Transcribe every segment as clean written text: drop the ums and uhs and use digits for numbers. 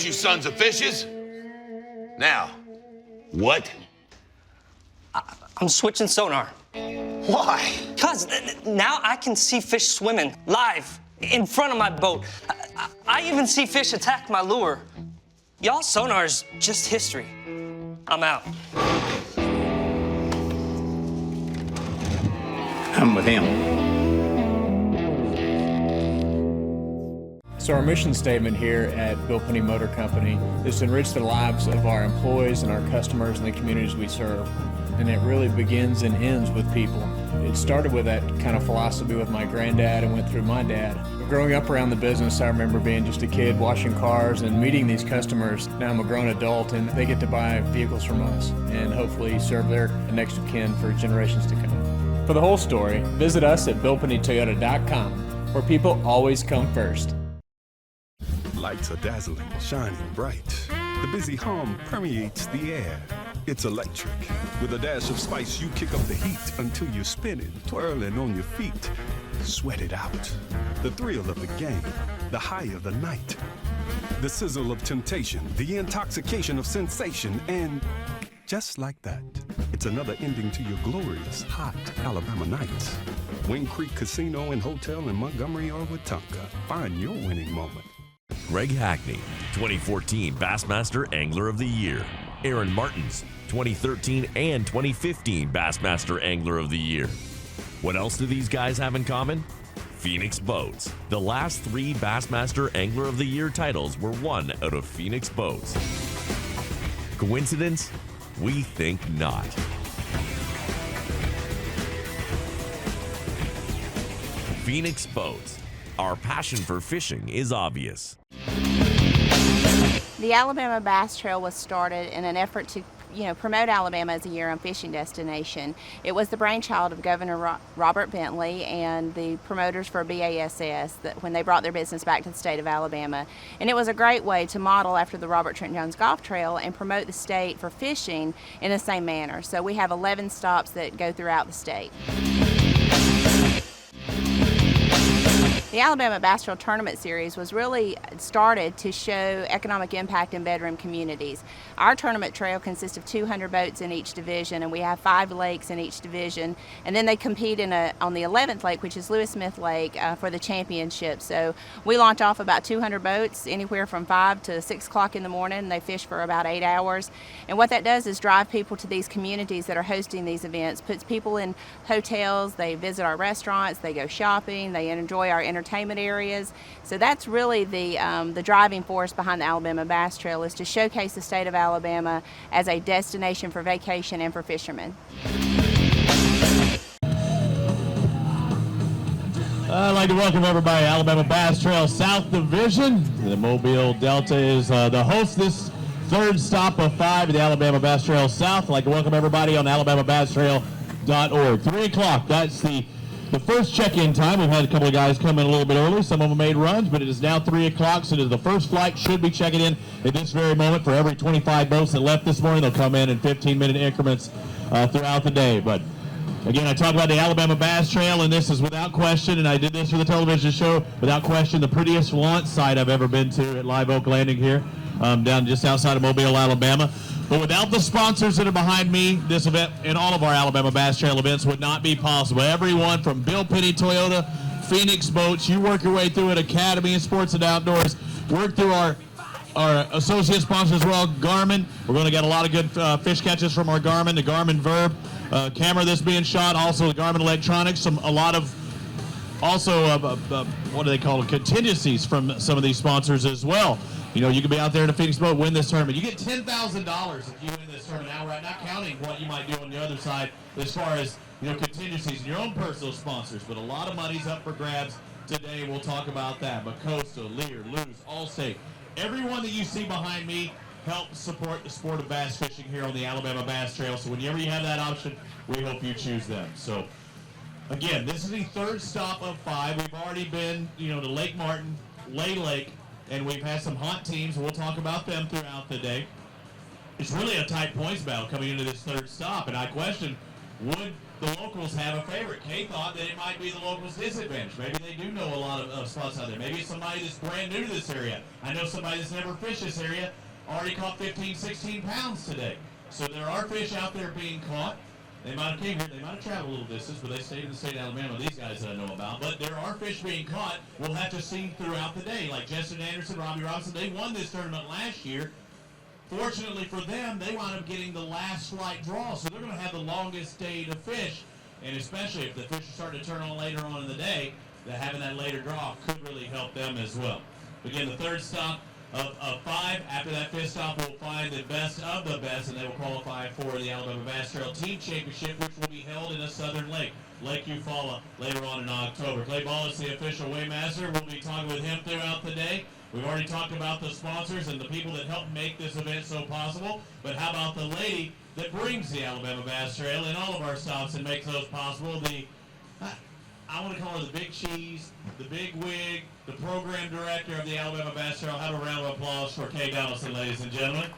right, you sons of fishes. Now, what? I'm switching sonar. Why? Because now I can see fish swimming live in front of my boat. I even see fish attack my lure. Y'all's sonar's just history. I'm out. I'm with him. So our mission statement here at Bill Penny Motor Company is to enrich the lives of our employees and our customers and the communities we serve. And it really begins and ends with people. It started with that kind of philosophy with my granddad and went through my dad. Growing up around the business, I remember being just a kid washing cars and meeting these customers. Now I'm a grown adult and they get to buy vehicles from us and hopefully serve their next of kin for generations to come. For the whole story, visit us at BillPennyToyota.com, where people always come first. Lights are dazzling, shining bright. The busy hum permeates the air. It's electric. With a dash of spice, you kick up the heat until you're spinning, twirling on your feet. Sweat it out. The thrill of the game, the high of the night. The sizzle of temptation, the intoxication of sensation, and just like that, it's another ending to your glorious, hot Alabama nights. Wing Creek Casino and Hotel in Montgomery or Wetumpka. Find your winning moment. Greg Hackney, 2014 Bassmaster Angler of the Year. Aaron Martins, 2013 and 2015 Bassmaster Angler of the Year. What else do these guys have in common? Phoenix Boats. The last 3 Bassmaster Angler of the Year titles were won out of Phoenix Boats. Coincidence? We think not. Phoenix Boats. Our passion for fishing is obvious. The Alabama Bass Trail was started in an effort to promote Alabama as a year-round fishing destination. It was the brainchild of Governor Robert Bentley and the promoters for BASS when they brought their business back to the state of Alabama. And it was a great way to model after the Robert Trent Jones Golf Trail and promote the state for fishing in the same manner. So we have 11 stops that go throughout the state. The Alabama Bass Trail Tournament Series was really started to show economic impact in bedroom communities. Our tournament trail consists of 200 boats in each division, and we have 5 lakes in each division. And then they compete on the 11th lake, which is Lewis Smith Lake, for the championship. So we launch off about 200 boats, anywhere from 5 to 6 o'clock in the morning. They fish for about 8 hours. And what that does is drive people to these communities that are hosting these events, puts people in hotels, they visit our restaurants, they go shopping, they enjoy our entertainment areas. So that's really the driving force behind the Alabama Bass Trail, is to showcase the state of Alabama as a destination for vacation and for fishermen. I'd like to welcome everybody to Alabama Bass Trail South Division. The Mobile Delta is the host this third stop of 5 of the Alabama Bass Trail South. I'd like to welcome everybody on alabamabasstrail.org. 3 o'clock, that's the first check-in time. We've had a couple of guys come in a little bit early. Some of them made runs, but it is now 3 o'clock, so the first flight should be checking in at this very moment. For every 25 boats that left this morning, they'll come in 15-minute increments throughout the day. But again, I talk about the Alabama Bass Trail, and this is without question, and I did this for the television show, without question the prettiest launch site I've ever been to at Live Oak Landing here, down just outside of Mobile, Alabama. But without the sponsors that are behind me, this event and all of our Alabama Bass Trail events would not be possible. Everyone from Bill Penny Toyota, Phoenix Boats, you work your way through it, Academy and Sports and Outdoors, work through our associate sponsors as well, Garmin. We're going to get a lot of good fish catches from our Garmin, the Garmin Verb camera that's being shot, also the Garmin Electronics, what do they call it, contingencies from some of these sponsors as well. You can be out there in a Phoenix boat, win this tournament. You get $10,000 if you win this tournament outright, not counting what you might do on the other side as far as contingencies and your own personal sponsors. But a lot of money's up for grabs today. We'll talk about that. But Costa, Lear, Luz, Allstate, everyone that you see behind me helps support the sport of bass fishing here on the Alabama Bass Trail. So whenever you have that option, we hope you choose them. So again, this is the third stop of 5. We've already been, to Lake Martin, Lay Lake, and we've had some hot teams. We'll talk about them throughout the day. It's really a tight points battle coming into this third stop, and I question would the locals have a favorite? Kay thought that it might be the locals' disadvantage. Maybe they do know a lot of spots out there. Maybe it's somebody that's brand new to this area. I know somebody that's never fished this area already caught 15, 16 pounds today. So there are fish out there being caught. They might have came here, they might have traveled a little distance, but they stayed in the state of Alabama, these guys that I know about. But there are fish being caught. We'll have to see throughout the day. Like Justin Anderson, Robbie Robinson, they won this tournament last year. Fortunately for them, they wound up getting the last flight draw, so they're going to have the longest day to fish. And especially if the fish are starting to turn on later on in the day, that having that later draw could really help them as well. Again, the third stop of 5. After that fifth stop, we'll find the best of the best, and they will qualify for the Alabama Bass Trail Team Championship, which will be held in a southern lake, Lake Eufaula, later on in October. Clay Ball is the official weighmaster. We'll be talking with him throughout the day. We've already talked about the sponsors and the people that help make this event so possible, but how about the lady that brings the Alabama Bass Trail in all of our stops and makes those possible? I want to call her the big cheese, the big wig, the program director of the Alabama Bass Trail. Have a round of applause for Kay Donaldson, ladies and gentlemen.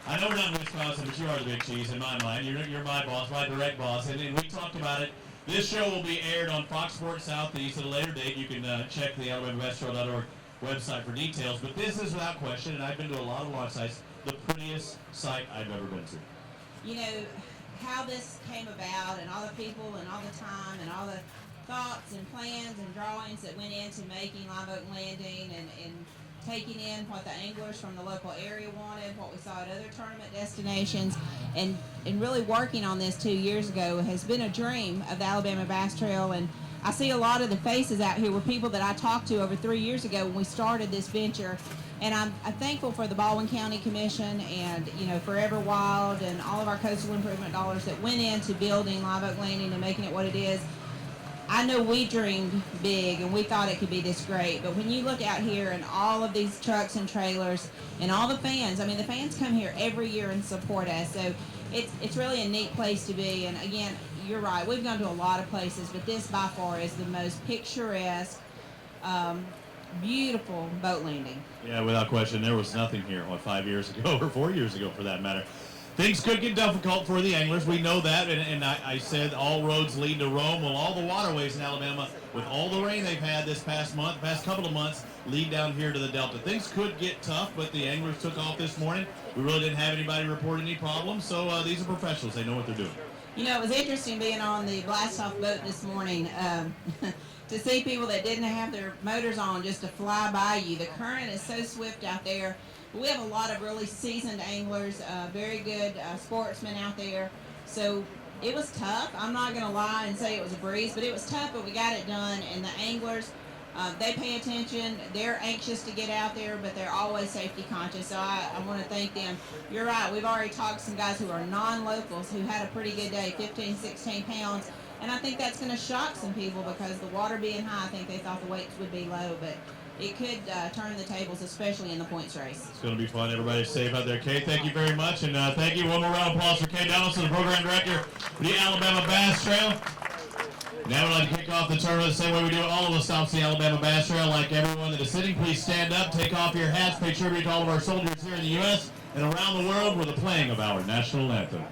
I know we're not in Wisconsin, but you are the big cheese in my mind. You're my boss, my direct boss, and we talked about it. This show will be aired on Fox Sports Southeast at a later date. You can check the AlabamaBassTrail.org website for details, but this is without question, and I've been to a lot of launch sites, the prettiest site I've ever been to. You know, how this came about and all the people and all the time and all the thoughts and plans and drawings that went into making Live Oak Landing and taking in what the anglers from the local area wanted, what we saw at other tournament destinations, and really working on this 2 years ago has been a dream of the Alabama Bass Trail. And I see a lot of the faces out here were people that I talked to over 3 years ago when we started this venture. And I'm thankful for the Baldwin County Commission and, you know, Forever Wild and all of our coastal improvement dollars that went into building Live Oak Landing and making it what it is. I know we dreamed big and we thought it could be this great, but when you look out here and all of these trucks and trailers and all the fans, I mean, the fans come here every year and support us, so it's really a neat place to be. And again, you're right, we've gone to a lot of places, but this by far is the most picturesque, beautiful boat landing. Yeah, without question. There was nothing here, 5 years ago or 4 years ago for that matter. Things could get difficult for the anglers. We know that, and I said all roads lead to Rome. Well, all the waterways in Alabama, with all the rain they've had this past couple of months, lead down here to the Delta. Things could get tough, but the anglers took off this morning. We really didn't have anybody report any problems, so these are professionals. They know what they're doing. You know, it was interesting being on the blast-off boat this morning to see people that didn't have their motors on just to fly by you. The current is so swift out there. We have a lot of really seasoned anglers, very good sportsmen out there. So it was tough. I'm not going to lie and say it was a breeze, but it was tough, but we got it done. And the anglers, they pay attention. They're anxious to get out there, but they're always safety conscious. So I want to thank them. You're right. We've already talked to some guys who are non-locals who had a pretty good day, 15, 16 pounds. And I think that's going to shock some people because the water being high, I think they thought the weights would be low, but it could turn the tables, especially in the points race. It's going to be fun. Everybody's safe out there. Kay, thank you very much. And thank you. One more round of applause for Kay Donaldson, the program director for the Alabama Bass Trail. Now we'd like to kick off the tournament the same way we do all of the stops of the Alabama Bass Trail. Like everyone that is sitting, please stand up, take off your hats, pay tribute to all of our soldiers here in the U.S. and around the world with the playing of our national anthem.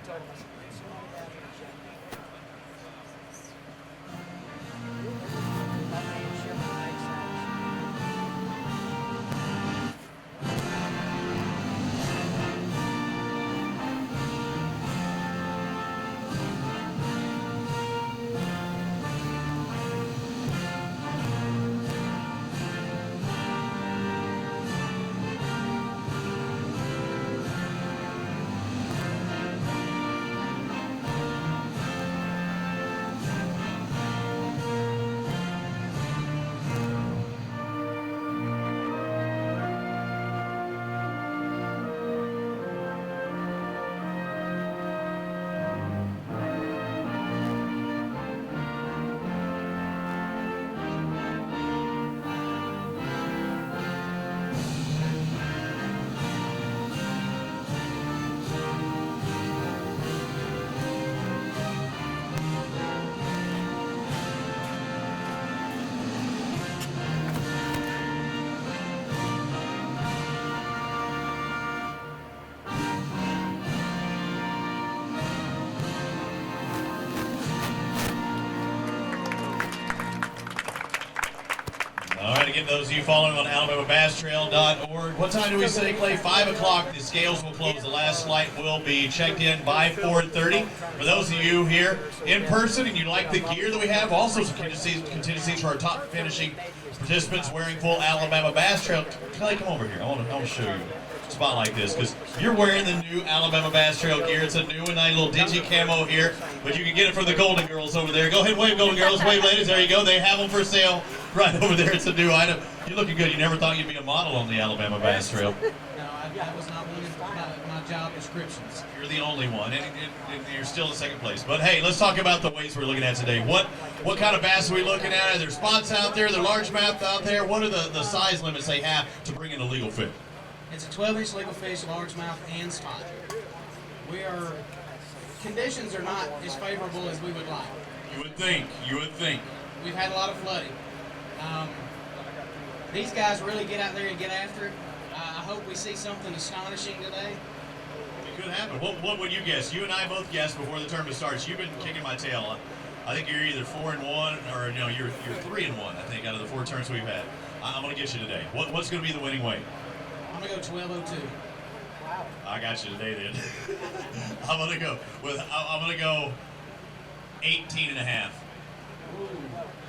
again, those of you following on AlabamaBassTrail.org. What time do we say, Clay? 5 o'clock. The scales will close. The last flight will be checked in by 4:30. For those of you here in person and you like the gear that we have, also some contingencies for our top finishing participants wearing full Alabama Bass Trail. Clay, come over here. I want to show you a spot like this because you're wearing the new Alabama Bass Trail gear. It's a new and nice little digi camo here, but you can get it from the Golden Girls over there. Go ahead and wave, Golden Girls. Wave, ladies. There you go. They have them for sale right over there. It's a new item. You're looking good. You never thought you'd be a model on the Alabama Bass Trail. No, that was not one of my job descriptions. You're the only one, and you're still in second place. But hey, let's talk about the weights we're looking at today. What kind of bass are we looking at? Are there spots out there? Are there largemouth out there? What are the size limits they have to bring in a legal fish? It's a 12-inch legal fish, largemouth, and spot. Conditions are not as favorable as we would like. You would think. We've had a lot of flooding. These guys really get out there and get after it. I hope we see something astonishing today. It could happen. What would you guess? You and I both guessed before the tournament starts. You've been kicking my tail. I think you're either 4-1 or you're 3-1. I think out of the 4 turns we've had. I'm going to get you today. What's going to be the winning weight? I'm going to go 12.02. I got you today then. I'm going to go 18 and a half.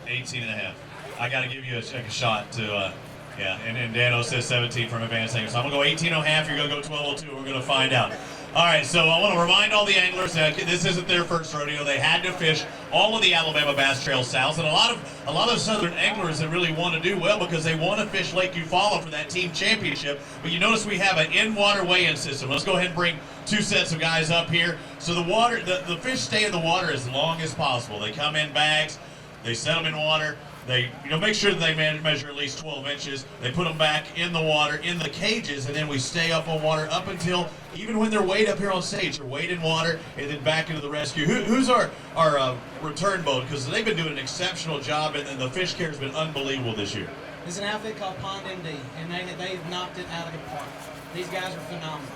18 and a half. I got to give you a shot to, and Dano says 17 from advanced anglers. So I'm going to go 18 and a half, you're going to go 12.02, we're going to find out. All right, so I want to remind all the anglers that this isn't their first rodeo. They had to fish all of the Alabama Bass Trail South, and a lot of Southern anglers that really want to do well because they want to fish Lake Eufaula for that team championship. But you notice we have an in-water weigh-in system. Let's go ahead and bring 2 sets of guys up here. So the fish stay in the water as long as possible. They come in bags, they set them in water. They make sure that they measure at least 12 inches. They put them back in the water, in the cages, and then we stay up on water up until, even when they're weighed up here on stage, they're weighed in water and then back into the rescue. Who's our return boat? Because they've been doing an exceptional job, and the fish care has been unbelievable this year. There's an outfit called Pond MD, and they've knocked it out of the park. These guys are phenomenal.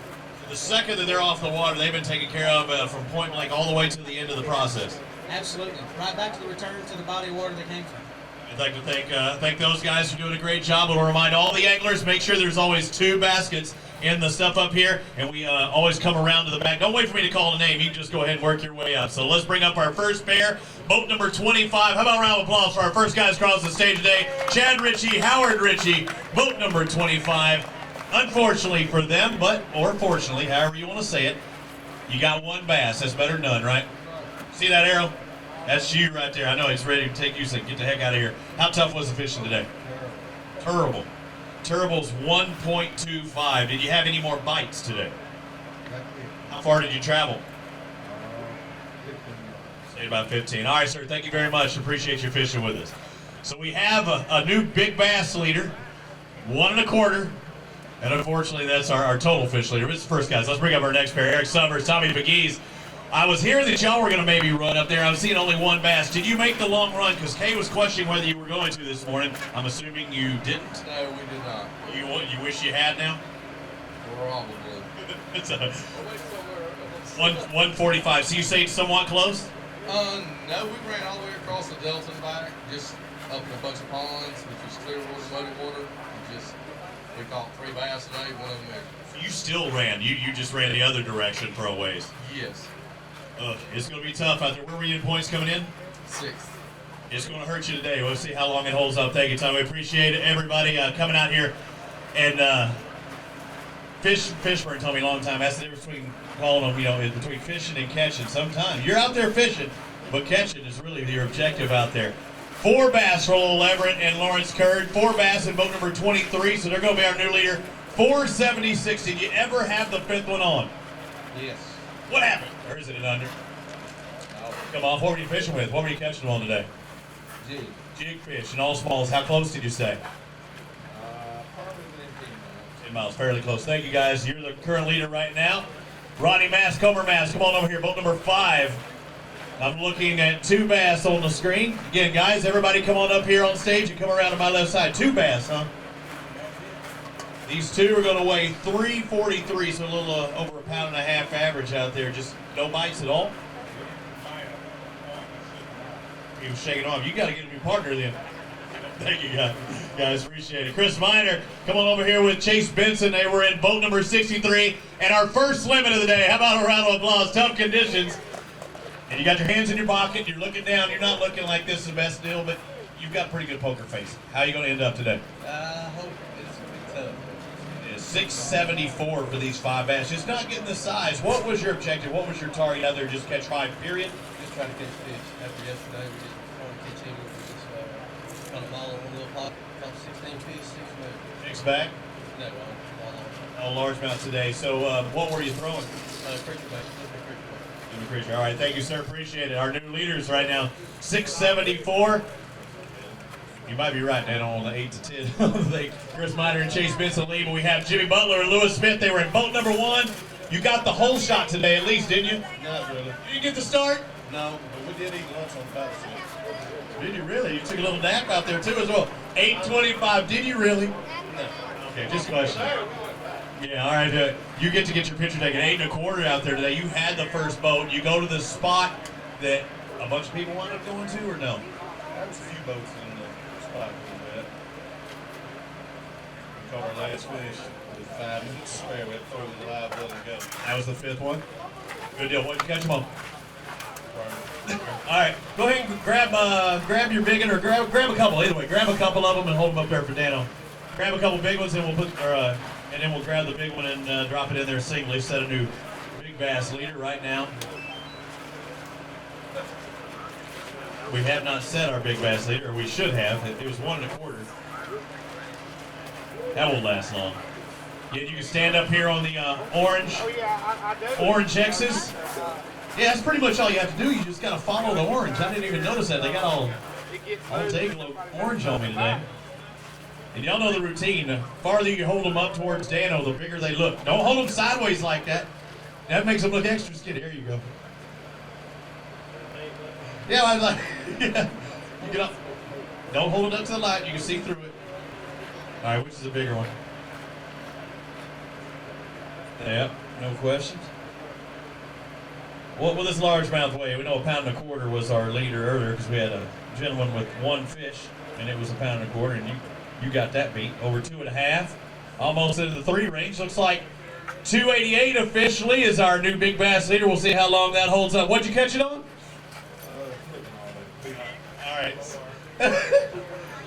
The second that they're off the water, they've been taken care of from point blank all the way to the end of the process. Absolutely. Right back to the return to the body of water they came from. I'd like to thank those guys for doing a great job. We'll remind all the anglers, make sure there's always 2 baskets in the stuff up here, and we always come around to the back. Don't wait for me to call a name. You can just go ahead and work your way up. So let's bring up our first pair, boat number 25. How about a round of applause for our first guys across the stage today? Chad Ritchie, Howard Ritchie, boat number 25. Unfortunately for them, or fortunately, however you want to say it, you got 1 bass. That's better than none, right? See that arrow? That's you right there. I know he's ready to take you, so get the heck out of here. How tough was the fishing today? Terrible. Terrible's 1.25. Did you have any more bites today? How far did you travel? Say about 15. All right, sir. Thank you very much. Appreciate you fishing with us. So we have a new big bass leader, 1 1/4. And unfortunately, that's our total fish leader. This is the first guys. Let's bring up our next pair. Eric Summers, Tommy McGee's. I was hearing that y'all were going to maybe run up there. I was seeing only 1 bass. Did you make the long run? Because Kay was questioning whether you were going to this morning. I'm assuming you didn't. No, we did not. You wish you had now? Probably. It's a 145. So you say somewhat close? No, we ran all the way across the delta and back, just up in a bunch of ponds, which was clear water, muddy water. We caught 3 bass today, 1 of them there. You still ran. You just ran the other direction for a ways. Yes. It's going to be tough out there. Where were you in points coming in? 6th. It's going to hurt you today. We'll see how long it holds up. Thank you, Tom. We appreciate everybody coming out here. And Fishburne told me a long time, that's the difference between calling them, between fishing and catching. Sometimes you're out there fishing, but catching is really your objective out there. 4 bass for Lowell Everett and Lawrence Curd. 4 bass in boat number 23, so they're going to be our new leader. 476. Did you ever have the 5th one on? Yes. What happened? Or is it an under? Come on, what were you fishing with? What were you catching them on today? Jig. Jig fish and all smalls. How close did you say? Probably within 10 miles. 10 miles, fairly close. Thank you, guys. You're the current leader right now. Ronnie Mass, Comer Mass, come on over here. Boat number 5. I'm looking at 2 bass on the screen. Again, guys, everybody come on up here on stage and come around to my left side. 2 bass, huh? These 2 are going to weigh 343, so a little over 1.5 pounds average out there. Just no bites at all. He was shaking off. You got to get him your partner then. Thank you, guys. Appreciate it. Chris Miner, come on over here with Chase Benson. They were in boat number 63. And our first swimming of the day. How about a round of applause? Tough conditions. And you got your hands in your pocket. You're looking down. You're not looking like this is the best deal, but you've got a pretty good poker face. How are you going to end up today? I hope it's going to be tough. It is 674 for these 5 bass. Just not getting the size. What was your objective? What was your target out there? Just catch 5, period? Just try to catch fish. After yesterday, we didn't want to catch any. We just got a ball in one little pot, caught 16 fish, 6 minutes. Mixed bag? No, all All largemouth today. So what were you throwing? creature bait. All right, thank you, sir. Appreciate it. Our new leaders right now, 674. You might be right, Dan, on the 8 to 10. Chris Miner and Chase Benson lead, but we have Jimmy Butler and Lewis Smith. They were in boat number 1. You got the whole shot today, at least, didn't you? Not really. You didn't get the start? No, but we did eat lunch on the battlefield. Did you really? You took a little nap out there, too, as well. 8:25. Did you really? No. Okay, just question. Yeah, all right. You get to get your picture taken. 8 1/4 out there today. You had the first boat. You go to the spot that a bunch of people wound up going to, or no? There was a few boats in the spot we were at. We caught our last fish with 5 minutes spare. We had to throw the live, let it go. That was the 5th one. Good deal. What'd you catch them on? All right, go ahead and grab your big one, or grab a couple. Either way, grab a couple of them and hold them up there for Dano. Grab a couple big ones, and and then we'll grab the big one and drop it in there singly. Set a new big bass leader right now. We have not set our big bass leader, or we should have. It was 1 1/4. That won't last long. Yeah, you can stand up here on the orange X's. Yeah, that's pretty much all you have to do. You just got to follow the orange. I didn't even notice that. They got all Dayglow orange on me today. And y'all know the routine. The farther you hold them up towards Dano, the bigger they look. Don't hold them sideways like that. That makes them look extra skinny. There you go. Yeah, I was like, yeah. You get up. Don't hold it up to the light. You can see through it. All right, which is the bigger one? Yep, no questions. What will this largemouth weigh? We know 1 1/4 was our leader earlier because we had a gentleman with 1 fish, and it was 1 1/4, and you got that beat. Over 2.5, almost into the 3 range. Looks like 288 officially is our new big bass leader. We'll see how long that holds up. What'd you catch it on? All right.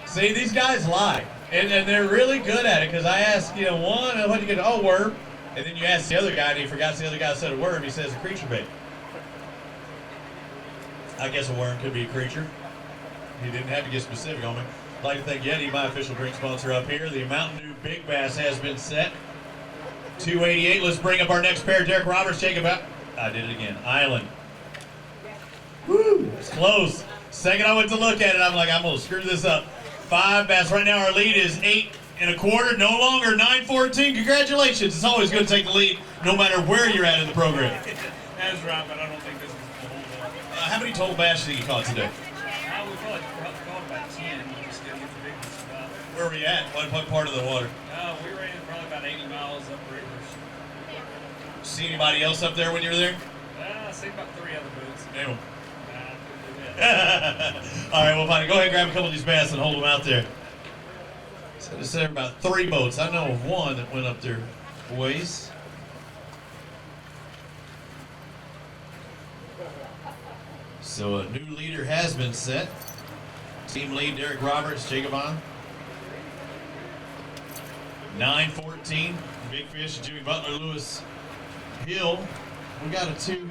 See, these guys lie, and they're really good at it because I asked, one, what'd you get? Oh, worm. And then you ask the other guy, and he forgot the other guy said a worm. He says a creature bait. I guess a worm could be a creature. He didn't have to get specific on me. I'd like to thank Yeti, my official drink sponsor up here. The Mountain Dew Big Bass has been set. 288. Let's bring up our next pair. Derek Roberts, Jacob out. I did it again. Island. Woo! It's close. Second I went to look at it, I'm like, I'm going to screw this up. 5 bass. Right now our lead is 8 1/4. No longer 9-14. Congratulations. It's always good to take the lead no matter where you're at in the program. That's right, but I don't think this is the whole one. How many total bass did you caught today? We caught about 10. We just didn't get the big ones. Where were we at? What part of the water? We were in probably about 80 miles up rivers. See anybody else up there when you were there? I see about 3 other boats. Damn. All right, well, fine. Go ahead and grab a couple of these bass and hold them out there. So they said about 3 boats. I know of one that went up there, boys. So a new leader has been set. Team lead, Derek Roberts, Jacob on. 9-14. Big fish, Jimmy Butler, Lewis Hill. We got a 2.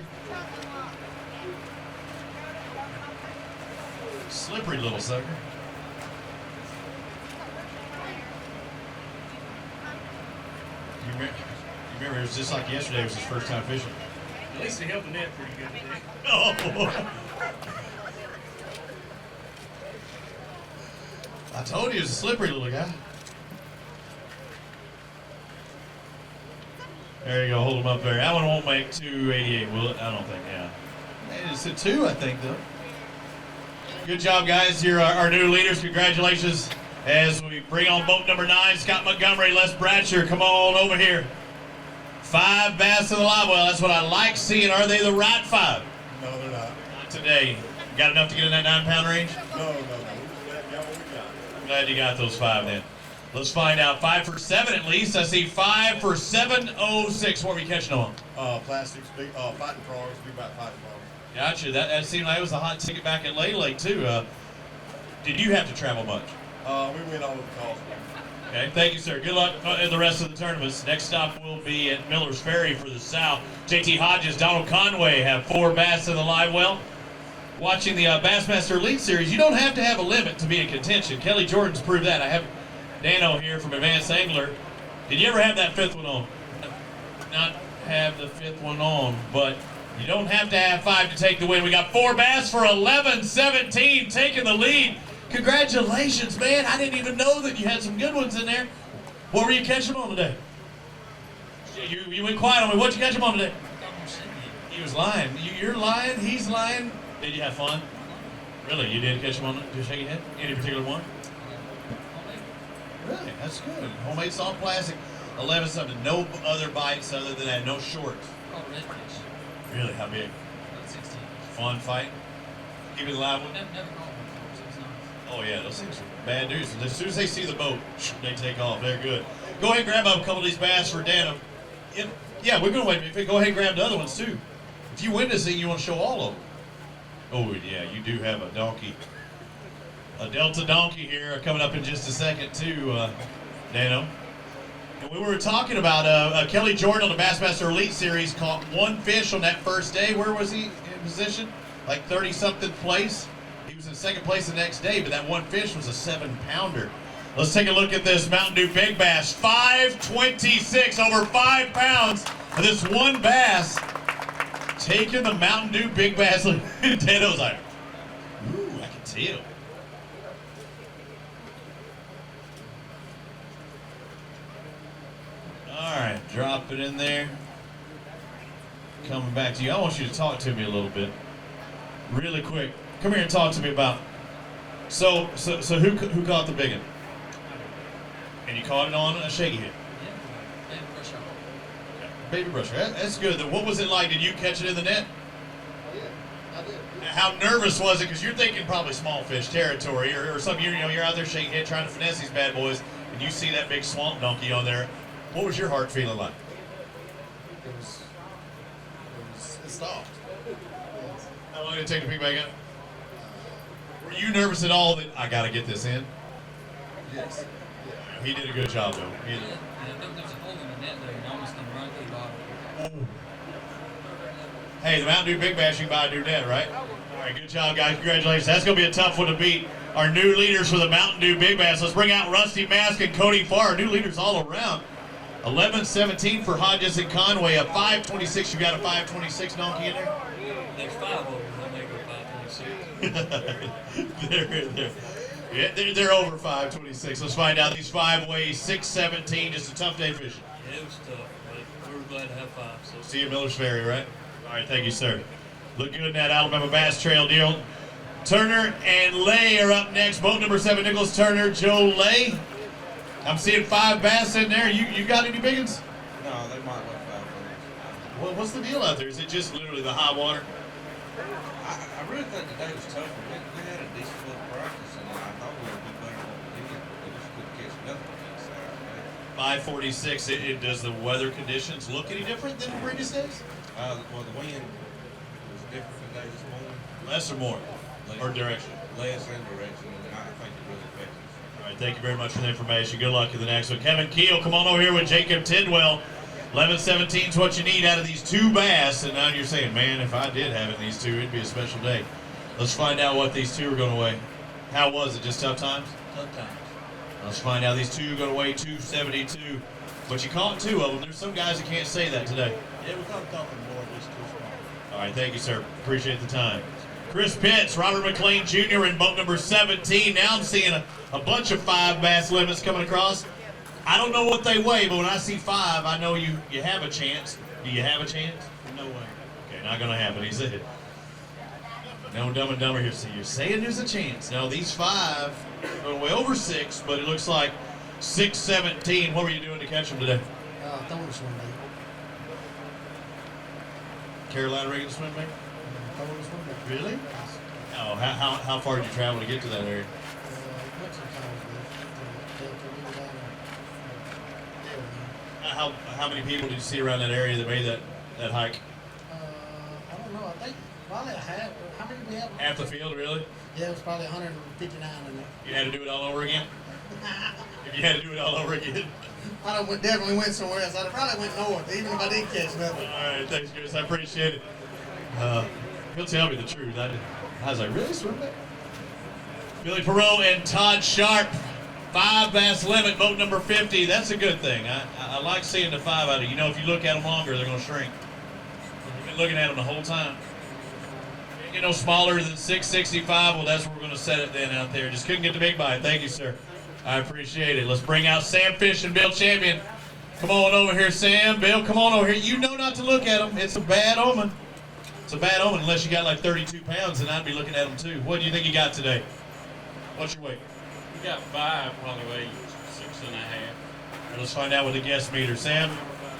Slippery little sucker. You remember, it was just like yesterday. It was his first time fishing. At least he held the net pretty good today. Oh. I told you he was a slippery little guy. There you go. Hold him up there. That one won't make 288, will it? I don't think. Yeah. It's a 2, I think, though. Good job, guys. You're our new leaders. Congratulations as we bring on boat number 9, Scott Montgomery, Les Bratcher. Come on over here. 5 bass in the live well. That's what I like seeing. Are they the right 5? No, they're not. Not today. Got enough to get in that 9-pound range? No. We got what we got. Glad you got those 5 then. Let's find out. 5 for 7 at least. I see 5 for 706. What were you catching on? Plastics, fighting frogs, big about fighting frogs. Gotcha. That seemed like it was a hot ticket back at Lake too. Did you have to travel much? We went all over the coast. Okay, thank you, sir. Good luck in the rest of the tournaments. Next stop will be at Miller's Ferry for the South. JT Hodges, Donald Conway have 4 bass in the live well. Watching the Bassmaster Elite Series, you don't have to have a limit to be in contention. Kelly Jordan's proved that. I have Dano here from Advanced Angler. Did you ever have that 5th one on? Not have the 5th one on, but you don't have to have 5 to take the win. We got 4 bass for 11-17, taking the lead. Congratulations, man. I didn't even know that you had some good ones in there. What were you catching on today? You went quiet on me. What'd you catch him on today? He was lying. You're lying. He's lying. Did you have fun? Really? You did catch him on the shaky head? Any particular one? Really? That's good. Homemade soft plastic. 11 something. No other bites other than that. No shorts. Redfish. Really? How big? About 16. Fun fight? Give it a live one? Never caught one before, so it's nice. Oh yeah, those things are bad news. As soon as they see the boat, they take off. They're good. Go ahead and grab up a couple of these bass for Dan. Yeah, we're going to wait. Go ahead and grab the other ones too. If you win this thing, you want to show all of them. Oh yeah, you do have a donkey. A Delta donkey here coming up in just a second too, Dano. And we were talking about Kelly Jordan on the Bassmaster Elite Series caught 1 fish on that first day. Where was he in position? Like 30-something place. He was in 2nd place the next day, but that 1 fish was a 7-pounder. Let's take a look at this Mountain Dew Big Bass. 526, over 5 pounds of this 1 bass. Taking the Mountain Dew Big Bass. Dano's like, ooh, I can tell. All right, drop it in there. Coming back to you. I want you to talk to me a little bit. Really quick. Come here and talk to me about. So who caught the big one? And you caught it on a shaky hit. Yeah, baby brush off. Okay. Baby brusher. That's good. What was it like? Did you catch it in the net? Yeah, I did. How nervous was it? Because you're thinking probably small fish territory or something. You're out there shaking hit trying to finesse these bad boys, and you see that big swamp donkey on there. What was your heart feeling like? It stopped. How long did it take to pick back up? Were you nervous at all that I got to get this in? Yes. He did a good job, though. Yeah, there's a hole in the net there, and almost come right through the bottom. Hey, the Mountain Dew Big Bass, you can buy a new net, right? All right, good job, guys. Congratulations. That's going to be a tough one to beat. Our new leaders for the Mountain Dew Big Bass. Let's bring out Rusty Mask and Cody Farr. Our new leaders all around. 11-17 for Hodges and Conway. A 526. You got a 526 donkey in there? There's 5 of them, and they go 526. They're over 526. Let's find out. These 5 weigh 617. Just a tough day fishing. Yeah, it was tough, but we were glad to have 5. So See you at Miller's Ferry, right? All right, thank you, sir. Look good in that Alabama Bass Trail deal. Turner and Lay are up next. Boat number 7, Nicholas Turner, Joe Lay. I'm seeing 5 bass in there. You got any big ones? No, they might look 5 Well, what's the deal out there? Is it just literally the high water? I really think today was tougher. We had a decent little practice, and I thought we would do better than we did. We just couldn't catch nothing against that. 546. Does the weather conditions look any different than the previous days? Well, the wind was different today this morning. Less or more? Or direction? Less in direction, and I think it really affected us. All right, thank you very much for the information. Good luck in the next one. Kevin Keel, come on over here with Jacob Tidwell. 11-17 is what you need out of these 2 bass. And now you're saying, man, if I did have it in these 2, it'd be a special day. Let's find out what these 2 are going to weigh. How was it? Just tough times? tough times. Let's find out. These 2 are going to weigh 272. But you caught 2 of them. There's some guys that can't say that today. Yeah, we caught a couple more, just too small. All right, thank you, sir. Appreciate the time. Chris Pitts, Robert McLean Jr. in boat number 17. Now I'm seeing a bunch of 5 bass limits coming across. I don't know what they weigh, but when I see 5, I know you have a chance. Do you have a chance? No way. Okay, not going to happen. He said. No Dumb and Dumber here. So you're saying there's a chance. No, these 5 are going to weigh over 6, but it looks like 617. What were you doing to catch them today? Throwing a swim bait. Carolina rigging swim bait? Throwing a swim bait. Really? Oh, how far did you travel to get to that area? Went some times there. how many people did you see around that area that made that hike? I don't know. I think probably a half. How many did we have? Half the field, really? Yeah, it was probably 159 in there. You had to do it all over again? If you had to do it all over again? Definitely went somewhere else. I probably went north, even if I did catch nothing. All right, thanks, Chris. I appreciate it. He'll tell me the truth. I was like, really, swim back? Billy Perot and Todd Sharp, 5 bass limit, boat number 50. That's a good thing. I like seeing the 5 out of you. If you look at them longer, they're going to shrink. You've been looking at them the whole time. Can't get no smaller than 665. Well, that's where we're going to set it then out there. Just couldn't get the big bite. Thank you, sir. I appreciate it. Let's bring out Sam Fish and Bill Champion. Come on over here, Sam. Bill, come on over here. You know not to look at them. It's a bad omen. It's a bad omen unless you got like 32 pounds, and I'd be looking at them too. What do you think you got today? What's your weight? We got 5, probably weigh 6.5. Let's find out with the guest meter. Sam,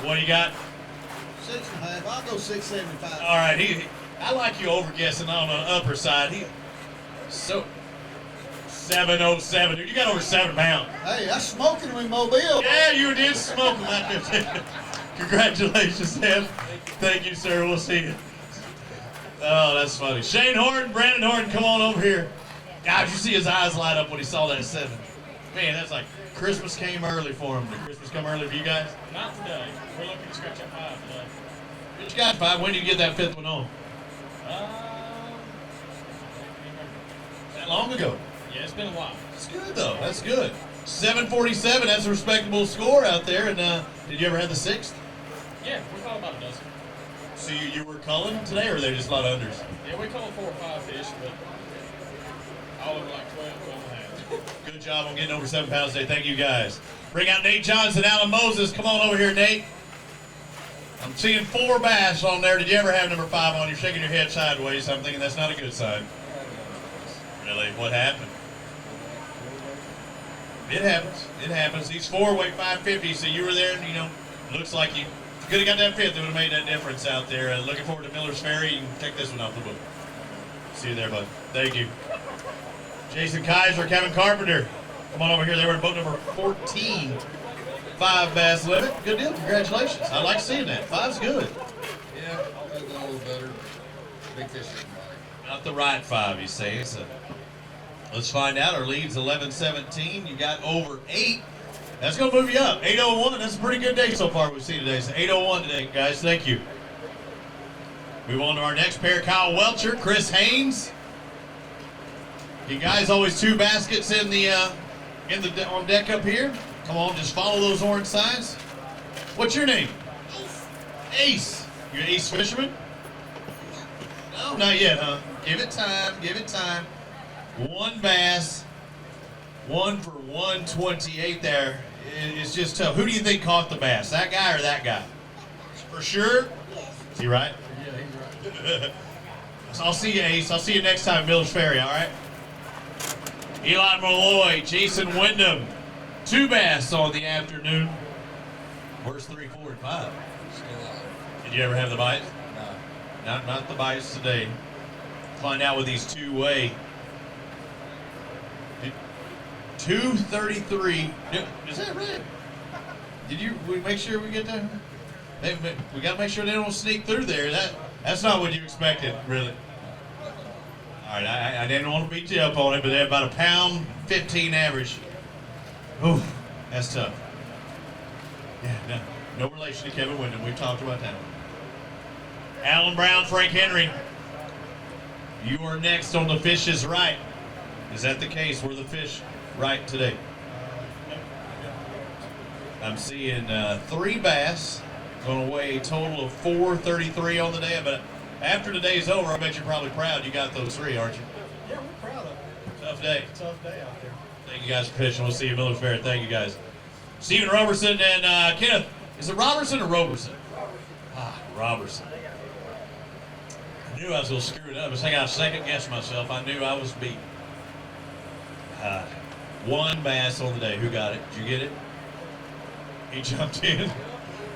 what do you got? 6.5. I'll go 675. All right. I like you over guessing on the upper side. So 707. Dude, you got over 7 pounds. Hey, I smoking them in Mobile. Yeah, you did smoke them out there. Congratulations, Sam. Thank you, sir. We'll see you. Oh, that's funny. Shane Horton, Brandon Horton, come on over here. God, you see his eyes light up when he saw that 7. Man, that's like Christmas came early for him. Did Christmas come early for you guys? Not today. We're looking to scratch up 5 today. You got 5. When did you get that 5th one on? That long ago? Yeah, it's been a while. It's good, though. That's good. 747, that's a respectable score out there. And did you ever have the 6th? Yeah, we caught about a dozen. So you were culling today, or were there just a lot of unders? Yeah, we caught 4 or 5 fish, but all of them like 12 and a half. Good job on getting over 7 pounds today. Thank you, guys. Bring out Nate Johnson, Alan Moses. Come on over here, Nate. I'm seeing 4 bass on there. Did you ever have number 5 on? You're shaking your head sideways. I'm thinking that's not a good sign. Really? What happened? It happens. It happens. These 4 weigh 550, so you were there, and, looks like you could have got that 5th. It would have made that difference out there. Looking forward to Miller's Ferry. You can check this one off the book. See you there, bud. Thank you. Jason Kaiser, Kevin Carpenter. Come on over here. They were in boat number 14. 5 bass limit. Good deal. Congratulations. I like seeing that. 5's good. Yeah, I'll do a little better. Big fish. Not the right 5, you say. So let's find out. Our lead's 11-17. You got over 8. That's going to move you up. 8:01. That's a pretty good day so far we've seen today. So 8:01 today, guys. Thank you. Move on to our next pair. Kyle Welcher, Chris Haynes. You guys always 2 baskets on deck up here. Come on, just follow those orange signs. What's your name? Ace. Ace. You an ace fisherman? No, not yet, huh? Give it time. Give it time. 1 bass. 1 for 128 there. It's just tough. Who do you think caught the bass? That guy or that guy? For sure? Is he right? Yeah, he's right. So I'll see you, Ace. I'll see you next time, Miller's Ferry, all right? Eli Malloy, Jason Wyndham. 2 bass on the afternoon. Where's 3, 4, and 5? Did you ever have the bites? No. Not the bites today. Find out what these 2 weigh. 233. Is that right? We make sure we get that? We got to make sure they don't sneak through there. That's not what you expected, really. All right, I didn't want to beat you up on it, but they're about 1.15 pound average. Ooh, that's tough. Yeah, no relation to Kevin Wyndham. We've talked about that one. Alan Brown, Frank Henry. You are next on the Fish is Right. Is that the case? Were the fish right today? I'm seeing 3 bass. Going to weigh a total of 433 on the day. But after today's over, I bet you're probably proud you got those 3, aren't you? Yeah, we're proud of it. Tough day. Tough day out there. Thank you guys for fishing. We'll see you at Miller's Fair. Thank you guys. Stephen Robertson and Kenneth. Is it Robertson or Robertson? Robertson. I knew I was going to screw it up. I was thinking I second-guessed myself. I knew I was beat. 1 bass on the day. Who got it? Did you get it? He jumped in.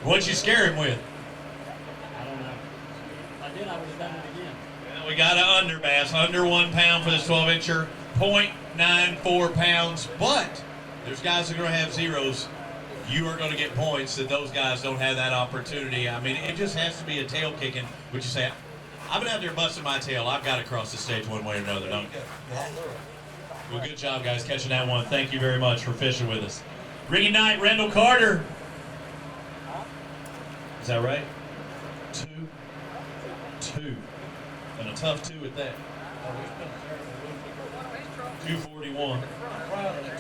What'd you scare him with? I don't know. If I did, I would have done it again. Well, we got an under bass. Under 1 pound for this 12-incher. 0.94 pounds. But there's guys that are going to have zeros. you are going to get points that those guys don't have that opportunity. I mean, it just has to be a tail kicking. Would you say, I've been out there busting my tail. I've got to cross the stage one way or another, don't you? Well, good job, guys, catching that one. Thank you very much for fishing with us. Ricky Knight, Randall Carter. Is that right? 2, 2. And a tough 2 at that. 241. I'm proud of that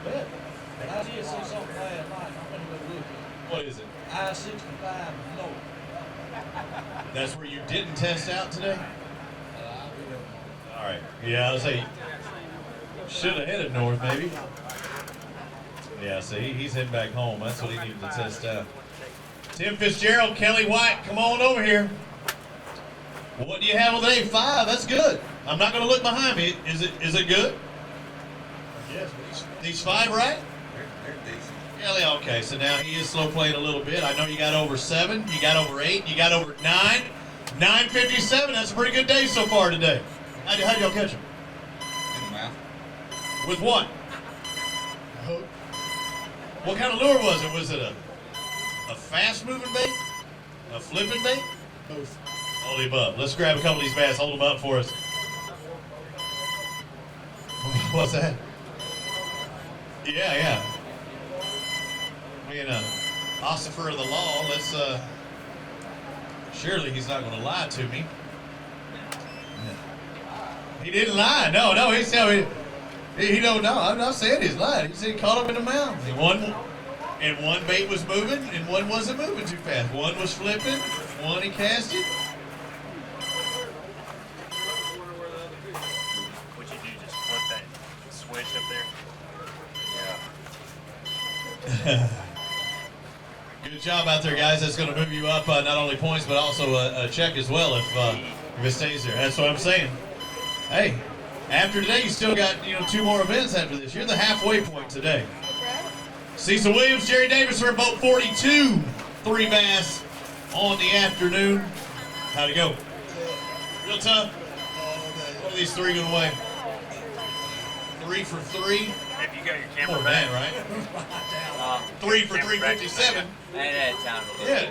241. But I did see something last night. I'm going to go look at it. What is it? I-65 North. That's where you didn't test out today? All right. Yeah, I was saying, should have headed north, maybe. Yeah, see, he's heading back home. That's what he needed to test out. Tim Fitzgerald, Kelly White, come on over here. Well, what do you have today? 5. That's good. I'm not going to look behind me. Is it good? Yes. These 5 right? They're decent. Kelly, okay, so now he is slow playing a little bit. I know you got over 7, you got over 8, you got over 9. 9:57, that's a pretty good day so far today. How'd y'all catch him? In the mouth. With what? A hook. What kind of lure was it? Was it a fast-moving bait? A flipping bait? Both. All the above. Let's grab a couple of these bass. Hold them up for us. What's that? Yeah. Being an ossifer of the law, let's, surely he's not going to lie to me. He didn't lie. No, he said he don't know. I'm not saying he's lying. He said he caught him in the mouth. And one bait was moving, and one wasn't moving too fast. One was flipping, one he casted. What'd you do? Just flip that switch up there? Yeah. Good job out there, guys. That's going to move you up not only points, but also a check as well if it stays there. That's what I'm saying. Hey, after today, you still got 2 more events after this. You're the halfway point today. Cecil Williams, Jerry Davis are in boat 42. 3 bass on the afternoon. How'd it go? Real tough? What are these 3 going to weigh? 3 for 3? If you got your camera More back. than, right? 3 for 357. Yeah,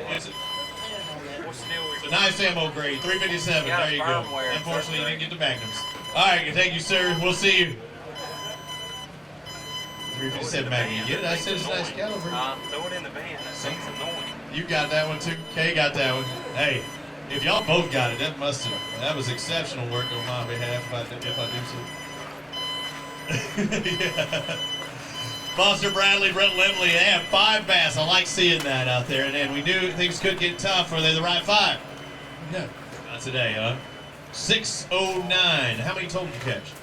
it's a nice ammo grade, 357. There you go. Unfortunately, you didn't get the magnums. All right, thank you, sir. We'll see you. 357 magnum. You get it? I said it's a nice caliber. Throw it in the van. That thing's annoying. You got that one too. Kay got that one. Hey, if y'all both got it, that was exceptional work on my behalf. If I do so. Yeah. Foster Bradley, Brett Lemley, they have 5 bass. I like seeing that out there. And we knew things could get tough. Were they the right 5? No. Not today, huh? 609. How many total did you catch?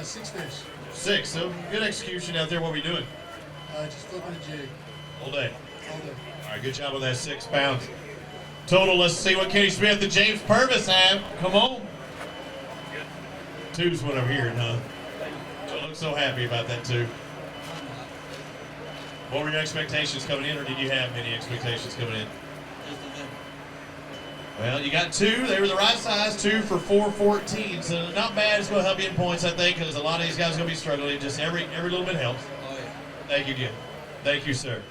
6 fish. 6. So good execution out there. What were you doing? Just flipping a jig. All day. All day. All right, good job with that 6 pounds. Total, let's see what Kenny Smith and James Purvis have. Come on. 2's what I'm hearing, huh? Don't look so happy about that 2. What were your expectations coming in, or did you have many expectations coming in? Well, you got 2. They were the right size, 2 for 414. So not bad. It's going to help you in points, I think, because a lot of these guys are going to be struggling. Just every little bit helps. Oh, yeah. Thank you, Jim. Thank you, sir.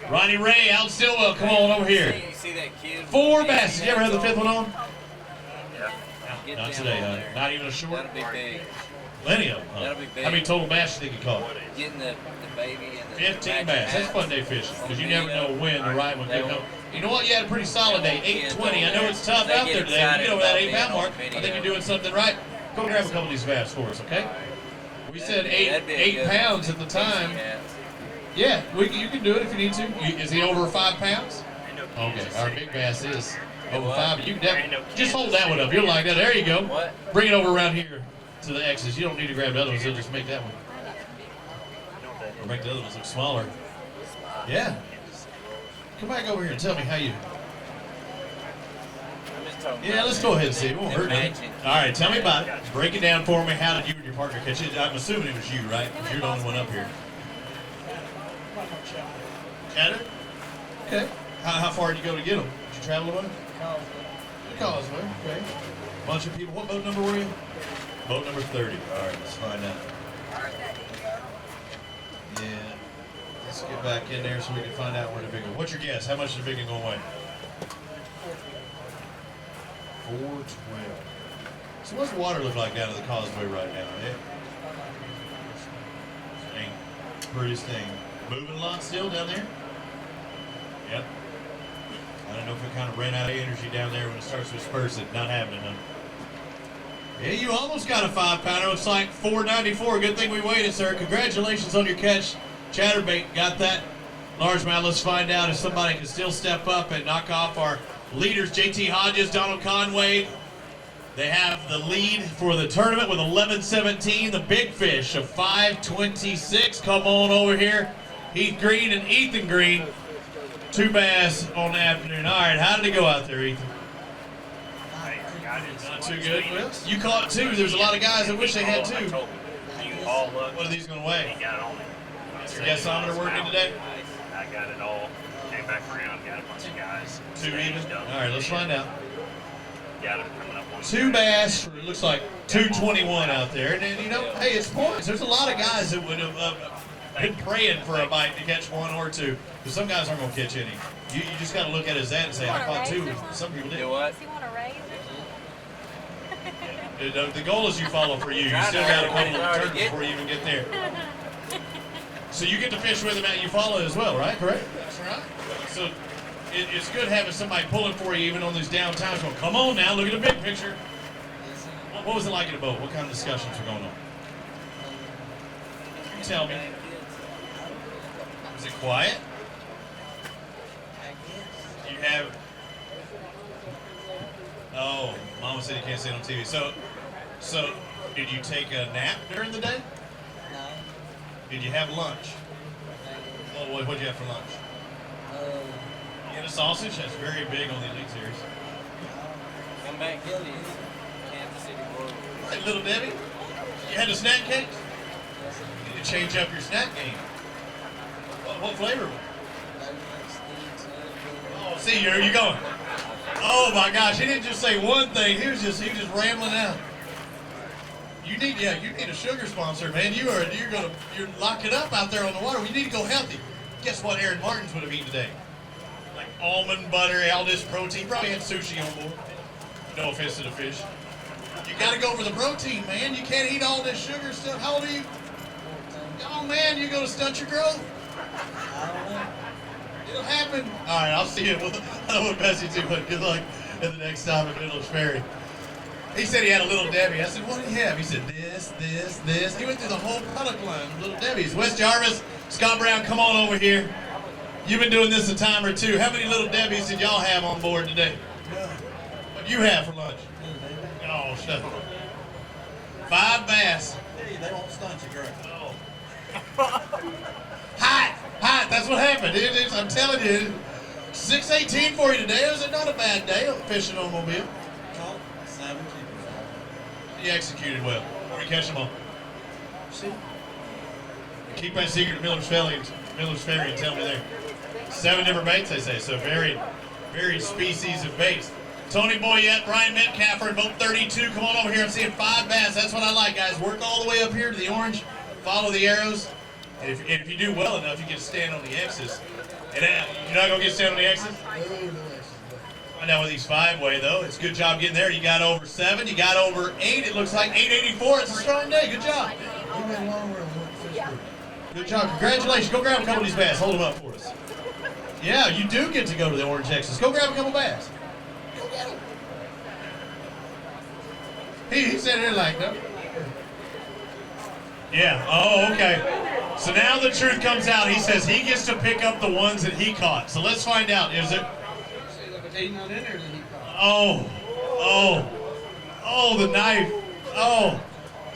Ronnie Ray, Al Stillwell, come on over here. You see that kid? 4 bass. Did you ever have the 5th one on? Get Not down today, on huh? there. Not even a short? That'll be big. Plenty of them, huh? That'll be big. How many total bass do you think you caught? Getting the baby and the 15 bass. That's fun day fishing, because you never know when the right one could come. You know what? You had a pretty solid day, 820. I know it's tough out there today. When you get over that 8 pound mark, I think you're doing something right. Go grab a couple of these bass for us, okay? We said 8 pounds at the time. Yeah, you can do it if you need to. Is he over 5 pounds? Okay, our big bass is over 5. But you can definitely just hold that one up. You'll like that. There you go. Bring it over around here to the X's. You don't need to grab the other ones. They'll just make that one. Or make the other ones look smaller. Yeah. Come back over here and tell me how you. Yeah, let's go ahead and see. It won't hurt nothing. All right, tell me about it. Break it down for me. How did you and your partner catch it? I'm assuming it was you, right? Because you're the only one up here. Chatter? Okay. How far did you go to get them? Did you travel away? The Causeway. Okay. Bunch of people. What boat number were you? Boat number 30. All right, let's find out. Yeah. Let's get back in there so we can find out where the big one. What's your guess? How much is the big one going to weigh? 412. So what's the water look like down at the causeway right now? Prettiest thing. Moving a lot still down there? Yep. I don't know if it kind of ran out of energy down there when it starts to disperse it. Not happening, huh? Yeah, you almost got a 5-pounder. Looks like 494. Good thing we waited, sir. Congratulations on your catch. Chatterbait got that largemouth. Let's find out if somebody can still step up and knock off our leaders, JT Hodges, Donald Conway. They have the lead for the tournament with 11-17. The big fish of 526. Come on over here. Heath Green and Ethan Green. 2 bass on the afternoon. All right, how did it go out there, Ethan? Not too good. Well, you caught 2. There's a lot of guys that wish they had 2. What are these going to weigh? Is your guessometer working today? I got it all. Came back around, got a bunch of guys. 2 even? All right, let's find out. Got them coming up on 2 bass, it looks like 221 out there. And then, you know, hey, it's points. There's a lot of guys that would have been praying for a bite to catch 1 or 2. But some guys aren't going to catch any. You just got to look at his ad and say, I caught 2. Some people did. You know what? The goal is you follow for you. You still got a couple of turns before you even get there. So you get to fish with him and you follow as well, right? Correct? That's right. So it's good having somebody pulling for you even on these down times. Going, come on now, look at the big picture. What was it like in the boat? What kind of discussions were going on? You tell me. Was it quiet? You have... Oh, Mama said you can't see it on TV. So did you take a nap during the day? No. Did you have lunch? Well, what did you have for lunch? You had a sausage? That's very big on the Elite Series. Come back, Gilly. Kansas City Royals. Right, Little Debbie? You had a snack cake? You need to change up your snack game. What flavor? Oh, see, you're going. Oh my gosh, he didn't just say one thing. He was just rambling out. You need a sugar sponsor, man. You're locking up out there on the water. We need to go healthy. Guess what Aaron Martins would have eaten today? Like almond butter, Aldis protein. Probably had sushi on board. No offense to the fish. You got to go for the protein, man. You can't eat all this sugar stuff. How old are you? Oh man, you're gonna stunt your growth. It'll happen. All right, I'll see you. I don't want to pass you too much. Good luck at the next time at Middle's Ferry. He said he had a Little Debbie. I said, what do you have? He said, this. He went through the whole product line of Little Debbie's. Wes Jarvis, Scott Brown, come on over here. You've been doing this a time or two. How many Little Debbie's did y'all have on board today? What do you have for lunch? Oh, shut up. 5 bass. Hey, they won't stunt you, girl. Oh. Hot, that's what happened. I'm telling you, 6:18 for you today. It was not a bad day of fishing on Mobile. Caught 7 keepers. You executed well. Where you catch them all? See? Keep my secret at Miller's Ferry and tell me there. 7 different baits, they say, so varied species of baits. Tony Boyette, Brian Metcalfer, boat 32. Come on over here. I'm seeing 5 bass. That's what I like, guys. Work all the way up here to the orange. Follow the arrows. And if you do well enough, you get to stand on the X's. And you're not going to get to stand on the X's? Find out what these 5 weigh, though. It's a good job getting there. You got over 7. You got over 8. It looks like 884. It's a strong day. Good job. Good job. Congratulations. Go grab a couple of these bass. Hold them up for us. Yeah, you do get to go to the orange X's. Go grab a couple bass. Go get them. He said it like that. Yeah. Oh, okay. So now the truth comes out. He says he gets to pick up the ones that he caught. So let's find out. Is it? Oh, the knife. Oh,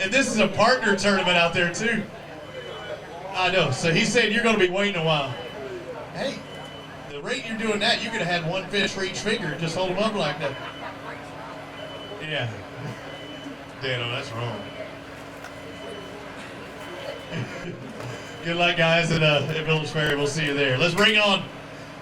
and this is a partner tournament out there too. I know. So he said you're going to be waiting a while. Hey, the rate you're doing that, you could have had 1 fish for each finger and just hold them up like that. Yeah. Dano, that's wrong. Good luck, guys, at Village Ferry. We'll see you there. Let's bring on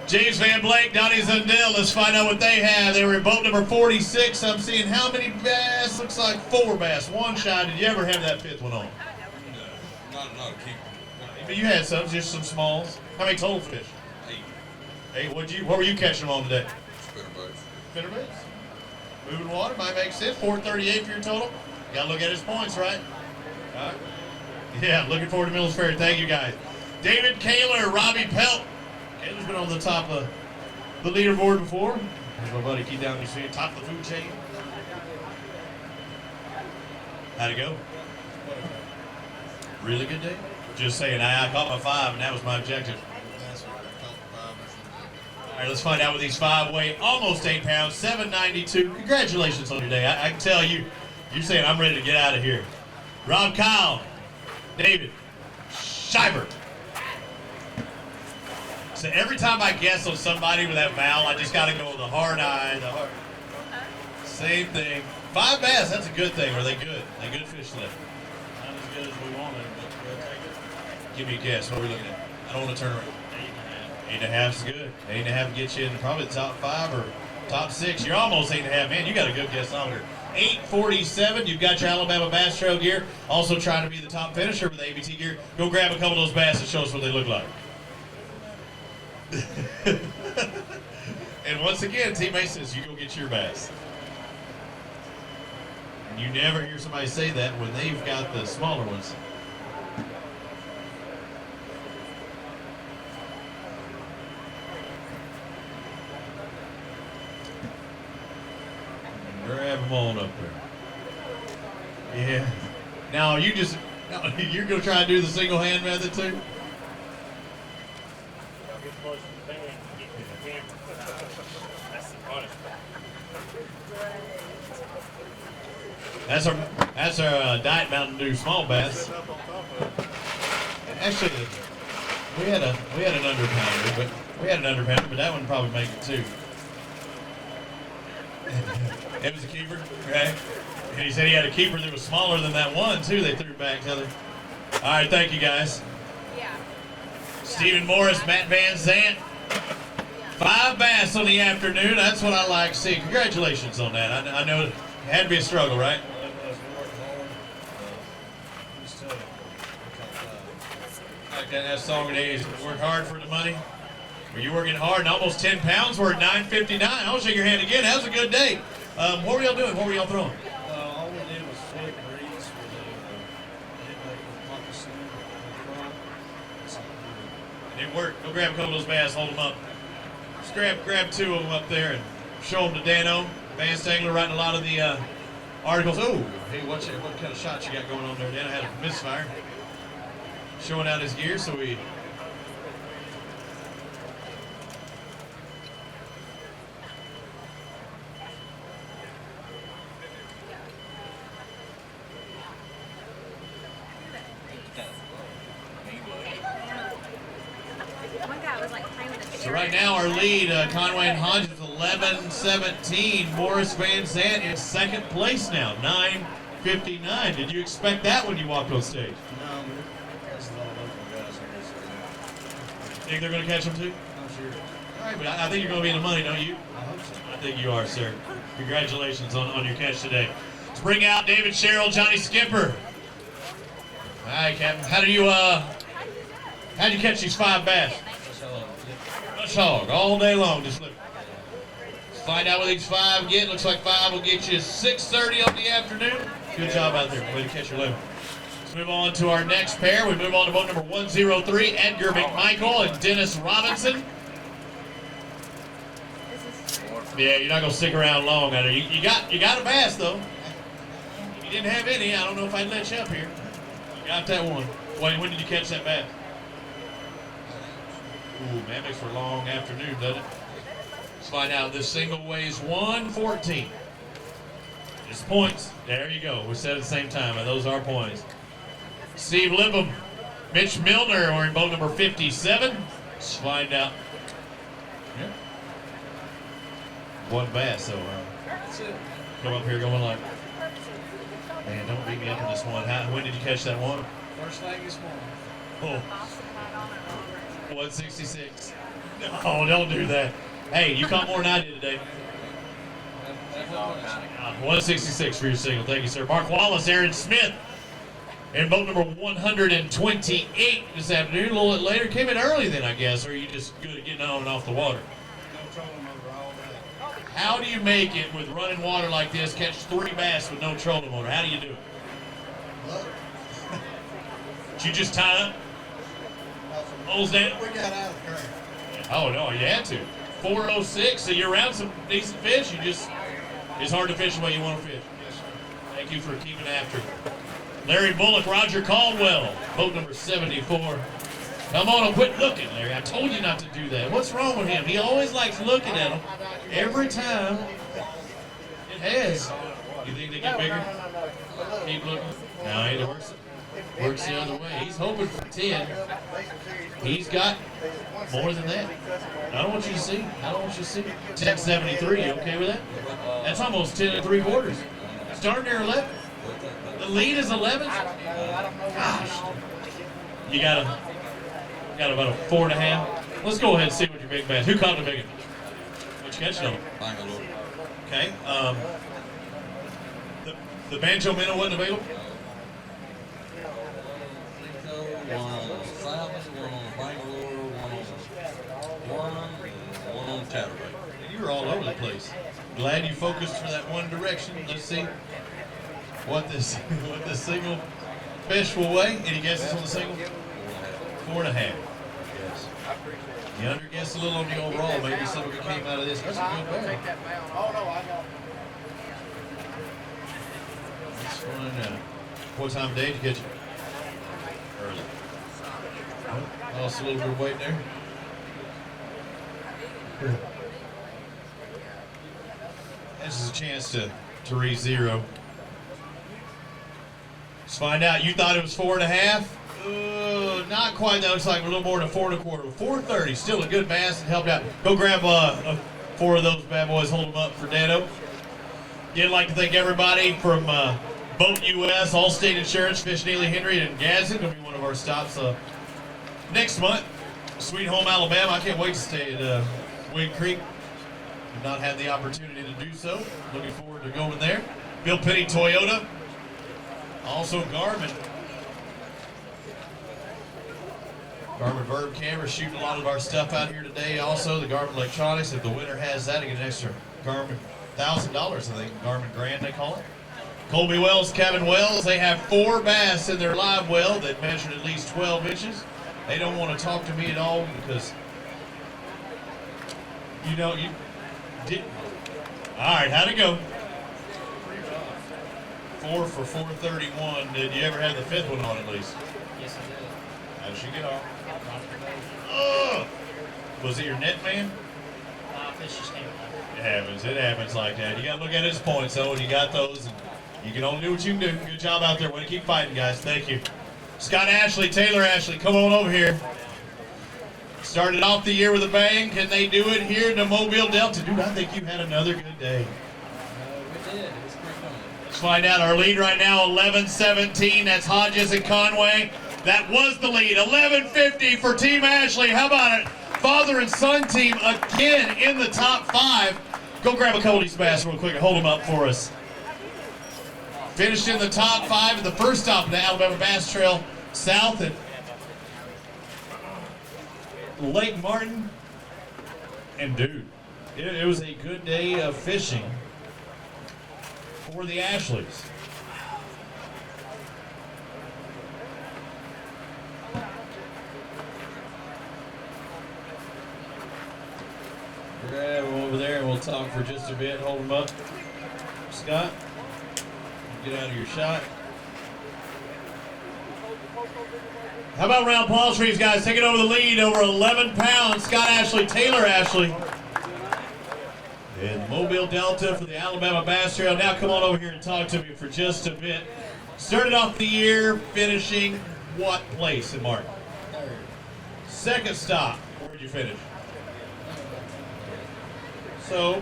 James Van Blake, Donnie Zundell. Let's find out what they have. They were in boat number 46. I'm seeing how many bass? Looks like 4 bass. 1 shot. Did you ever have that 5th one on? No, not a keeper. You had some, just some smalls. How many total fish? 8. What were you catching them on today? Spinnerbaits. Moving water might make sense. 438 for your total. You gotta look at his points, right? All right. Yeah, looking forward to Mills Ferry. Thank you guys. David Kaler, Robbie Pelt. Kaler's been on the top of the leaderboard before. There's my buddy Keith down there, top of the food chain. How'd it go? Really good day? Just saying, I caught my 5 and that was my objective. All right, let's find out what these 5 weigh. Almost 8 pounds, 792. Congratulations on your day. I can tell you're saying I'm ready to get out of here. Rob Kyle, David Schreiber. So every time I guess on somebody with that vowel, I just got to go with the hard eye, the hard. Same thing. 5 bass, that's a good thing. Are they good? They good fish today? Not as good as we wanted, but we'll take it. Give me a guess. What are we looking at? I don't want to turn around. 8.5 is good. 8.5 gets you in probably the top 5 or top 6. You're almost 8.5. Man, you got a good guessometer. 847. You've got your Alabama Bass Trail gear. Also trying to be the top finisher with ABT gear. Go grab a couple of those bass and show us what they look like. And once again, teammate says you go get your bass. And you never hear somebody say that when they've got the smaller ones. Grab them on up there. Yeah. Now you're gonna try to do the single hand method too? That's our Diet Mountain Dew small bass. Actually, we had an underpounder, but that one probably make it too. It was a keeper, okay? And he said he had a keeper that was smaller than that one too. They threw back to other. All right, thank you guys. Yeah. Stephen Morris, Matt Van Zant. 5 bass on the afternoon. That's what I like to see. Congratulations on that. I know it had to be a struggle, right? Like that song today is work hard for the money. Were you working hard and almost 10 pounds? We're at 959. I'll shake your hand again. That was a good day. What were y'all doing? What were y'all throwing? All we did was flip breeze with a headbait with moccasin in front. It didn't work. Go grab a couple of those bass, hold them up. Just grab 2 of them up there and show them to Dano. Advanced Angler writing a lot of the articles. Oh, hey, what kind of shots you got going on there? Dano had a misfire. Showing out his gear, so we... So right now our lead, Conway and Hodges, 11-17. Morris Van Zant in 2nd place now, 9:59. Did you expect that when you walked on stage? No, there's a lot of local guys here. Think they're going to catch them too? I'm sure. All right, but I think you're going to be in the money, don't you? I hope so. I think you are, sir. Congratulations on your catch today. Let's bring out David Sherrill, Johnny Skipper. All right, Captain. How'd you catch these 5 bass? Rush hog, all day long. Just look. Let's find out what these 5 get. Looks like 5 will get you 6:30 on the afternoon. Good job out there. Way to catch your limit. Let's move on to our next pair. We move on to boat number 103, Edgar McMichael and Dennis Robinson. Yeah, you're not gonna stick around long out there. You got a bass though. If you didn't have any, I don't know if I'd let you up here. You got that one. When did you catch that bass? Ooh, man, makes for a long afternoon, doesn't it? Let's find out. This single weighs 114. It's points. There you go. We said at the same time. Those are points. Steve Lippum, Mitch Milner are in boat number 57. Let's find out. Yeah. 1 bass, though. That's it. Come up here going like, man, don't beat me up in this one. When did you catch that one? First thing this morning. Oh. 166. Oh, don't do that. Hey, you caught more than I did today. 166 for your single. Thank you, sir. Mark Wallace, Aaron Smith. And boat number 128 this afternoon, a little bit later. Came in early then, I guess, or are you just good at getting on and off the water? No trolling motor all day. How do you make it with running water like this, catch 3 bass with no trolling motor? How do you do it? Look, Did you just tie up? Holes down? we got out of the current. Oh, no, you had to. 406, so you're around some decent fish. It's hard to fish the way you want to fish. Yes, sir. Thank you for keeping after it. Larry Bullock, Roger Caldwell, boat number 74. Come on, quit looking, Larry. I told you not to do that. What's wrong with him? He always likes looking at them. Every time. It has. You think they get bigger? Keep looking. No, it works the other way. He's hoping for 10. He's got more than that. I don't want you to see. 10.73. You okay with that? That's almost 10 3/4. Starting near 11. The lead is 11. Gosh. You got about a 4.5. Let's go ahead and see what your big bass. Who caught the big one? What you catch on? Bangalore. Okay. The banjo minnow wasn't available. One on the South, one on the Bangalore, one on the Chatterbait. You were all over the place. Glad you focused for that one direction. Let's see what this single fish will weigh. Any guesses on the single? 4.5. Yes. You underguessed a little on the overall. Maybe some of it came out of this. That's a good bear. Let's find out. What time of day did you catch it? Early. Lost a little bit of weight there. This is a chance to re-zero. Let's find out. You thought it was 4.5? Not quite. That looks like a little more than 4.25. 4.30. Still a good bass and helped out. Go grab 4 of those bad boys. Hold them up for Dano. Again, I'd like to thank everybody from Boat US, Allstate Insurance, Fish Neely Henry, and Gadsden. Going to be one of our stops next month. Sweet Home, Alabama. I can't wait to stay at Wing Creek. Have not had the opportunity to do so. Looking forward to going there. Bill Penny Toyota. Also Garmin. Garmin Verb camera shooting a lot of our stuff out here today. Also the Garmin Electronics. If the winner has that, I get an extra Garmin $1,000, I think. Garmin Grand, they call it. Colby Wells, Kevin Wells. They have 4 bass in their live well that measured at least 12 inches. They don't want to talk to me at all because you did. All right, how'd it go? 4 for 431. Did you ever have the 5th one on at least? Yes, I did. How did she get off? Oh! Was it your net man? Fish just came out. It happens like that. You gotta look at his points though, and you got those, and you can only do what you can do. Good job out there. Way to keep fighting, guys. Thank you. Scott Ashley, Taylor Ashley, come on over here. Started off the year with a bang. Can they do it here in the Mobile Delta? Dude, I think you had another good day. We did. It was pretty fun. Let's find out. Our lead right now, 11-17. That's Hodges and Conway. That was the lead. 11:50 for Team Ashley. How about it? Father and son team again in the top 5. Go grab a couple of these bass real quick and hold them up for us. Finished in the top 5 at the first stop of the Alabama Bass Trail South at Lake Martin. And dude, it was a good day of fishing for the Ashleys. Grab them over there and we'll talk for just a bit. Hold them up. Scott, get out of your shot. How about a round of applause for these guys? Taking over the lead, over 11 pounds. Scott Ashley, Taylor Ashley. And Mobile Delta for the Alabama Bass Trail. Now come on over here and talk to me for just a bit. Started off the year finishing what place in Martin? Third. Second stop. Where did you finish? So,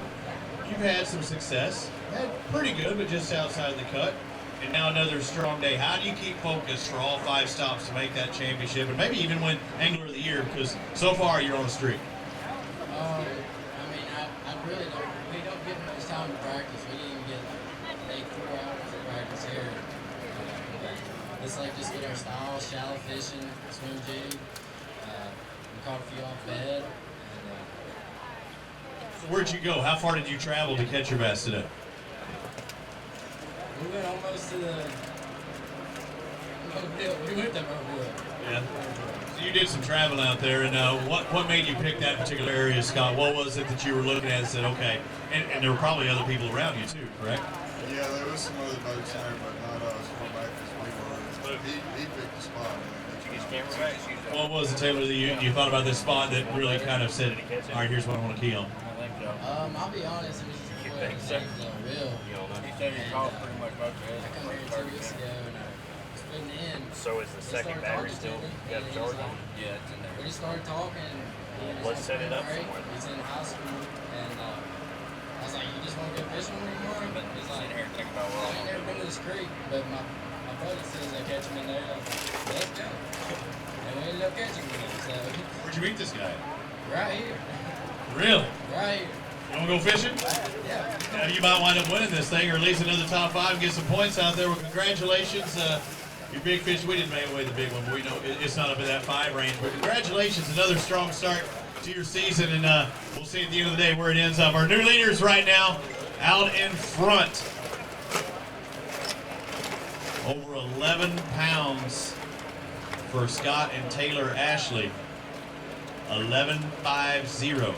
you've had some success. Had pretty good, but just outside the cut. And now another strong day. How do you keep focused for all 5 stops to make that championship and maybe even win Angler of the Year? Because so far you're on a streak. I really don't. We don't get much time to practice. We didn't even get 4 hours of practice here. It's like just get our style, shallow fishing, swim jig. We caught a few off bed. So where'd you go? How far did you travel to catch your bass today? We went almost to the Mobile. We went to Mobile. Yeah. So you did some traveling out there, and what made you pick that particular area, Scott? What was it that you were looking at and said, okay, and there were probably other people around you too, correct? Yeah, there was some other boats there, but not as far back as we were. He picked the spot. What was it, Taylor, that you thought about this spot that really kind of said, all right, here's what I want to key on? I'll be honest, it was just a boy named Will. He said he called pretty much most of it. I come here 2 weeks ago and I was putting in. So is the second battery still got a charge on? Yeah, it's in there. We just started talking. Let's set it up somewhere. somewhere. He's in high school and I was like, you just want to go fishing with me tomorrow? He's like, Sitting here thinking about I ain't never been to this creek, but my buddy says they catch him in there. I was like, let's go. And we ended up catching him. So Where'd you meet this guy? right here. Really? Right here. You want to go fishing? Yeah. Now, you might wind up winning this thing, or at least another top 5 and get some points out there. Well, congratulations. Your big fish, we didn't make away the big one, but we know it's not up in that 5 range. But congratulations, another strong start to your season, and we'll see at the end of the day where it ends up. Our new leaders right now out in front. Over 11 pounds for Scott and Taylor Ashley. 11.50.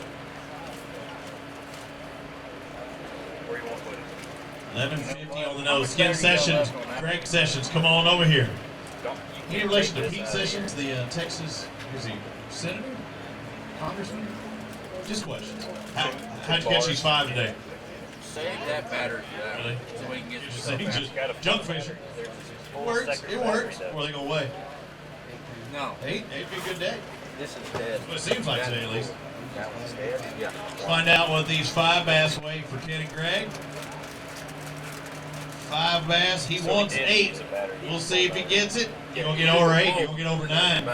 11.50 on the nose. Skin Sessions, Greg Sessions, come on over here. Any relation to Pete Sessions, the Texas, is he senator, congressman? Just questions. How'd you catch these 5 today? Save that battery. Really? So we can get Just junk fishing. It works. It works. Or are they gonna weigh? No. 8? 8 be a good day. This is dead. Well, it seems like today at least. That one's dead? Yeah. Find out what these 5 bass weigh for Ken and Greg. 5 bass. He wants 8. We'll see if he gets it. You're gonna get over 8. You're gonna get over 9.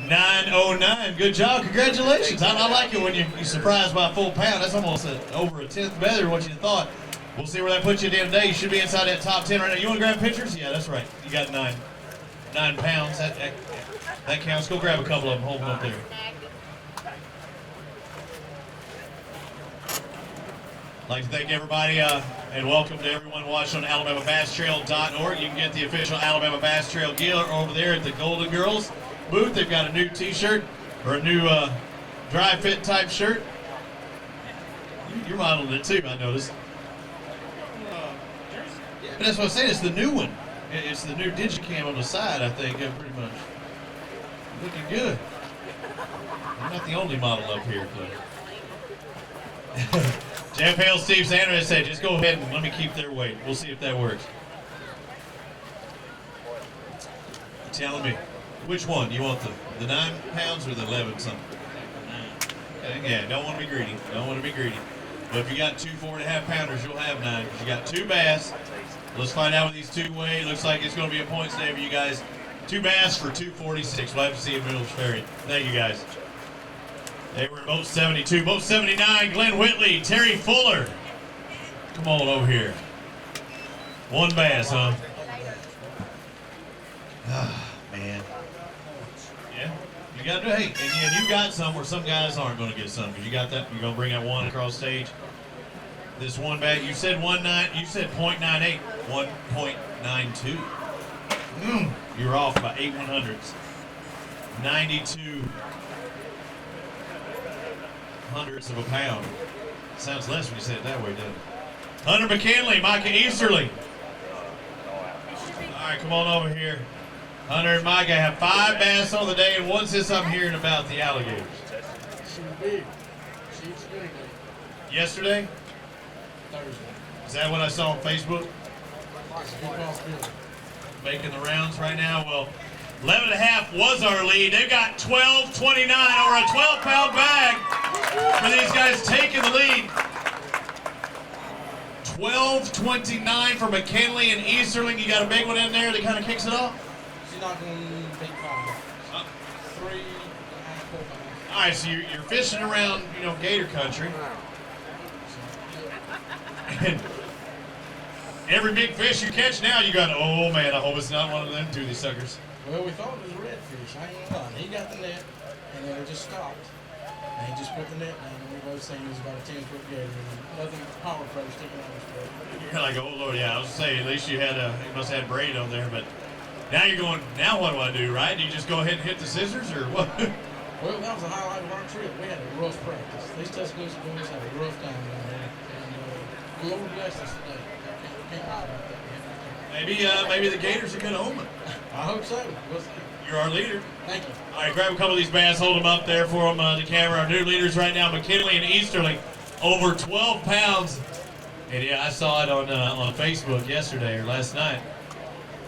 909. Good job. Congratulations. I like it when you're surprised by a full pound. That's almost over a 10th better than what you thought. We'll see where that puts you at the end of the day. You should be inside that top 10 right now. You want to grab pictures? Yeah, that's right. You got 9 pounds. That counts. Go grab a couple of them. Hold them up there. I'd like to thank everybody and welcome to everyone watching on AlabamaBassTrail.org. You can get the official Alabama Bass Trail gear over there at the Golden Girls booth. They've got a new t-shirt or a new dry fit type shirt. You're modeling it too, I noticed. But that's what I'm saying, it's the new one. It's the new Digicam on the side, I think, pretty much. Looking good. I'm not the only model up here, but. Jeff Hale, Steve Sanders said, just go ahead and let me keep their weight. We'll see if that works. You're telling me. Which one? You want the 9 pounds or the 11 something? Okay, yeah, don't want to be greedy. Don't want to be greedy. But if you got 2 4.5 pounders, you'll have 9. Because you got 2 bass. Let's find out what these 2 weigh. Looks like it's going to be a points day for you guys. 2 bass for 246. We'll have to see in Middle Ferry. Thank you guys. They were in boat 72. Boat 79, Glenn Whitley, Terry Fuller. Come on over here. 1 bass, huh? Ah, man. Yeah, you got to, hey, and you got some where some guys aren't going to get some. Because you got that, you're going to bring that 1 across stage. This 1 bag, you said 1.9, you said 0.98, 1.92. You're off by 8 100ths. 92 hundredths of a pound. Sounds less when you say it that way, doesn't it? Hunter McKinley, Micah Easterly. All right, come on over here. Hunter and Micah have 5 bass on the day, and what's this I'm hearing about the alligators? Yesterday? Thursday. Is that what I saw on Facebook? Making the rounds right now. Well, 11.5 was our lead. They've got 12.29 over a 12-pound bag for these guys taking the lead. 12.29 for McKinley and Easterling. You got a big one in there that kind of kicks it off? She's not going to take 5. 3.5, 4 pounds. All right, so you're fishing around, every big fish you catch now, you got, oh man, I hope it's not one of them toothy suckers. Well, we thought it was a redfish. I ain't gonna lie. He got the net, and then it just stopped. And he just put the net down, and we both seen it was about a 10-foot gator, and nothing power pro sticking out his throat. You're like, oh Lord, yeah. I was saying, at least you must have had braid on there, but now you're going. Now what do I do, right? Do you just go ahead and hit the scissors, or what? Well, that was the highlight of our trip. We had a rough practice. These Tuscaloosa boys had a rough time down there, and the Lord blessed us today. Can't lie about that. Maybe the gators are good omen. I hope so. We'll see. You're our leader. Thank you. All right, grab a couple of these bass, hold them up there for them on the camera. Our new leaders right now, McKinley and Easterling, over 12 pounds. And yeah, I saw it on Facebook yesterday or last night,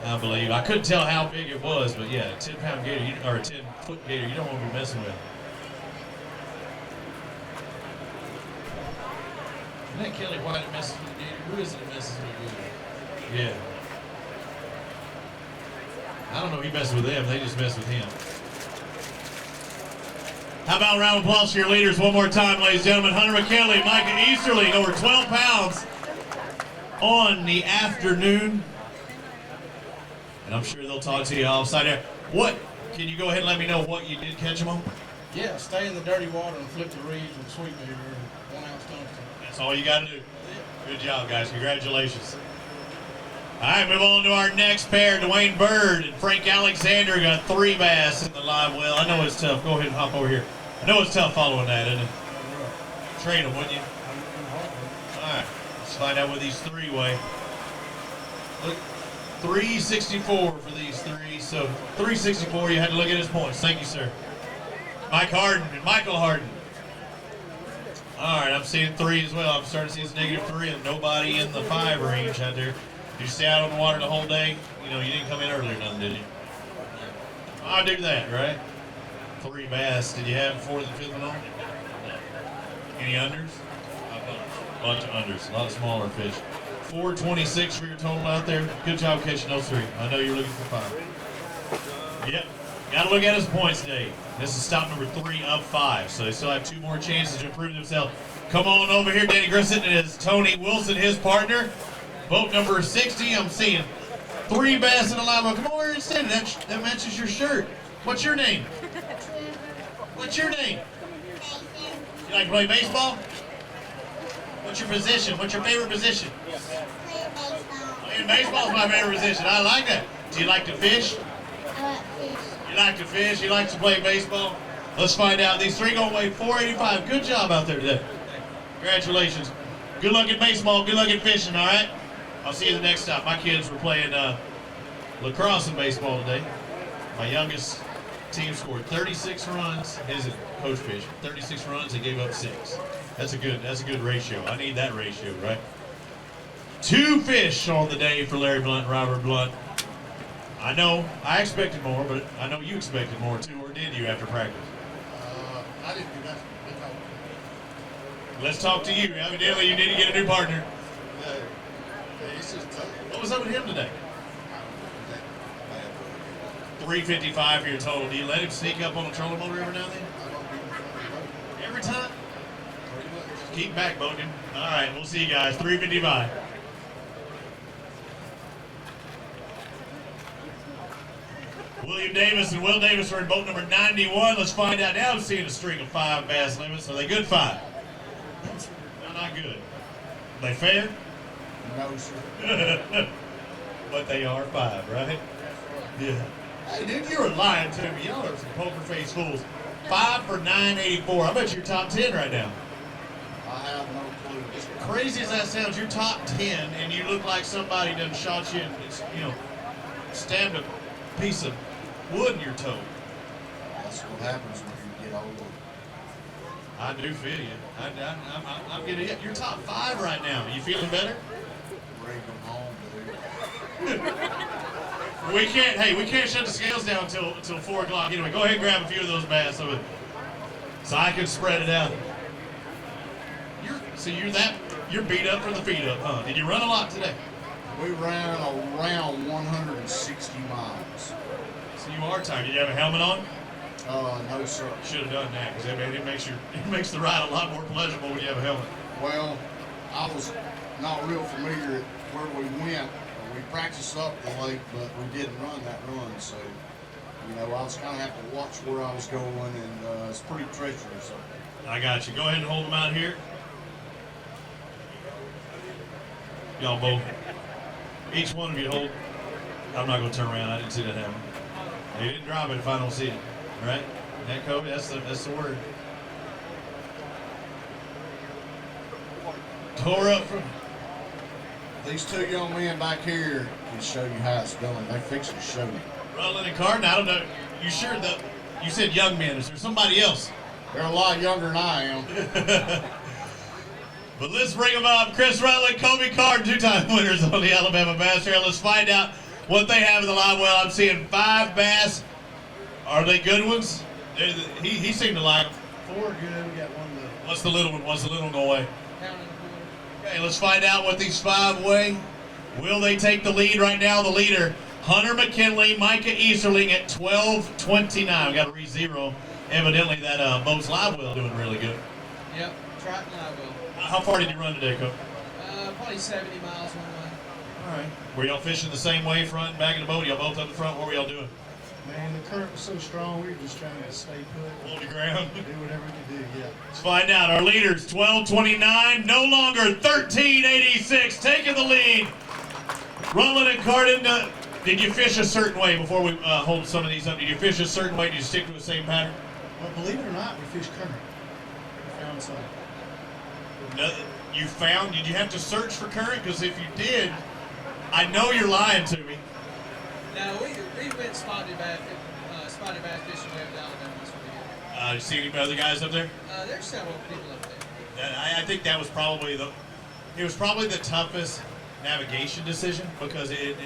I believe. I couldn't tell how big it was, but yeah, a 10-pound gator, or a 10-foot gator, you don't want to be messing with. Isn't that Kelly White that messes with the gator? Who is it that messes with the gator? Yeah. I don't know if he messes with them, they just mess with him. How about a round of applause for your leaders one more time, ladies and gentlemen. Hunter McKinley, Micah Easterling, over 12 pounds on the afternoon. And I'm sure they'll talk to you offside there. What? Can you go ahead and let me know what you did catch them on? Yeah, stay in the dirty water and flip the reeds with sweetener and 1 ounce tungsten. That's all you got to do. Good job, guys. Congratulations. All right, move on to our next pair. Dwayne Bird and Frank Alexander got 3 bass in the live well. I know it's tough. Go ahead and hop over here. I know it's tough following that, isn't it? Trade them, wouldn't you? All right, let's find out what these 3 weigh. Look, 364 for these 3. So 364, you had to look at his points. Thank you, sir. Mike Harden and Michael Harden. All right, I'm seeing 3 as well. I'm starting to see it's -3 and nobody in the 5 range out there. Did you stay out on the water the whole day? You know, you didn't come in early or nothing, did you? I'll do that, right? 3 bass. Did you have 4th and 5th one on? Any unders? A bunch of unders. A lot of smaller fish. 426 for your total out there. Good job catching those 3. I know you're looking for 5. Yep. Got to look at his points today. This is stop number 3 of 5, so they still have 2 more chances to improve themselves. Come on over here, Danny Grissom and Tony Wilson, his partner. Boat number 60, I'm seeing 3 bass in the live well. Come over here and stand. That matches your shirt. What's your name? What's your name? You like to play baseball? What's your position? What's your favorite position? Playing baseball is my favorite position. I like that. Do you like to fish? You like to fish? You like to play baseball? Let's find out. These 3 gonna weigh 485. Good job out there today. Congratulations. Good luck at baseball. Good luck at fishing, all right? I'll see you the next stop. My kids were playing lacrosse and baseball today. My youngest team scored 36 runs. His coach fish 36 runs. They gave up 6. That's a good ratio. I need that ratio, right? 2 fish on the day for Larry Blunt and Robert Blunt. I know I expected more, but I know you expected more too, or did you after practice? I didn't do that. Let's talk to you. Evidently, you need to get a new partner. It's just tough. What was up with him today? 355 for your total. Do you let him sneak up on the trolling motor every now and then? Every time? Keep back, Bogan. All right, we'll see you guys. 355. William Davis and Will Davis are in boat number 91. Let's find out now. I'm seeing a string of 5 bass limits. Are they good 5? No, not good. Are they fair? No, sir. But they are 5, right? Yeah. Hey, dude, you're lying to me. Y'all are some poker face fools. 5 for 984. I bet you're top 10 right now. I have no clue. As crazy as that sounds, you're top 10, and you look like somebody done shot you and, stabbed a piece of wood in your toe. That's what happens when you get older. I do feel you. I'm getting it. You're top 5 right now. You feeling better? Bring them home, dude. We can't shut the scales down until 4 o'clock. Anyway, go ahead and grab a few of those bass so I can spread it out. You're beat up from the feet up, huh? Did you run a lot today? We ran around 160 miles. So you are tired. Did you have a helmet on? No, sir. Should have done that, because it makes the ride a lot more pleasurable when you have a helmet. Well, I was not real familiar where we went. We practiced up the lake, but we didn't run that run. So, you know, I was kind of have to watch where I was going, and it's pretty treacherous. I got you. Go ahead and hold them out here. Y'all both. Each one of you hold. I'm not going to turn around. I didn't see that happen. You didn't drop it if I don't see it. All right? That Kobe, that's the word. Tore up from. These two young men back here can show you how it's done. They fix to show you. Rutland and Carton, I don't know. You sure that you said young men? Is there somebody else? They're a lot younger than I am. But let's bring them up. Chris Rutland, Kobe Carton, two-time winners on the Alabama Bass Trail. Let's find out what they have in the live well. I'm seeing 5 bass. Are they good ones? He seemed to like them. 4 good. We got one little. What's the little one? What's the little one go away? Okay, let's find out what these 5 weigh. Will they take the lead right now? The leader, Hunter McKinley, Micah Easterling at 12:29. We got to re-zero. Evidently, that boat's live well doing really good. Yep, Triton live well. How far did you run today, Coach? Probably 70 miles one way. All right. Were y'all fishing the same way, front and back of the boat? Y'all both up the front? What were y'all doing? Man, the current was so strong, we were just trying to stay put. Hold the ground. Do whatever we could do, yeah. Let's find out. Our leaders, 12:29, no longer 13:86, taking the lead. Rutland and Carton, did you fish a certain way before we hold some of these up? Did you fish a certain way? Did you stick to the same pattern? Well, believe it or not, we fished current. We found some. No, did you have to search for current? Because if you did, I know you're lying to me. No, we went spotted bass fishing way up down there once we did. You see any other guys up there? There's several people up there. I think that was probably the toughest navigation decision because it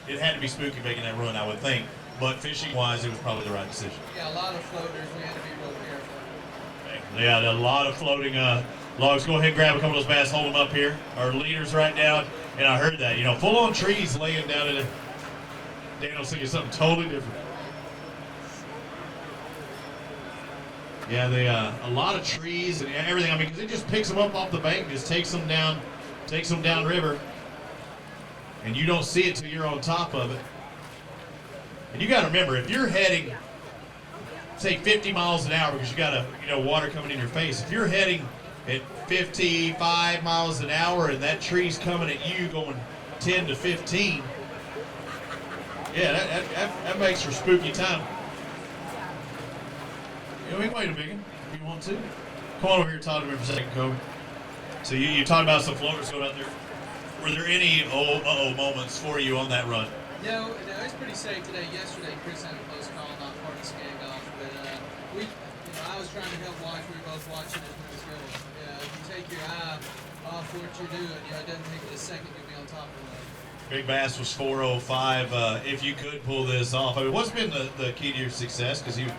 had to be spooky making that run, I would think. But fishing wise, it was probably the right decision. Yeah, a lot of floaters. We had to be real careful. Yeah, a lot of floating logs. Go ahead and grab a couple of those bass, hold them up here. Our leaders right now, and I heard that, full on trees laying down in it. Daniel's thinking something totally different. Yeah, a lot of trees and everything. I mean, because it just picks them up off the bank and just takes them down river. And you don't see it till you're on top of it. And you got to remember, if you're heading, say 50 miles an hour because you got water coming in your face. If you're heading at 55 miles an hour and that tree's coming at you going 10 to 15, yeah, that makes for spooky time. We can wait a minute if you want to. Come on over here and talk to me for a second, Kobe. So you talked about some floaters going out there. Were there any moments for you on that run? No, it's pretty safe today. Yesterday, Chris had a close call, not part of the skag off, but I was trying to help watch. We were both watching as we was going. If you take your eye off what you're doing, it doesn't take it a second to be on top of it. Big Bass was 4:05. If you could pull this off, I mean, what's been the key to your success? Because you've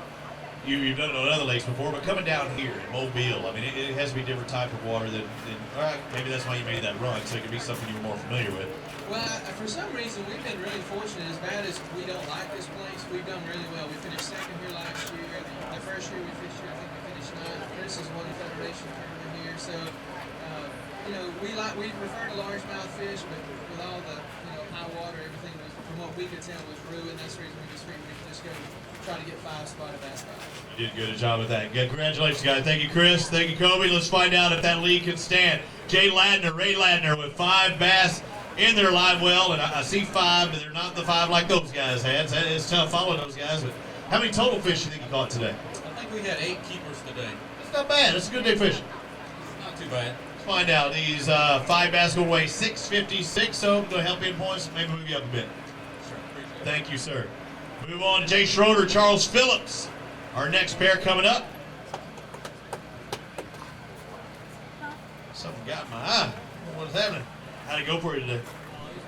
done it on other lakes before, but coming down here in Mobile, I mean, it has to be a different type of water than maybe that's why you made that run, so it could be something you were more familiar with. Well, for some reason, we've been really fortunate. As bad as we don't like this place, we've done really well. We finished second here last year. The first year we fished here, I think we finished 9th. Chris has won the Federation tournament here, so we prefer to largemouth fish, but with all the high water, everything was, from what we could tell, was ruined. That's the reason we just figured we'd just go try to get 5 spotted bass back. You did a good job with that. Good. Congratulations, guys. Thank you, Chris. Thank you, Kobe. Let's find out if that lead can stand. Ray Ladner with 5 bass in their live well, and I see 5, but they're not the 5 like those guys had. So it's tough following those guys. But how many total fish do you think you caught today? I think we had 8 keepers today. That's not bad. That's a good day fishing. Not too bad. Let's find out. These 5 bass will weigh 656, so going to help in points, maybe move you up a bit. Sure, appreciate it. Thank you, sir. Move on to Jay Schroeder, Charles Phillips. Our next pair coming up. Something got in my eye. What's happening? How'd it go for you today?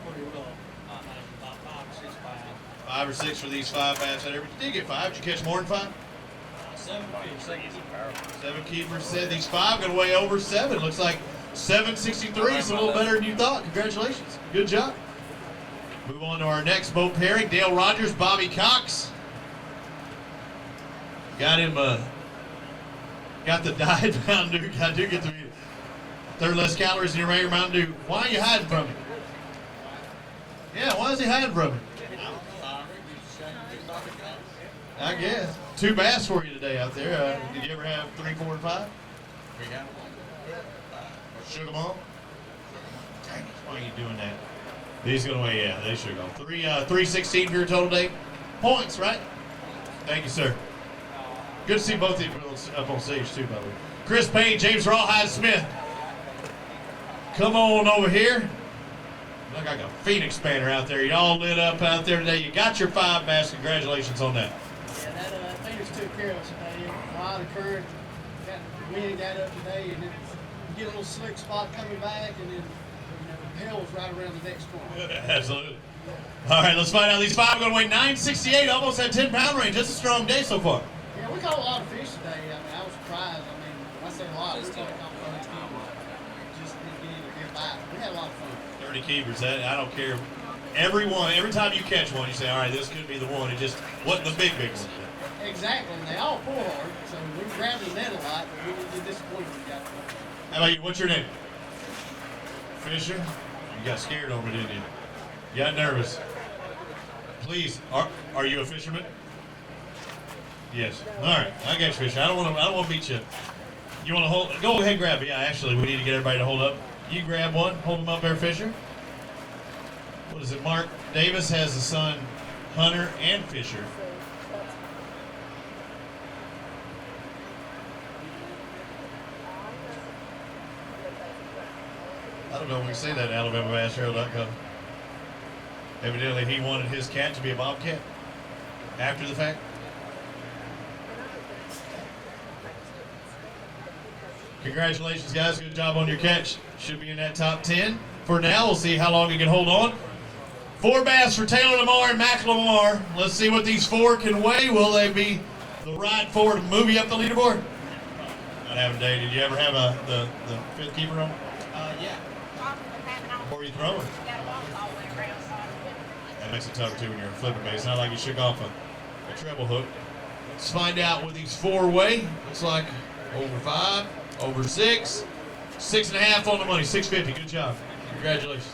Pretty well. About 5 or 6 pounds. 5 or 6 for these 5 bass. You did get 5. Did you catch more than 5? 7 keepers. 7 keepers said these 5 going to weigh over 7. Looks like 763 is a little better than you thought. Congratulations. Good job. Move on to our next boat pairing. Dale Rogers, Bobby Cox. Got him, got the diet Mountain Dew. I do get to eat 30 less calories in your regular Mountain Dew. Why are you hiding from me? Yeah, why is he hiding from me? I guess. 2 bass for you today out there. Did you ever have 3, 4, and 5? We got Shook them all? Dang it, why are you doing that? These gonna weigh, yeah, they shook them. 316 for your total day. Points, right? Thank you, sir. Good to see both of you up on stage too, by the way. Chris Payne, James Rawhide Smith. Come on over here. Look like a Phoenix banner out there. Y'all lit up out there today. You got your 5 bass. Congratulations on that. Yeah, that Phoenix took care of us today. A lot of current. The wind got up today, and then you get a little slick spot coming back, and then the hell was right around the next corner. Absolutely. All right, let's find out. These 5 are going to weigh 968, almost at 10-pound range. That's a strong day so far. Yeah, we caught a lot of fish today. I mean, I was surprised. I mean, when I say a lot, we caught just didn't get any good bites. We had a lot of fun. 30 keepers. I don't care. Every time you catch one, you say, all right, this could be the one. It just wasn't the big one. Exactly, and they all pull hard, so we grabbed the net a lot, but we didn't get disappointed when we got one. How about you? What's your name? Fisher? You got scared over, didn't you? You got nervous. Please, are you a fisherman? Yes. All right, I got you, Fisher. I don't want to beat you. You want to hold? Go ahead, and grab it. Yeah, actually, we need to get everybody to hold up. You grab one. Hold them up there, Fisher. What is it? Mark Davis has a son, Hunter and Fisher. I don't know if we can say that at AlabamaBassTrail.com. Evidently, he wanted his cat to be a bobcat after the fact. Congratulations, guys. Good job on your catch. Should be in that top 10. For now, we'll see how long he can hold on. 4 bass for Taylor Lamar and Mac Lamar. Let's see what these 4 can weigh. Will they be the right 4 to move you up the leaderboard? Not having day. Did you ever have the 5th keeper on? Yeah. Before you throw it? That makes it tough too when you're flipping bait. It's not like you shook off a treble hook. Let's find out what these 4 weigh. Looks like over 5, over 6, 6.5 on the money, 650. Good job. Congratulations.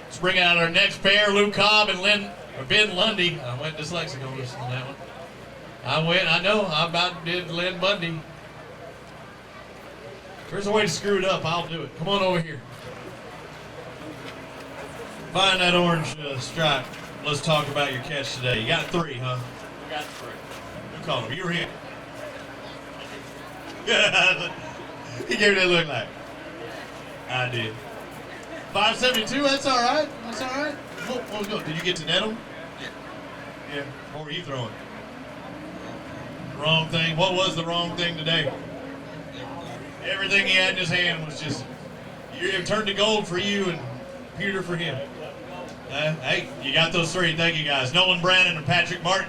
Let's bring out our next pair, Luke Cobb and Ben Lundy. I went dyslexic on that one. I about did Lynn Bundy. If there's a way to screw it up, I'll do it. Come on over here. Find that orange stripe. Let's talk about your catch today. You got 3, huh? We got 3. Who called him? You were him. He gave me that look like. I did. 572, that's all right. That's all right. What was good? Did you get to net him? Yeah. What were you throwing? Wrong thing. What was the wrong thing today? Everything he had in his hand was just, it turned to gold for you and pewter for him. Hey, you got those 3. Thank you, guys. Nolan Brannon and Patrick Martin.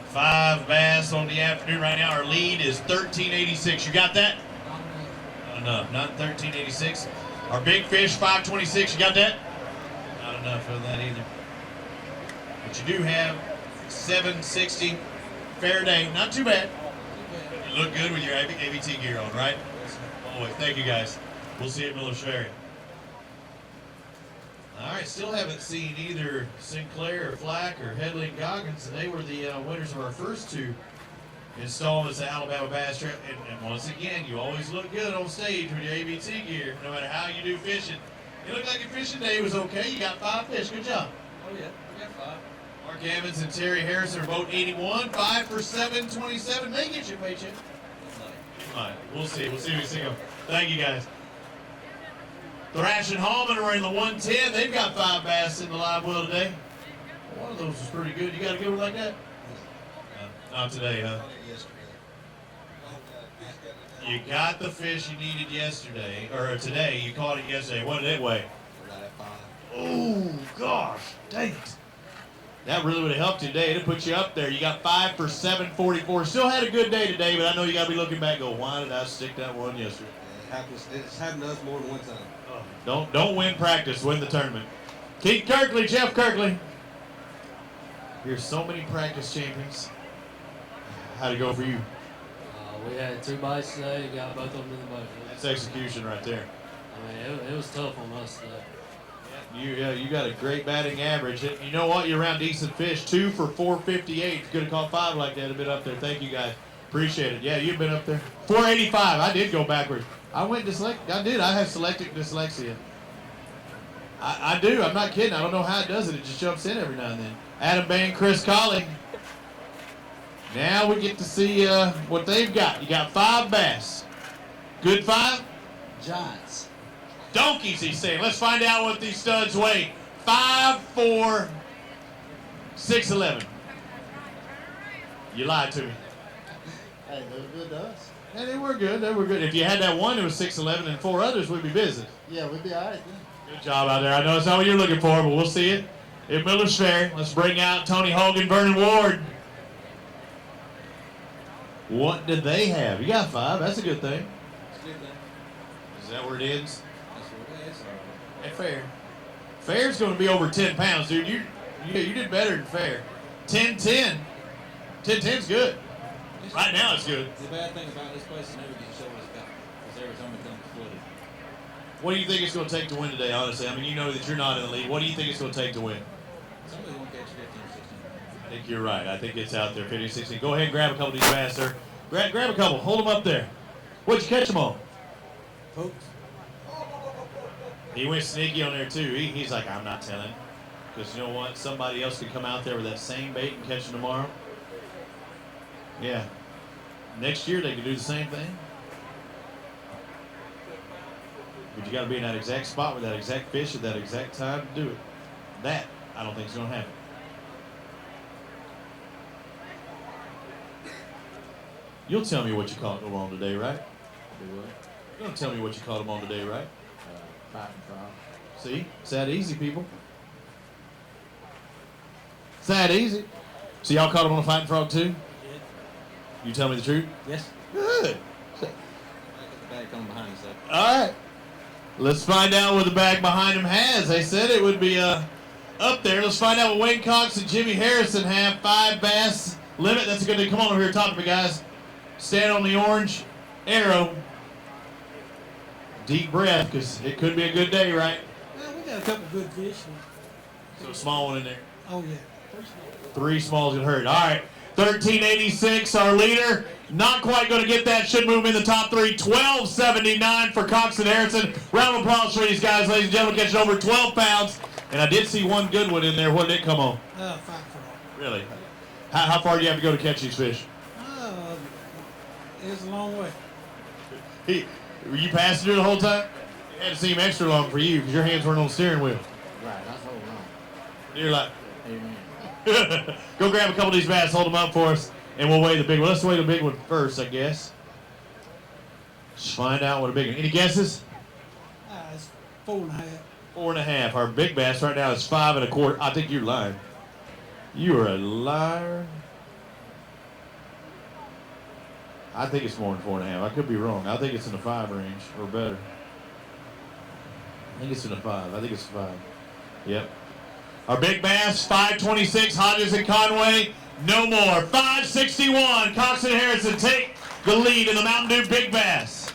5 bass on the afternoon right now. Our lead is 1386. You got that? Not enough. Not 1386. Our big fish, 526. You got that? Not enough of that either. But you do have 760. Fair day. Not too bad. You look good with your ABT gear on, right? Always. Thank you, guys. We'll see you at Miller's Ferry. All right, still haven't seen either Sinclair or Flack or Headley and Goggins. They were the winners of our first 2 installments of Alabama Bass Trail. And once again, you always look good on stage with your ABT gear, no matter how you do fishing. It looked like your fishing day was okay. You got 5 fish. Good job. Oh, yeah. We got 5. Mark Evans and Terry Harrison are both 81. 5 for 727. May get you a paycheck. All right, we'll see. We'll see who's single. Thank you, guys. Thrash and Hallman are in the 110. They've got 5 bass in the live well today. One of those was pretty good. You got a good one like that? Not today, huh? You got the fish you needed yesterday, or today. You caught it yesterday. What did it weigh? Oh, gosh, dang it. That really would have helped you today. It'd put you up there. You got 5 for 744. Still had a good day today, but I know you got to be looking back and go, why did I stick that one yesterday? It's happened to us more than one time. Don't win practice, win the tournament. Keith Kirkley, Jeff Kirkley. Here's so many practice champions. How'd it go for you? We had 2 bites today, got both of them in the boat. That's execution right there. I mean, it was tough on us today. You got a great batting average. And you know what? You're around decent fish. 2 for 458. Could have caught 5 like that. I'd have been up there. Thank you, guys. Appreciate it. Yeah, you've been up there. 485. I did go backwards. I went dyslexic. I did. I have selective dyslexia. I do. I'm not kidding. I don't know how it does it. It just jumps in every now and then. Adam Bain, Chris Colley. Now we get to see what they've got. You got 5 bass. Good 5? Giants. Donkeys, he's saying. Let's find out what these studs weigh. 5, 4, 6'11". You lied to me. Hey, they were good to us. Yeah, they were good. They were good. If you had that one that was 6'11" and 4 others, we'd be busy. Yeah, we'd be all right then. Good job out there. I know it's not what you're looking for, but we'll see it. If Miller's fair, let's bring out Tony Hogan, Vernon Ward. What did they have? You got 5. That's a good thing. It's a good thing. Is that where it ends? That's what it is. Hey, fair. Fair's going to be over 10 pounds, dude. You did better than fair. 10-10. 10-10's good. Right now it's good. The bad thing about this place is never get to show what it's got. Because every time it comes flooded. What do you think it's going to take to win today, honestly? I mean, you know that you're not in the lead. What do you think it's going to take to win? Somebody's going to catch 15 or 16. I think you're right. I think it's out there, 15, 16. Go ahead and grab a couple of these bass, sir. Grab a couple. Hold them up there. What'd you catch them on? Folks. He went sneaky on there, too. He's like, I'm not telling. Because you know what? Somebody else could come out there with that same bait and catch them tomorrow. Yeah. Next year, they could do the same thing. But you got to be in that exact spot with that exact fish at that exact time to do it. That, I don't think is going to happen. You'll tell me what you caught them on today, right? Do what? You're going to tell me what you caught them on today, right? Fighting frog. See? It's that easy, people. It's that easy. So y'all caught them on a fighting frog, too? Yeah. You tell me the truth? Yes. Good. I got the bag coming behind us. All right. Let's find out what the bag behind him has. They said it would be up there. Let's find out what Wayne Cox and Jimmy Harrison have. 5 bass limit. That's a good thing. Come on over here. Talk to me, guys. Stand on the orange arrow. Deep breath, because it could be a good day, right? Well, we got a couple good fish. So a small one in there. Oh, yeah. 3 smalls get hurt. All right. 1386, our leader. Not quite going to get that. Should move in the top 3. 1279 for Cox and Harrison. Round of applause for these guys, ladies and gentlemen, catching over 12 pounds. And I did see one good one in there. What did it come on? 5 frog. Really? How far do you have to go to catch these fish? It's a long way. Were you passing through the whole time? It had to seem extra long for you because your hands weren't on the steering wheel. Right, that's holding on. You're like, Amen. go grab a couple of these bass, hold them up for us, and we'll weigh the big one. Let's weigh the big one first, I guess. Let's find out what a big one. Any guesses? It's 4.5. 4.5. Our big bass right now is 5 1/4. I think you're lying. You are a liar. I think it's more than 4.5. I could be wrong. I think it's in the 5 range or better. I think it's in the 5. I think it's 5. Yep. Our big bass, 526, Hodges and Conway. No more. 561. Cox and Harrison take the lead in the Mountain Dew Big Bass.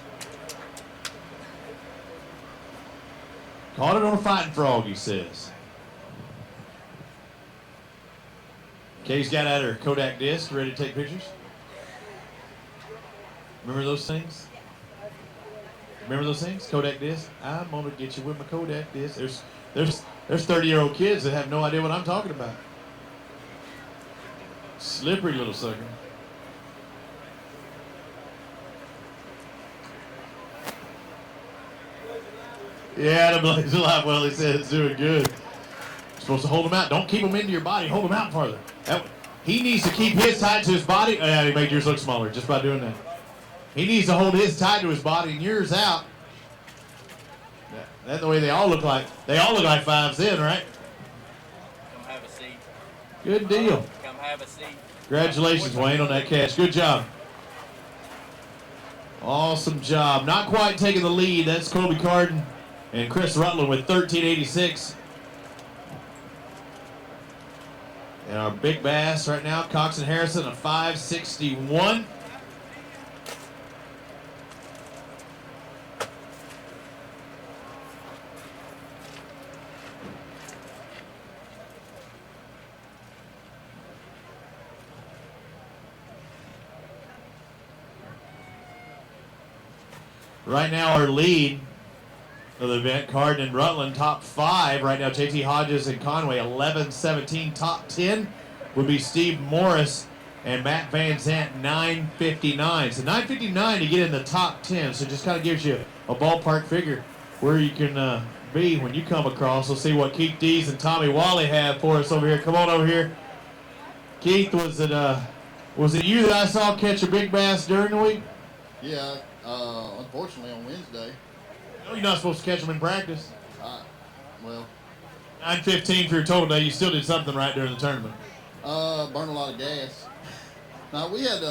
Caught it on a fighting frog, he says. Kay's got out her Kodak disc, ready to take pictures. Remember those things? Remember those things? Kodak disc? I'm gonna get you with my Kodak disc. There's 30-year-old kids that have no idea what I'm talking about. Slippery little sucker. Yeah, the blaze alive. Well, he said it's doing good. You're supposed to hold them out. Don't keep them into your body. Hold them out farther. He needs to keep his tied to his body. Yeah, he made yours look smaller just by doing that. He needs to hold his tied to his body and yours out. That's the way they all look like. They all look like 5s in, right? Come have a seat. Good deal. Come have a seat. Congratulations, Wayne, on that catch. Good job. Awesome job. Not quite taking the lead. That's Colby Carden and Chris Rutland with 1386. And our big bass right now, Cox and Harrison, a 561. Right now, our lead of the event, Cardin and Rutland, top 5. Right now, JT Hodges and Conway, 11-17. Top 10 would be Steve Morris and Matt Van Zant, 9:59. So 9:59 to get in the top 10. So just kind of gives you a ballpark figure where you can be when you come across. We'll see what Keith Dees and Tommy Wally have for us over here. Come on over here. Keith, was it you that I saw catch a big bass during the week? Yeah, unfortunately on Wednesday. No, you're not supposed to catch them in practice. Well, 9:15 for your total day. You still did something right during the tournament. Burned a lot of gas. Now we had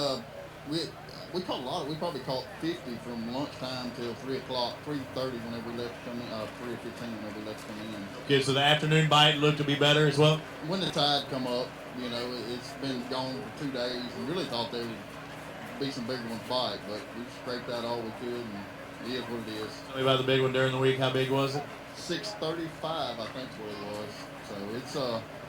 we caught a lot. We probably caught 50 from lunchtime till 3 o'clock, 3:30 whenever we left to come in, 3:15 whenever we left to come in. Okay, so the afternoon bite looked to be better as well? When the tide come up, you know, it's been gone for 2 days, and really thought there would be some bigger ones bite, but we scraped out all we could, and it is what it is. Tell me about the big one during the week. How big was it? 635, I think is what it was. So it's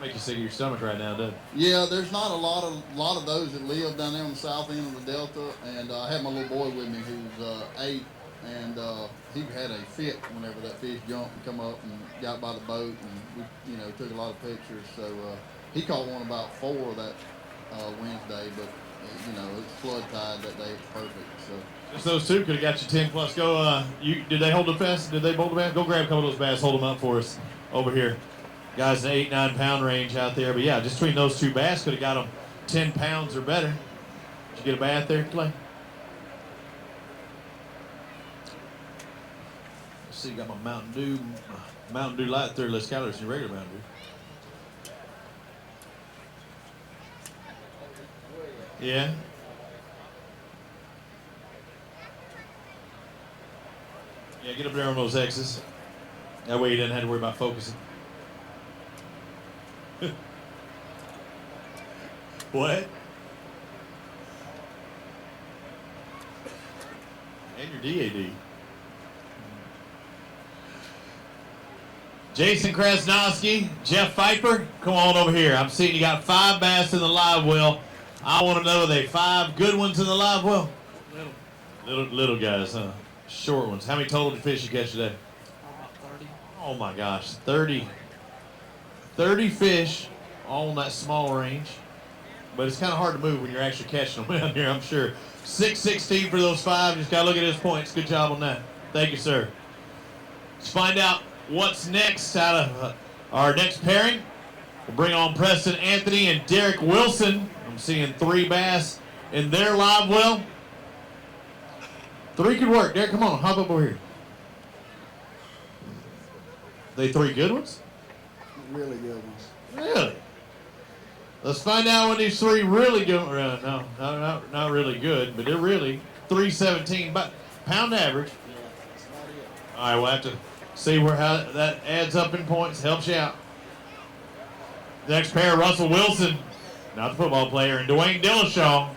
make you sick of your stomach right now, doesn't it? Yeah, there's not a lot of those that live down there on the south end of the Delta, and I had my little boy with me who's 8, and he had a fit whenever that fish jumped and come up and got by the boat, and we, you know, took a lot of pictures. So he caught one about 4 that Wednesday, but you know, it's flood tide that day. It's perfect. So just those two could have got you 10 plus. Go. Did they hold the bass? Did they hold the bass? Go grab a couple of those bass. Hold them up for us over here. Guys in the 8-9 pound range out there. But yeah, just between those two bass could have got them 10 pounds or better. Did you get a bath there, Clay? Let's see, got my Mountain Dew Light, 30 less calories than your regular Mountain Dew. Yeah. Yeah, get up there on those X's. That way you didn't have to worry about focusing. What? And your DAD. Jason Krasnowski, Jeff Pfeiffer, come on over here. I'm seeing you got 5 bass in the live well. I want to know, are they 5 good ones in the live well? Little guys, huh? Short ones. How many total fish you catch today? About 30. Oh my gosh, 30 fish all in that small range. But it's kind of hard to move when you're actually catching them down here, I'm sure. 6:16 for those 5. Just got to look at his points. Good job on that. Thank you, sir. Let's find out what's next out of our next pairing. We'll bring on Preston Anthony and Derek Wilson. I'm seeing 3 bass in their live well. 3 could work. Derek, come on, hop up over here. They 3 good ones? really good ones. Really? Let's find out when these 3 really do. No, not really good, but they're really 317, but pound average. All right, we'll have to see how that adds up in points. Helps you out. Next pair, Russell Wilson, not the football player, and Dwayne Dillashaw.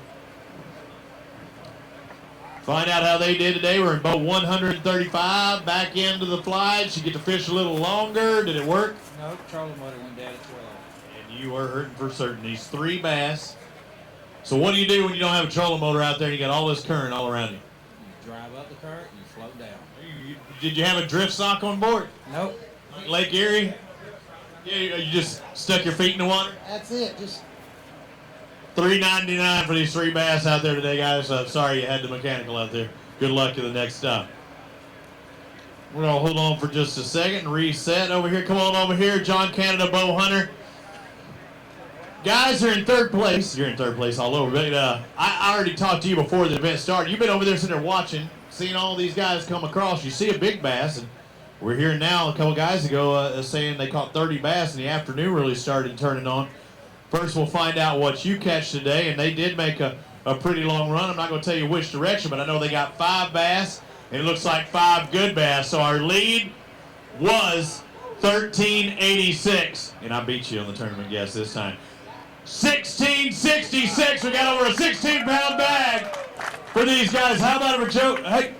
Find out how they did today. We're in boat 135. Back into the flight. You get to fish a little longer. Did it work? No, trolling motor went down at 12. And you are hurting for certain. These 3 bass. So what do you do when you don't have a trolling motor out there and you got all this current all around you? You drive up the current and you slow down. Did you have a drift sock on board? Nope. Lake Erie? Yeah, you just stuck your feet in the water? That's it. Just $3.99 for these 3 bass out there today, guys. Sorry you had the mechanical out there. Good luck to the next stop. We're going to hold on for just a second and reset over here. Come on over here, John Canada Bow Hunter. Guys are in 3rd place. You're in 3rd place all over. But I already talked to you before the event started. You've been over there sitting there watching, seeing all these guys come across. You see a big bass, and we're hearing now a couple guys ago saying they caught 30 bass in the afternoon really started turning on. First, we'll find out what you catch today, and they did make a pretty long run. I'm not going to tell you which direction, but I know they got 5 bass, and it looks like 5 good bass. So our lead was 1386, and I beat you on the tournament guess this time. 1666. We got over a 16-pound bag for these guys. How about a joke? Hey,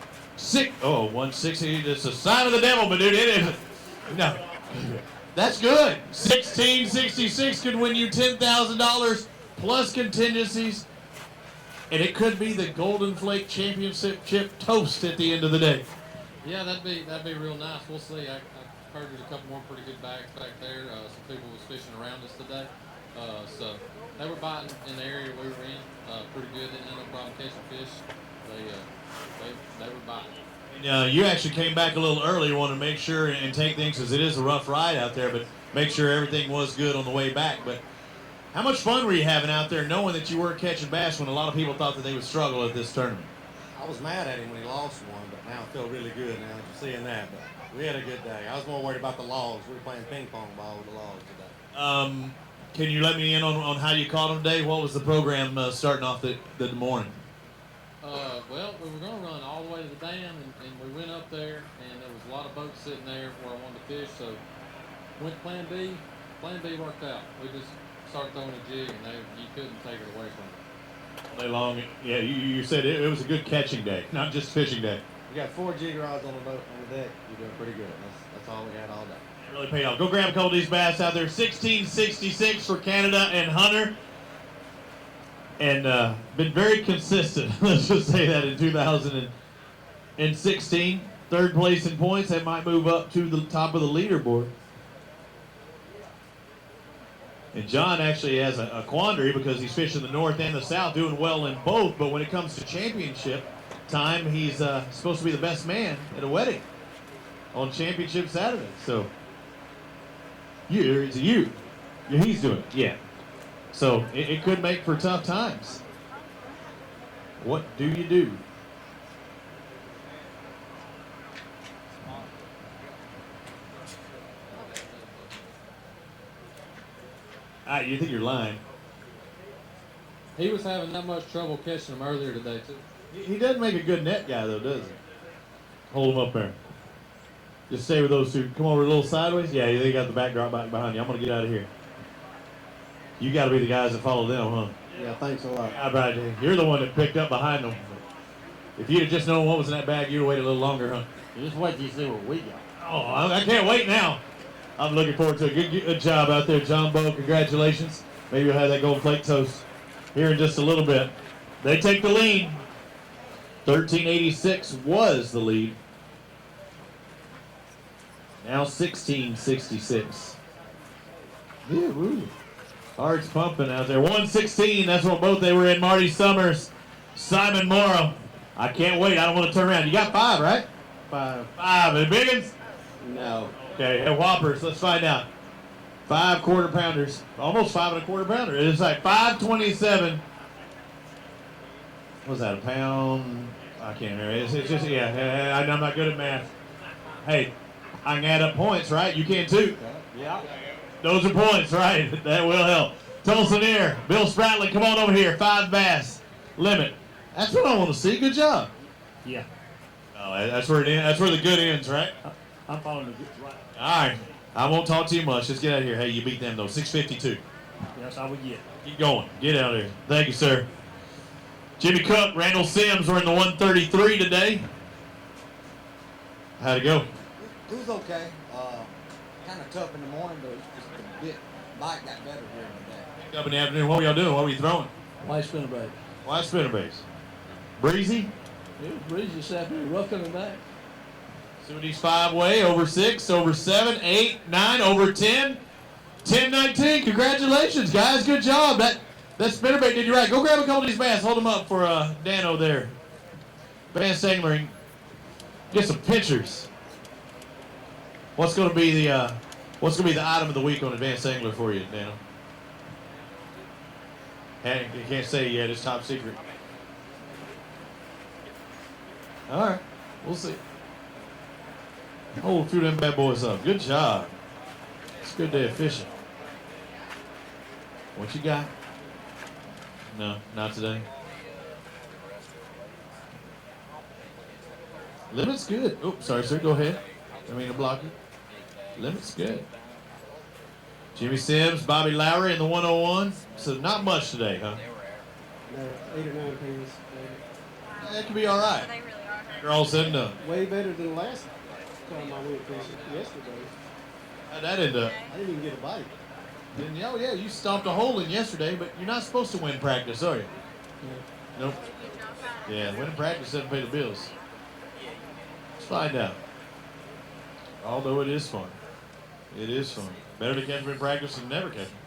160. It's a sign of the devil, but dude, it isn't. No. That's good. 1666 could win you $10,000 plus contingencies. and it could be the Golden Flake Championship toast at the end of the day. Yeah, that'd be real nice. We'll see. I heard there's a couple more pretty good bags back there. Some people was fishing around us today, so they were biting in the area we were in pretty good. Didn't have no problem catching fish. They were biting. You actually came back a little early. You wanted to make sure and take things, because it is a rough ride out there, but make sure everything was good on the way back. But how much fun were you having out there knowing that you weren't catching bass when a lot of people thought that they would struggle at this tournament? I was mad at him when he lost one, but now I feel really good now seeing that. But we had a good day. I was more worried about the logs. We were playing ping pong ball with the logs today. Can you let me in on how you caught them today? What was the program starting off the morning? Well, we were going to run all the way to the dam, and we went up there, and there was a lot of boats sitting there where I wanted to fish, so went to Plan B. Plan B worked out. We just started throwing a jig, and you couldn't take it away from it. All day long. Yeah, you said it was a good catching day, not just fishing day. We got 4 jig rods on the boat on the deck. You're doing pretty good. That's all we had all day. It really paid off. Go grab a couple of these bass out there. 1666 for Canada and Hunter. And been very consistent. Let's just say that in 2016. Third place in points. That might move up to the top of the leaderboard. And John actually has a quandary because he's fishing the north and the south, doing well in both. But when it comes to championship time, he's supposed to be the best man at a wedding on championship Saturday. So he's doing it. Yeah. So it could make for tough times. What do you do? You think you're lying. He was having that much trouble catching them earlier today, too. He doesn't make a good net guy, though, does he? Hold him up there. Just stay with those two. Come over a little sideways. Yeah, they got the backdrop back behind you. I'm going to get out of here. You got to be the guys that follow them, huh? Yeah, thanks a lot. Yeah, right. You're the one that picked up behind them. If you'd have just known what was in that bag, you'd have waited a little longer, huh? Just wait till you see what we got. Oh, I can't wait now. I'm looking forward to it. Good job out there, John Bo. Congratulations. Maybe you'll have that Golden Flake toast here in just a little bit. They take the lead. 1386 was the lead. Now 1666. Yeah, woo. Hearts pumping out there. 116, that's what boat they were in. Marty Summers, Simon Morrow. I can't wait. I don't want to turn around. You got 5, right? 5. 5. And big ones? No. Okay, and whoppers. Let's find out. 5 quarter-pounders. Almost 5 1/4-pounder. It's like 527. What's that, a pound? I can't remember. It's just, yeah, I'm not good at math. Hey, I can add up points, right? You can too. Yeah. Those are points, right? That will help. Tulsa Near, Bill Spratley, come on over here. 5 bass limit. That's what I want to see. Good job. Yeah. Oh, that's where it ends. That's where the good ends, right? I'm following the good right. All right. I won't talk too much. Just get out of here. Hey, you beat them though. 652. That's all we get. Keep going. Get out of here. Thank you, sir. Jimmy Cook, Randall Sims were in the 133 today. How'd it go? It was okay. Kind of tough in the morning, but just a bit. Bite got better here in the day. Up in the afternoon. What were y'all doing? What were you throwing? White spinnerbait. White spinnerbaits. Breezy? It was breezy this afternoon. Rough coming back. See what these 5 weigh. Over 6, over 7, 8, 9, over 10. 10-19. Congratulations, guys. Good job. That spinnerbait did you right. Go grab a couple of these bass. Hold them up for Dano there. Advanced angling. Get some pictures. What's going to be the item of the week on Advanced Angler for you, Dano? You can't say yet. It's top secret. All right. We'll see. Hold a few of them bad boys up. Good job. It's a good day of fishing. What you got? No, not today. Limit's good. Oops, sorry, sir. Go ahead. I mean to block you. Limit's good. Jimmy Sims, Bobby Lowry in the 101. So not much today, huh? No, 8 or 9 pounds. That could be all right. They really are. You're all said and done. Way better than last time I went fishing yesterday. How'd that end up? I didn't even get a bite. Oh yeah, you stomped a hole in yesterday, but you're not supposed to win practice, are you? Nope. Yeah, winning practice doesn't pay the bills. Let's find out. Although it is fun. It is fun. Better to catch them in practice than never catch them.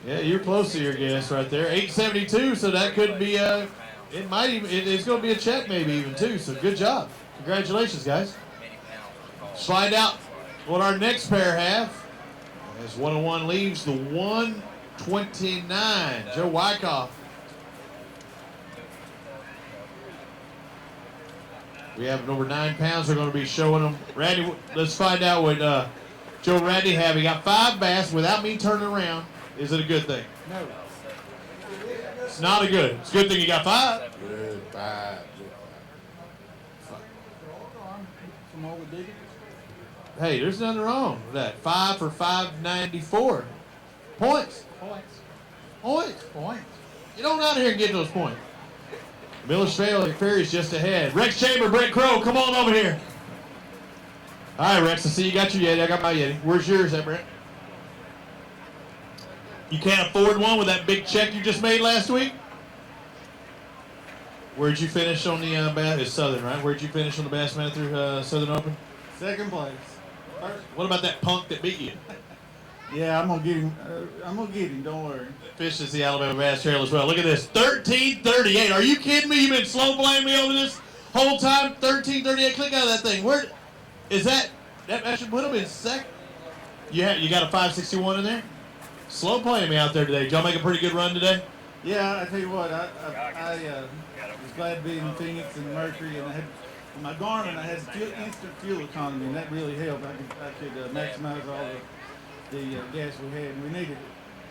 Yeah, you're close to your guess right there. 872, so that could be it might even, it's going to be a check maybe even too, so good job. Congratulations, guys. Let's find out what our next pair have. As 101 leaves the 129, Joe Wyckoff. We have over 9 pounds. We're going to be showing them. Randy, let's find out what Joe Randy have. He got 5 bass without me turning around. Is it a good thing? No. It's not a good. It's a good thing you got 5. Good, 5. From all the digging. Hey, there's nothing wrong with that. 5 for 594. Points. Points. Get on out here and get those points. Miller's Ferry's just ahead. Rex Chamber, Brett Crow, come on over here. All right, Rex, I see you got your Yeti. I got my Yeti. Where's yours at, Brett? You can't afford one with that big check you just made last week? Where'd you finish on the it's Southern, right? Where'd you finish on the Bassmaster Southern Open? Second place. What about that punk that beat you? Yeah, I'm gonna get him. Don't worry. Fish is the Alabama Bass Trail as well. Look at this, 13:38. Are you kidding me? You've been slow playing me over this whole time. 13:38. Click out of that thing. Where is that? That should put him in second. You got a 561 in there. Slow playing me out there today. Did y'all make a pretty good run today? Yeah, I tell you what, I was glad to be in Phoenix and Mercury, and I had my Garmin. I had instant fuel economy, and that really helped. I could maximize all the gas we had, and we needed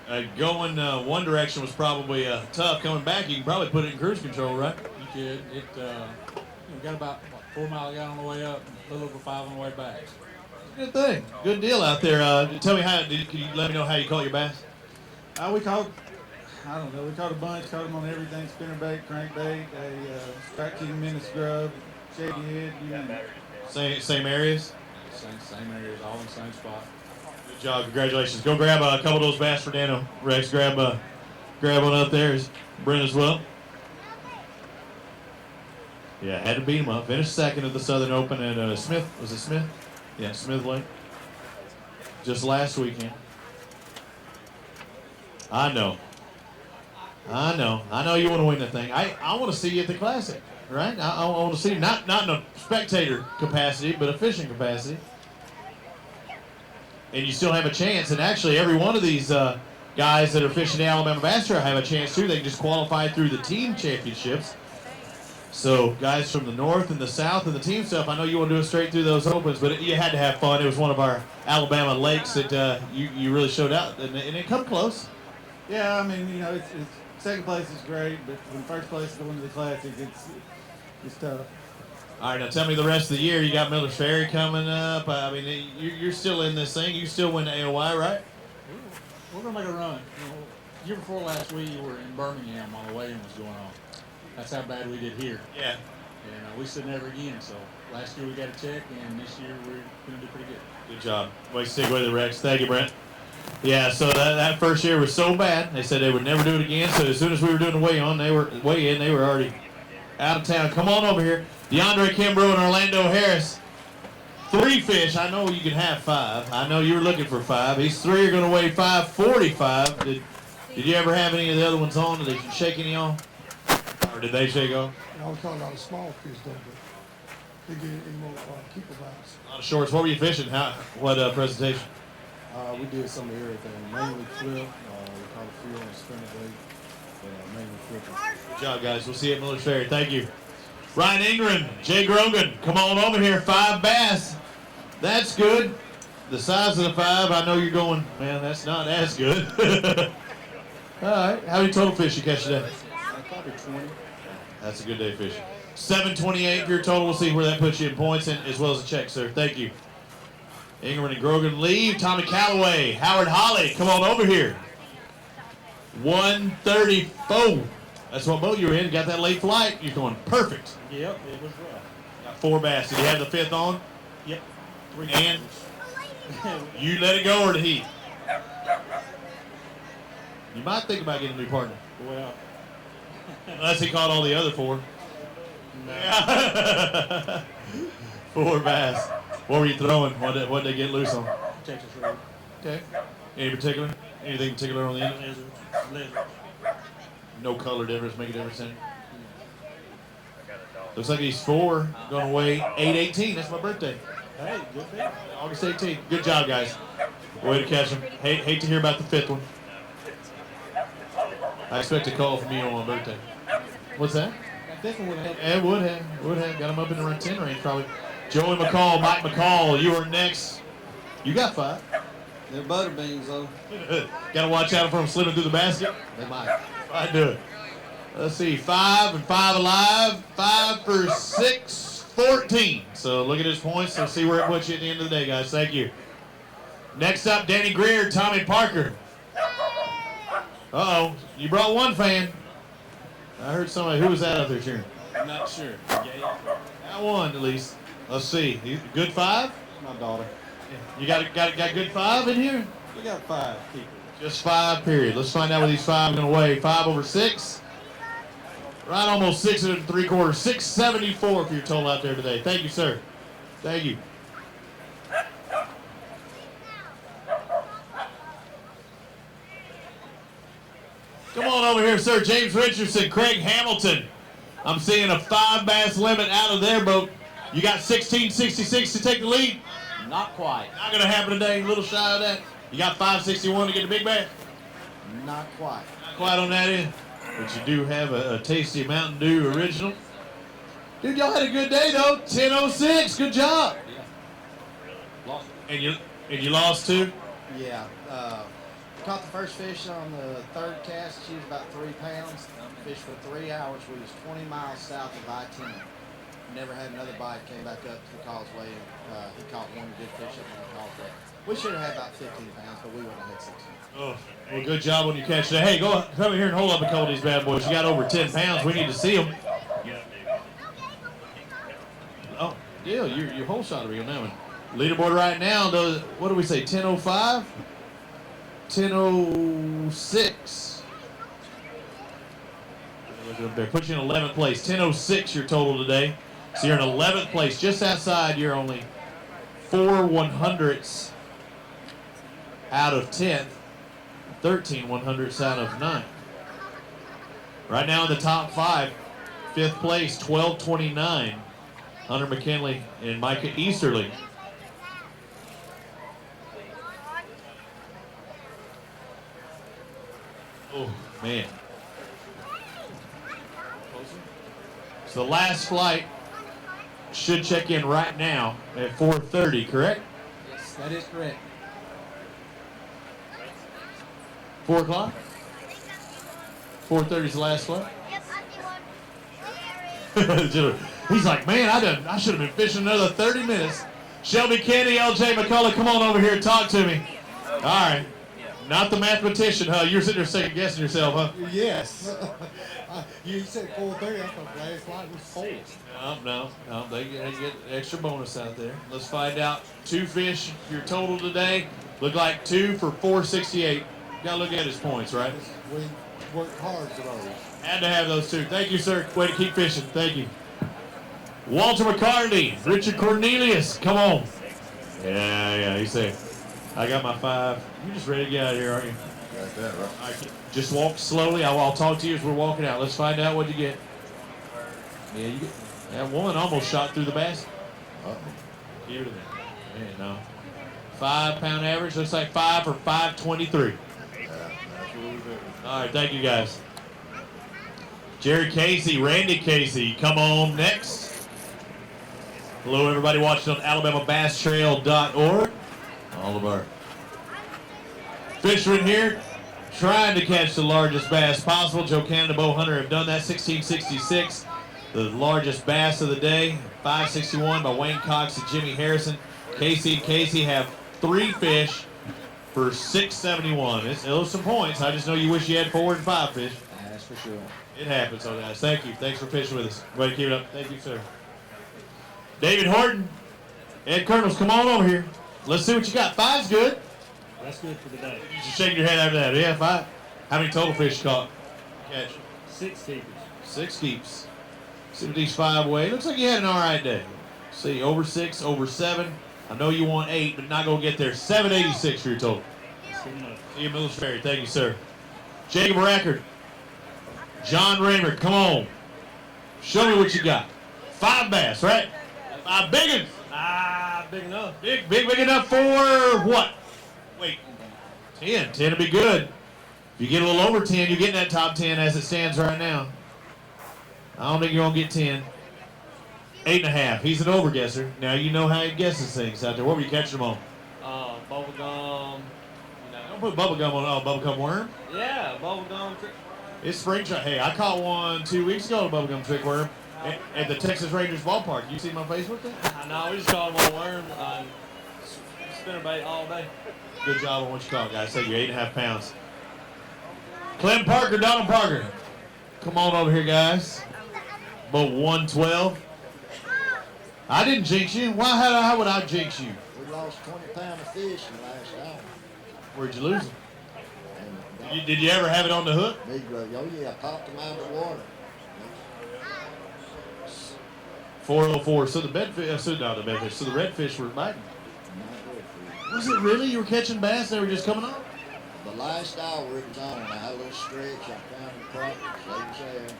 it. Going one direction was probably tough. Coming back, you can probably put it in cruise control, right? You could. It got about 4 miles on the way up, a little over 5 on the way back. Good thing. Good deal out there. Tell me can you let me know how you caught your bass? We caught, I don't know, we caught a bunch, caught them on everything, spinnerbait, crankbait, a strike king minute scrub, shaky head, you know. Same areas? Same areas, all in the same spot. Good job. Congratulations. Go grab a couple of those bass for Dano. Rex, grab one up there. Brent as well. Yeah, had to beat him up. Finished second at the Southern Open at Smith. Was it Smith? Yeah, Smith Lake. Just last weekend. I know you want to win that thing. I want to see you at the Classic, right? I want to see you, not in a spectator capacity, but a fishing capacity. And you still have a chance. And actually, every one of these guys that are fishing the Alabama Bass Trail have a chance too. They can just qualify through the team championships. So guys from the north and the south and the team stuff, I know you want to do it straight through those opens, but you had to have fun. It was one of our Alabama lakes that you really showed out, and it come close. Yeah, I mean, you know, it's second place is great, but when first place going to the Classic, it's tough. All right, now tell me the rest of the year. You got Miller's Ferry coming up. I mean, you're still in this thing. You still win the AOI, right? We're going to make a run. Year before last, we were in Birmingham while the weigh-in was going on. That's how bad we did here. Yeah. And we said never again. So last year we got a check, and this year we're going to do pretty good. Good job. Way to stick with it, Rex. Thank you, Brent. Yeah, so that first year was so bad. They said they would never do it again. So as soon as we were doing the weigh-in, they were already out of town. Come on over here. DeAndre Kimbrough and Orlando Harris. 3 fish. I know you can have 5. I know you were looking for 5. These 3 are going to weigh 545. Did you ever have any of the other ones on? Did they shake any on? Or did they shake off? I was caught a lot of small fish though, but they get any more keeper bites. A lot of shorts. What were you fishing? What presentation? We did some of everything. Mainly flip. We caught a few on the spinnerbait, but mainly flipping. Good job, guys. We'll see you at Miller's Ferry. Thank you. Ryan Ingram, Jay Grogan, come on over here. 5 bass. That's good. The size of the 5, I know you're going, man, that's not as good. All right. How many total fish you catch today? Probably 20. That's a good day fishing. 728 for your total. We'll see where that puts you in points and as well as a check, sir. Thank you. Ingram and Grogan leave. Tommy Calloway, Howard Holly, come on over here. 134. That's what boat you were in. Got that late flight. You're going perfect. Yep, it was rough. Got 4 bass. Did you have the 5th on? Yep. 3 And you let it go or did he? You might think about getting a new partner. Well, Unless he caught all the other 4. No. 4 bass. What were you throwing? What did they get loose on? Texas Road. Okay. Any particular? Anything particular on the end? Lizards. No color difference, make a difference in it. Looks like he's 4, going to weigh 818. That's my birthday. Hey, good thing. August 18th. Good job, guys. Way to catch him. Hate to hear about the 5th one. I expect a call from you on my birthday. What's that? This one would have helped. It would have. Would have. Got him up in the run 10 range, probably. Joey McCall, Mike McCall, you are next. You got 5. They're butter beans, though. Got to watch out for them slipping through the basket. They might. I do it. Let's see, 5 and 5 alive. 5 for 6, 14. So look at his points. So see where it puts you at the end of the day, guys. Thank you. Next up, Danny Greer, Tommy Parker. Uh-oh, you brought 1 fan. I heard somebody. Who was that out there cheering? I'm not sure. Got 1 at least. Let's see. Good 5? My daughter. You got good 5 in here? We got 5 people. Just 5, period. Let's find out what these 5 are going to weigh. 5 over 6. Right almost 6 3/4. 674 for your total out there today. Thank you, sir. Thank you. Come on over here, sir. James Richardson, Craig Hamilton. I'm seeing a 5 bass limit out of their boat. You got 1666 to take the lead? Not quite. Not going to happen today. A little shy of that. You got 561 to get the big bass? Not quite. Not quite on that end. But you do have a tasty Mountain Dew original. Dude, y'all had a good day, though. 10:06. Good job. Yeah. Lost. And you lost, too? Yeah. Caught the first fish on the 3rd cast. She was about 3 pounds. Fished for 3 hours. We was 20 miles south of I-10. Never had another bite. Came back up to the causeway. And, he caught 1 good fish up on the causeway. We should have had about 15 pounds, but we would have had 16. Oh, well, good job on your catch today. Hey, come here and hold up a couple of these bad boys. You got over 10 pounds. We need to see them. Oh, deal. Your whole shot reel now. Leaderboard right now, does, what do we say, 10:05? 10:06. Look up there. Put you in 11th place. 10:06 your total today. So you're in 11th place. Just outside, you're only 4 100ths out of 10th. 13 100ths out of 9th. Right now in the top 5, 5th place, 12:29. Hunter McKinley and Micah Easterly. Oh, man. So the last flight should check in right now at 4:30, correct? Yes, that is correct. 4 o'clock? 4:30 is the last flight? He's like, man, I should have been fishing another 30 minutes. Shelby Kennedy, LJ McCullough, come on over here and talk to me. All right. Not the mathematician, huh? You're sitting there second guessing yourself, huh? Yes. You said 4:30. I thought the last flight was 4. No. They get extra bonus out there. Let's find out. 2 fish, your total today. Look like 2 for 468. Got to look at his points, right? We worked hard for those. Had to have those 2. Thank you, sir. Way to keep fishing. Thank you. Walter McCartney, Richard Cornelius, come on. Yeah, he said, I got my 5. You just ready to get out of here, aren't you? Got that, right? All right, just walk slowly. I'll talk to you as we're walking out. Let's find out what you get. Yeah, you get. That woman almost shot through the basket. Uh-oh. Give it to me. Man, no. 5 pound average. Looks like 5 for 523. Yeah, that's what we do. All right, thank you, guys. Jerry Casey, Randy Casey, come on next. Hello, everybody watching on AlabamaBassTrail.org. All of our fishermen here trying to catch the largest bass possible. Joe Canada, Bo Hunter have done that. 1666, the largest bass of the day. 561 by Wayne Cox and Jimmy Harrison. Casey and Casey have 3 fish for 671. Those are some points. I just know you wish you had 4 and 5 fish. That's for sure. It happens, so guys. Thank you. Thanks for fishing with us. Way to keep it up. Thank you, sir. David Horton, Ed Colonels, come on over here. Let's see what you got. 5's good. That's good for the day. You should shake your head after that. Yeah, 5. How many total fish you caught? Catch. 6 keepers. 6 keeps. See what these 5 weigh. Looks like you had an all right day. See, over 6, over 7. I know you want 8, but not going to get there. 786 for your total. See you, Military. Thank you, sir. Jacob Rackard. John Raymer, come on. Show me what you got. 5 bass, right? 5 big ones. Big enough. Big enough for what? Wait, 10. 10 would be good. If you get a little over 10, you're getting that top 10 as it stands right now. I don't think you're going to get 10. 8.5. He's an overguesser. Now you know how he guesses things out there. What were you catching them on? Bubble gum. Don't put bubble gum on. Oh, bubble gum worm? Yeah, bubble gum. It's spring time. Hey, I caught one 2 weeks ago, a bubble gum trick worm, at the Texas Rangers ballpark. You see my Facebook there? I know, we just caught him on worm. Spinnerbait all day. Good job on what you caught, guys. Say you're 8.5 pounds. Clem Parker, Donald Parker. Come on over here, guys. About 112. I didn't jinx you. Why? How would I jinx you? We lost 20 pounds of fish in the last hour. Where'd you lose them? Did you ever have it on the hook? Big road. Oh yeah, I popped them out of the water. 404. So the bedfish, so the redfish were biting. Was it really? You were catching bass? They were just coming on? The last hour it was on. I had a little stretch. I found the crop. They was there.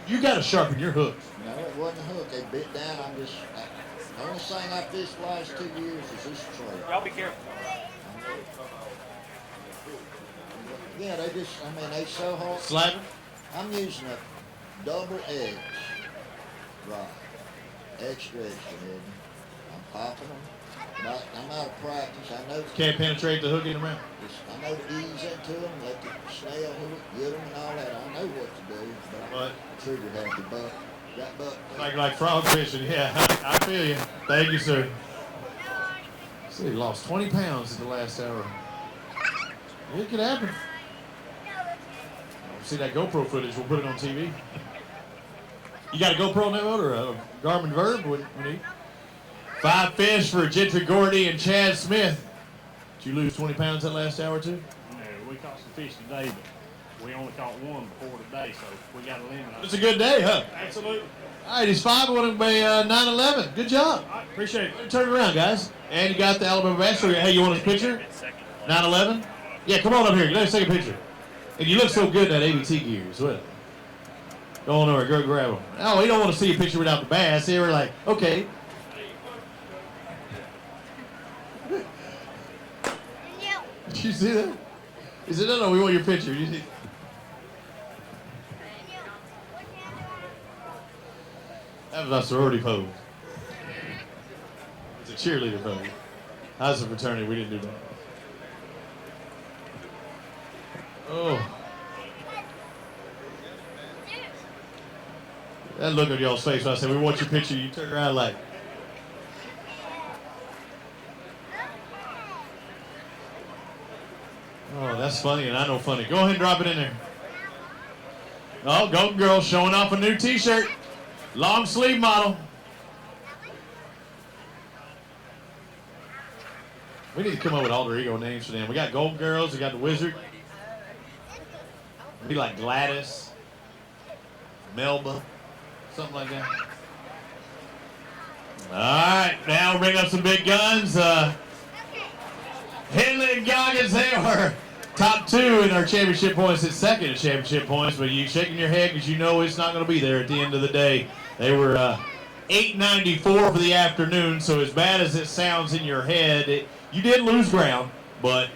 You got to sharpen your hook. No, it wasn't a hook. They bit down. The only thing I fished the last 2 years is this trout. Y'all be careful. Yeah, they so hard. Slapping? I'm using a double edge rod. Extra heavy. I'm popping them. But I'm out of practice. I know. Can't penetrate the hook in the mouth. I know to ease into them, let the snail hook, get them and all that. I know what to do. But trigger had the buck. That buck. Like frog fishing. Yeah, I feel you. Thank you, sir. See, he lost 20 pounds in the last hour. It could happen. See that GoPro footage? We'll put it on TV. You got a GoPro on that boat or a Garmin Verb? What do you need? 5 fish for Gentry Gordy and Chad Smith. Did you lose 20 pounds that last hour too? No, we caught some fish today, but we only caught one before today, so we got a limit. It's a good day, huh? Absolutely. All right, he's 5 on him by 9/11. Good job. I appreciate it. Turn it around, guys. And you got the Alabama bass. Hey, you want his picture? 9/11. Yeah, come on up here. Let's take a picture. And you look so good in that ABT gear as well. Go on over, go grab him. Oh, we don't want to see a picture without the bass. They were like, okay. Did you see that? He said, no, we want your picture. You see? That was our sorority pose. It's a cheerleader pose. How's the fraternity? We didn't do that. Oh. That look on y'all's face when I said, we want your picture, you turn around like. Oh, that's funny, and I know funny. Go ahead and drop it in there. Oh, Golden Girl showing off a new t-shirt. Long sleeve model. We need to come up with alter ego names for them. We got Golden Girls, we got the Wizard. Be like Gladys, Melba, something like that. All right, now we'll bring up some big guns. Henley and Goggins, they are top 2 in our championship points. It's second in championship points, but you shaking your head because you know it's not going to be there at the end of the day. They were 894 for the afternoon, so as bad as it sounds in your head, you did lose ground, but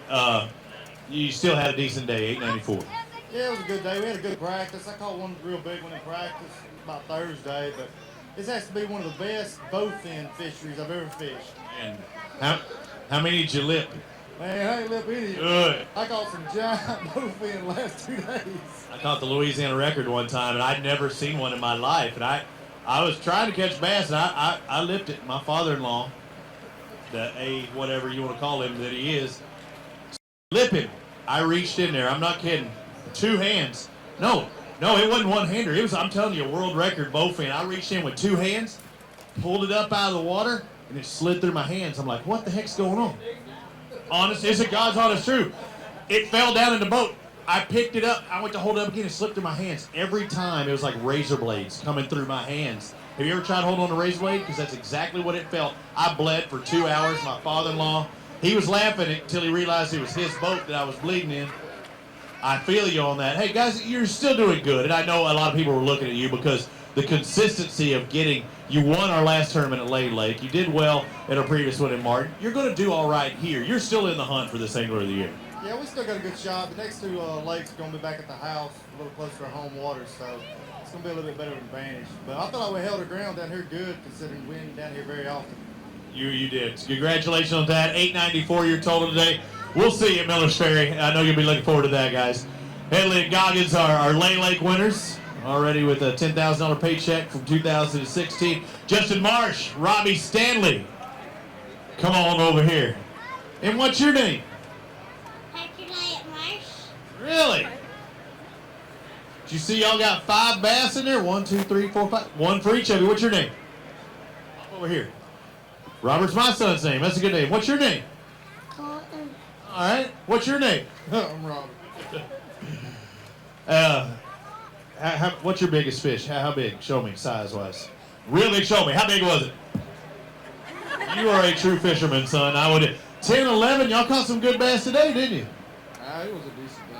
you still had a decent day, 894. Yeah, it was a good day. We had a good practice. I caught one real big one in practice about Thursday, but this has to be one of the best bowfin fisheries I've ever fished. And how many did you lip? Man, I ain't lip any. Good. I caught some giant bowfin the last 2 days. I caught the Louisiana record one time, and I'd never seen one in my life. And I was trying to catch bass, and I lipped it. My father-in-law, the whatever you want to call him that he is, lip him. I reached in there. I'm not kidding. 2 hands. No, it wasn't one-hander. It was, I'm telling you, a world record bowfin. I reached in with 2 hands, pulled it up out of the water, and it slid through my hands. I'm like, what the heck's going on? Honest, it's a God's honest truth. It fell down in the boat. I picked it up. I went to hold it up again. It slipped through my hands. Every time it was like razor blades coming through my hands. Have you ever tried holding on a razor blade? Because that's exactly what it felt. I bled for 2 hours. My father-in-law, he was laughing until he realized it was his boat that I was bleeding in. I feel you on that. Hey, guys, you're still doing good. And I know a lot of people were looking at you because the consistency of getting, you won our last tournament at Lady Lake. You did well at our previous one in Martin. You're going to do all right here. You're still in the hunt for this Angler of the Year. Yeah, we still got a good shot. The next two lakes are going to be back at the house, a little closer to home water, so it's going to be a little bit better of an advantage. But I thought we held our ground down here good, considering we ain't down here very often. You did. Congratulations on that. 894 your total today. We'll see you at Miller's Ferry. I know you'll be looking forward to that, guys. Headley and Goggins are our Lay Lake winners, already with a $10,000 paycheck from 2016. Justin Marsh, Robbie Stanley, come on over here. And what's your name? Really? Did you see y'all got 5 bass in there? 1, 2, 3, 4, 5. One for each of you. What's your name? Over here. Robert's my son's name. That's a good name. What's your name? Colton. All right. What's your name? I'm Robert. What's your biggest fish? How big? Show me, size-wise. Real big, show me. How big was it? You are a true fisherman, son. I would. 10, 11, y'all caught some good bass today, didn't you? It was a decent day.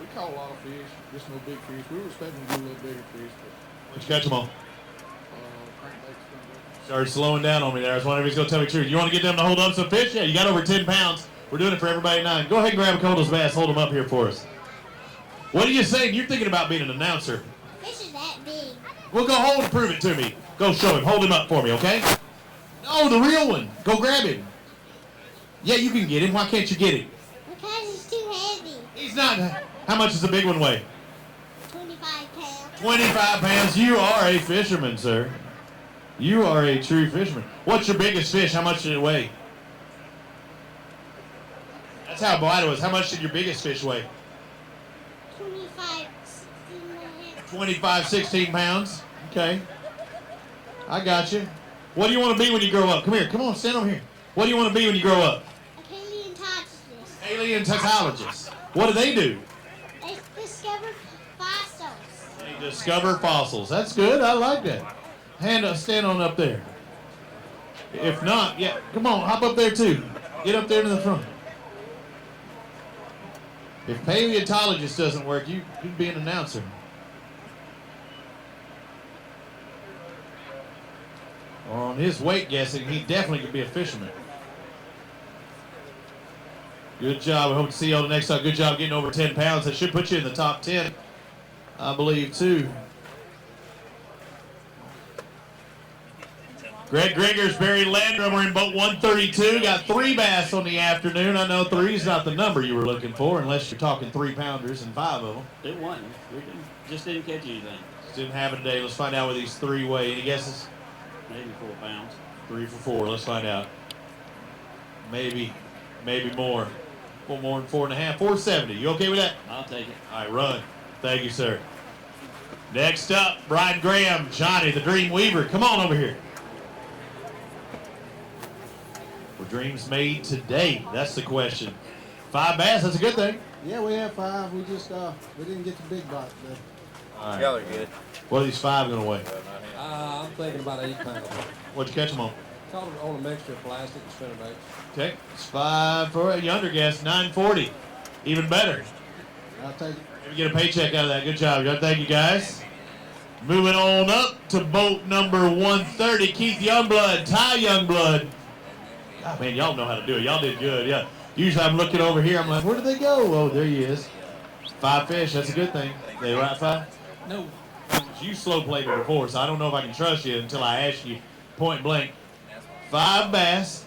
We caught a lot of fish, just no big fish. We were expecting to do a little bigger fish, but What'd you catch them on? crankbaits. Started slowing down on me there. I was wondering if he's going to tell me the truth. You want to get them to hold up some fish? Yeah, you got over 10 pounds. We're doing it for everybody at 9. Go ahead and grab a couple of those bass. Hold them up here for us. What are you saying? You're thinking about being an announcer. Fish is that big. Well, go hold and prove it to me. Go show him. Hold him up for me, okay? No, the real one. Go grab him. Yeah, you can get him. Why can't you get him? Because he's too heavy. He's not. How much does the big one weigh? 25 pounds. 25 pounds. You are a fisherman, sir. You are a true fisherman. What's your biggest fish? How much did it weigh? That's how wide it was. How much did your biggest fish weigh? 25, 16 and a half. 25, 16 pounds. Okay. I got you. What do you want to be when you grow up? Come here. Come on, stand over here. What do you want to be when you grow up? A paleontologist. Paleontologist. What do they do? They discover fossils. They discover fossils. That's good. I like that. Hand up, stand on up there. If not, yeah, come on, hop up there too. Get up there to the front. If paleontologist doesn't work, you'd be an announcer. On his weight guessing, he definitely could be a fisherman. Good job. We hope to see you all the next time. Good job getting over 10 pounds. That should put you in the top 10, I believe, too. Greg Gringers, Barry Landrum are in boat 132. Got 3 bass on the afternoon. I know 3's not the number you were looking for, unless you're talking 3-pounders and 5 of them. It wasn't. Just didn't catch anything. Just didn't have it today. Let's find out what these 3 weigh. Any guesses? Maybe 4 pounds. 3 for 4. Let's find out. Maybe more. More than 4.5. 470. You okay with that? I'll take it. All right, run. Thank you, sir. Next up, Brian Graham, Johnny, the Dream Weaver. Come on over here. Were dreams made today? That's the question. 5 bass, that's a good thing. Yeah, we have 5. We just we didn't get the big bite today. All right. Y'all are good. What are these 5 going to weigh? I'm thinking about 8 pounds. What'd you catch them on? Caught it on a mixture of plastic and spinnerbait. Okay, it's 5 for a yonder guess, 940. Even better. I'll take it. Maybe get a paycheck out of that. Good job. Thank you, guys. Moving on up to boat number 130, Keith Youngblood, Ty Youngblood. God, man, y'all know how to do it. Y'all did good, yeah. Usually I'm looking over here. I'm like, where did they go? Oh, there he is. 5 fish. That's a good thing. They right 5? No. You slow played it before, so I don't know if I can trust you until I ask you point blank. 5 bass,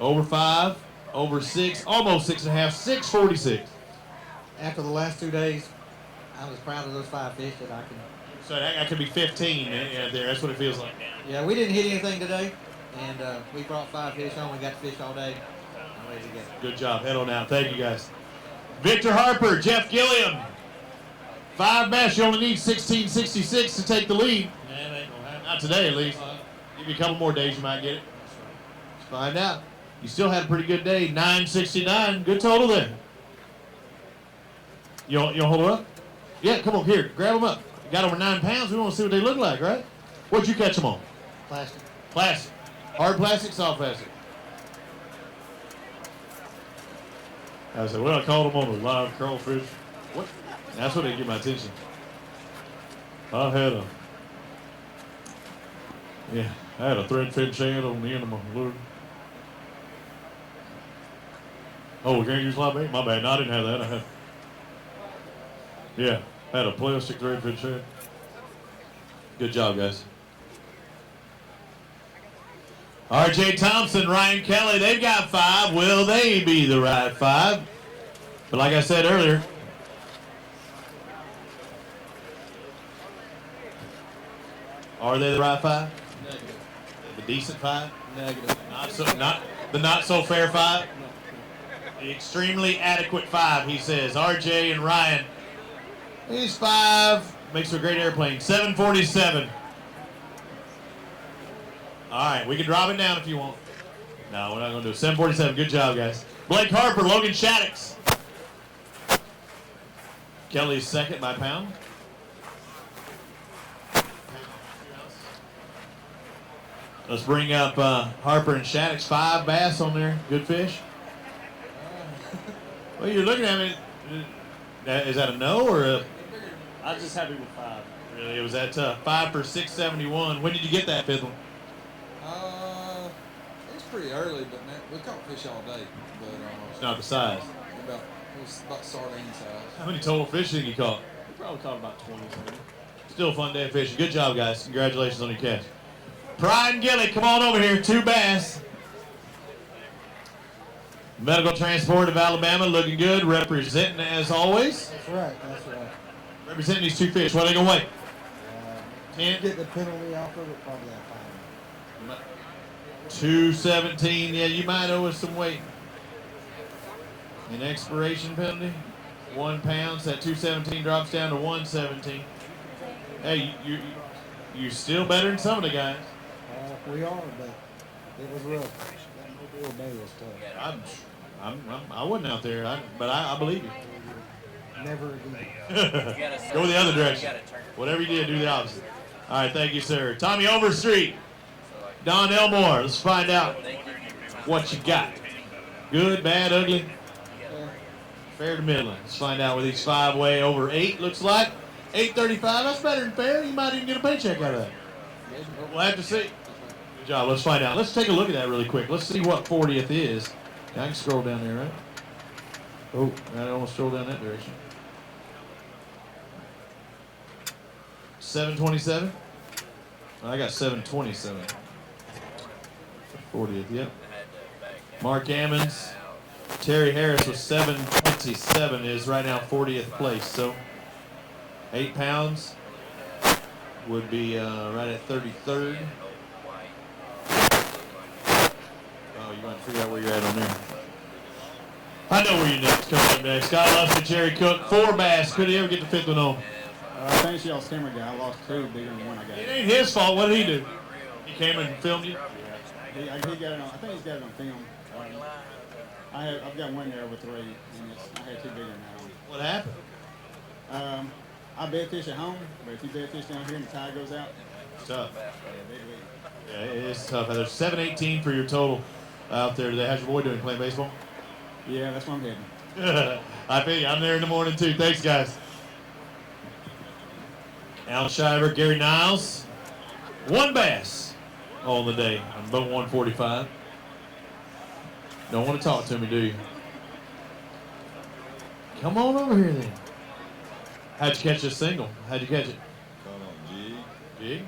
over 5, over 6, almost 6.5, 646. After the last 2 days, I was proud of those 5 fish that I can. So that could be 15 there. That's what it feels like. Yeah, we didn't hit anything today, and we brought 5 fish home. We got to fish all day. I'm ready to go. Good job. Head on out. Thank you, guys. Victor Harper, Jeff Gilliam. 5 bass. You only need 1666 to take the lead. Yeah, it ain't gonna happen. Not today, at least. Give you a couple more days, you might get it. Let's find out. You still had a pretty good day. 969. Good total there. You'll hold her up? Yeah, come on, here, grab them up. You got over 9 pounds, we want to see what they look like, right? What'd you catch them on? Plastic. Plastic. Hard plastic, soft plastic. I said, well, I caught them on a live crawfish. What? That's what they get my attention. I had a threadfin shad on the end of my lure. Oh, we can't use live bait? My bad. No, I didn't have that. I had a plastic threadfin shad. Good job, guys. R.J. Thompson, Ryan Kelly, they've got 5. Will they be the right 5? But like I said earlier, are they the right 5? Negative. The decent 5? Negative. Not so fair 5? The extremely adequate 5, he says. R.J. and Ryan. He's 5. Makes for a great airplane. 747. All right, we can drop it down if you want. No, we're not going to do it. 747. Good job, guys. Blake Harper, Logan Shaddix. Kelly's second by pound. Let's bring up Harper and Shaddix. 5 bass on there. Good fish. Well, you're looking at me. Is that a no or a? I was just happy with 5. Really, it was that tough. 5 for 671. When did you get that 5th one? It was pretty early, but man, we caught fish all day. But It's not the size. it was about sardine size. How many total fish did you caught? We probably caught about 20, 30. Still a fun day of fishing. Good job, guys. Congratulations on your catch. Pride and Gilly, come on over here. 2 bass. Medical Transport of Alabama, looking good. Representing as always. That's right. That's right. Representing these 2 fish. What are they going to weigh? 10? Get the penalty off of it, probably that 5. 217. Yeah, you might owe us some weight. An expiration penalty. 1 pound. So that 217 drops down to 117. Hey, you're still better than some of the guys. We are, but it was rough. That Mobile day was tough. I wasn't out there, but I believe you. Never again. Go the other direction. Whatever you did, do the opposite. All right, thank you, sir. Tommy Overstreet, Don Elmore. Let's find out what you got. Good, bad, ugly? Fair to middling. Let's find out where these 5 weigh. Over 8, looks like. 835, that's better than fair. You might even get a paycheck out of that. We'll have to see. Good job. Let's find out. Let's take a look at that really quick. Let's see what 40th is. I can scroll down there, right? Oh, I almost scrolled down that direction. 727? I got 727. 40th, yep. Mark Ammons. Terry Harris with 727 is right now 40th place. So 8 pounds would be right at 33rd. Oh, you want to figure out where you're at on there. I know where you're next. Coming up next. Scott Lustig, Jerry Cook, 4 bass. Could he ever get the 5th one on? I think y'all's camera guy. I lost 2 bigger than one I got. It ain't his fault. What did he do? He came and filmed you? Yeah. He got it on. I think he's got it on film. I've got one there over 3, and I had 2 bigger than that on. What happened? I bed fish at home, but if you bed fish down here and the tide goes out, it's tough. Yeah, Yeah, it is tough. There's 718 for your total out there today. How's your boy doing? Playing baseball? Yeah, that's what I'm heading. I think I'm there in the morning too. Thanks, guys. Al Shiver, Gary Niles. 1 bass on the day on boat 145. Don't want to talk to me, do you? Come on over here then. How'd you catch this single? How'd you catch it? Caught on jig. Jig?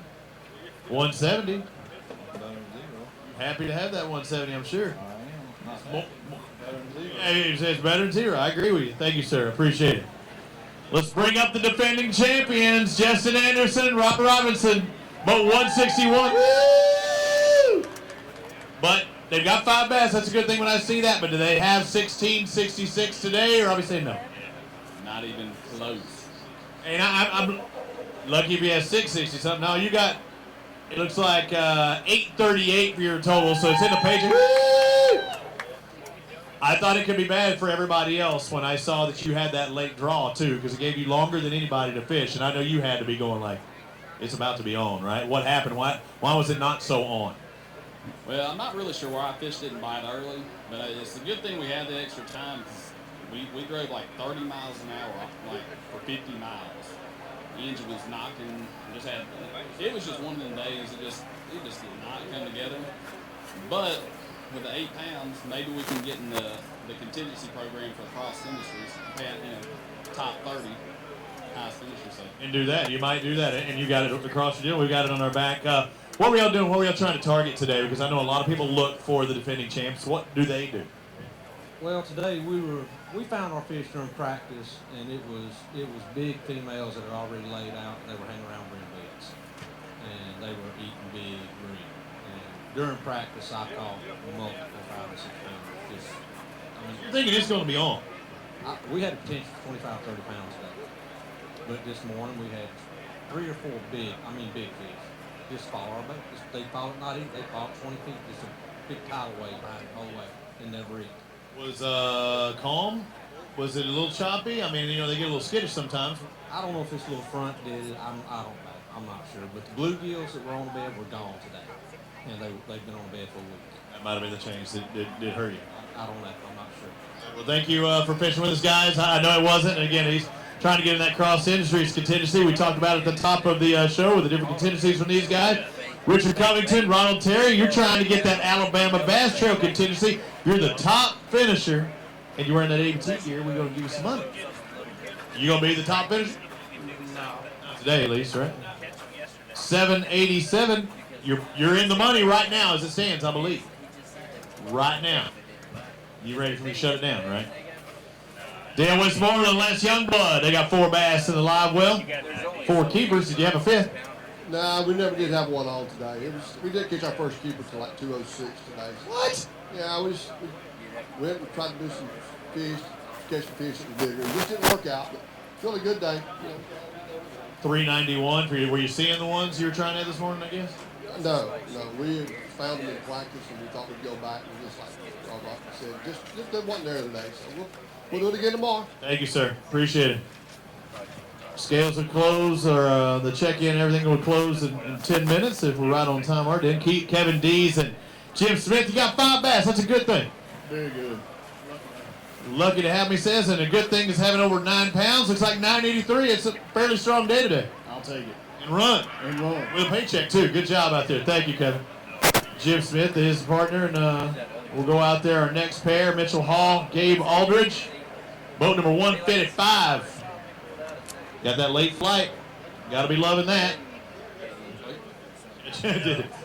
170. Happy to have that 170, I'm sure. I am. Not better than 0. Hey, it's better than 0. I agree with you. Thank you, sir. Appreciate it. Let's bring up the defending champions, Justin Anderson, Robert Robinson, boat 161. Woo! But they've got 5 bass. That's a good thing when I see that. But do they have 1666 today, or I'll be saying no? Not even close. And I'm lucky if he has 660 something. No, you got, it looks like 838 for your total, so it's in the page. Woo! I thought it could be bad for everybody else when I saw that you had that late draw too, because it gave you longer than anybody to fish, and I know you had to be going like, it's about to be on, right? What happened? Why was it not so on? Well, I'm not really sure why fish didn't bite early, but it's a good thing we had the extra time. 'Cause we drove like 30 miles an hour, like for 50 miles. The engine was knocking. It was just one of them days. It just did not come together. But with the 8 pounds, maybe we can get in the contingency program for Cross Industries, top 30 highest finisher. So. And do that. You might do that, and you got it across the deal. We got it on our back. What were y'all doing? What were y'all trying to target today? Because I know a lot of people look for the defending champs. What do they do? Well, today we found our fish during practice, and it was big females that had already laid out. And they were hanging around bream beds, and they were eating big bream. And during practice, I caught multiple 5 or 6 pounders. You're thinking it's going to be on? We had a potential for 25, 30 pounds today, but this morning we had 3 or 4 big fish. Just follow our bait. They follow it, not eat. They follow 20 feet. Just a big tidal wave behind the whole way, and never eat. Was calm? Was it a little choppy? I mean, they get a little skittish sometimes. I don't know if this little front did it. I don't know. I'm not sure. But the bluegills that were on the bed were gone today, and they've been on the bed for a week. That might have been the change that did hurt you. I don't know. I'm not sure. Well, thank you for fishing with us, guys. I know it wasn't. And again, he's trying to get in that Cross Industries contingency. We talked about it at the top of the show with the different contingencies from these guys. Richard Covington, Ronald Terry, you're trying to get that Alabama Bass Trail contingency. You're the top finisher, and you're wearing that ABT gear. We're going to give you some money. You going to be the top finisher? No. Not today, at least, right? 787. You're in the money right now as it stands, I believe. Right now. You ready for me to shut it down, right? Dan Westmoreland and Les Youngblood. They got 4 bass in the live well. 4 keepers. Did you have a 5th? Nah, we never did have one on today. We did catch our first keeper till like 2:06 today. What? Yeah, we went and tried to do some fish, catch some fish that was bigger. It just didn't work out, but still a good day. 391 for you. Were you seeing the ones you were trying to have this morning, I guess? No. We found them in practice and we thought we'd go back and just like I said, just they wasn't there today. So we'll do it again tomorrow. Thank you, sir. Appreciate it. Scales will close, or the check-in and everything will close in 10 minutes if we're right on time. Our didn't keep Kevin Dees and Jim Smith. You got 5 bass. That's a good thing. Very good. Lucky to have me, says, and a good thing is having over 9 pounds. Looks like 983. It's a fairly strong day today. I'll take it. And run. With a paycheck, too. Good job out there. Thank you, Kevin. Jim Smith, his partner, and we'll go out there. Our next pair, Mitchell Hall, Gabe Aldridge. Boat number 155. Got that late flight. Got to be loving that.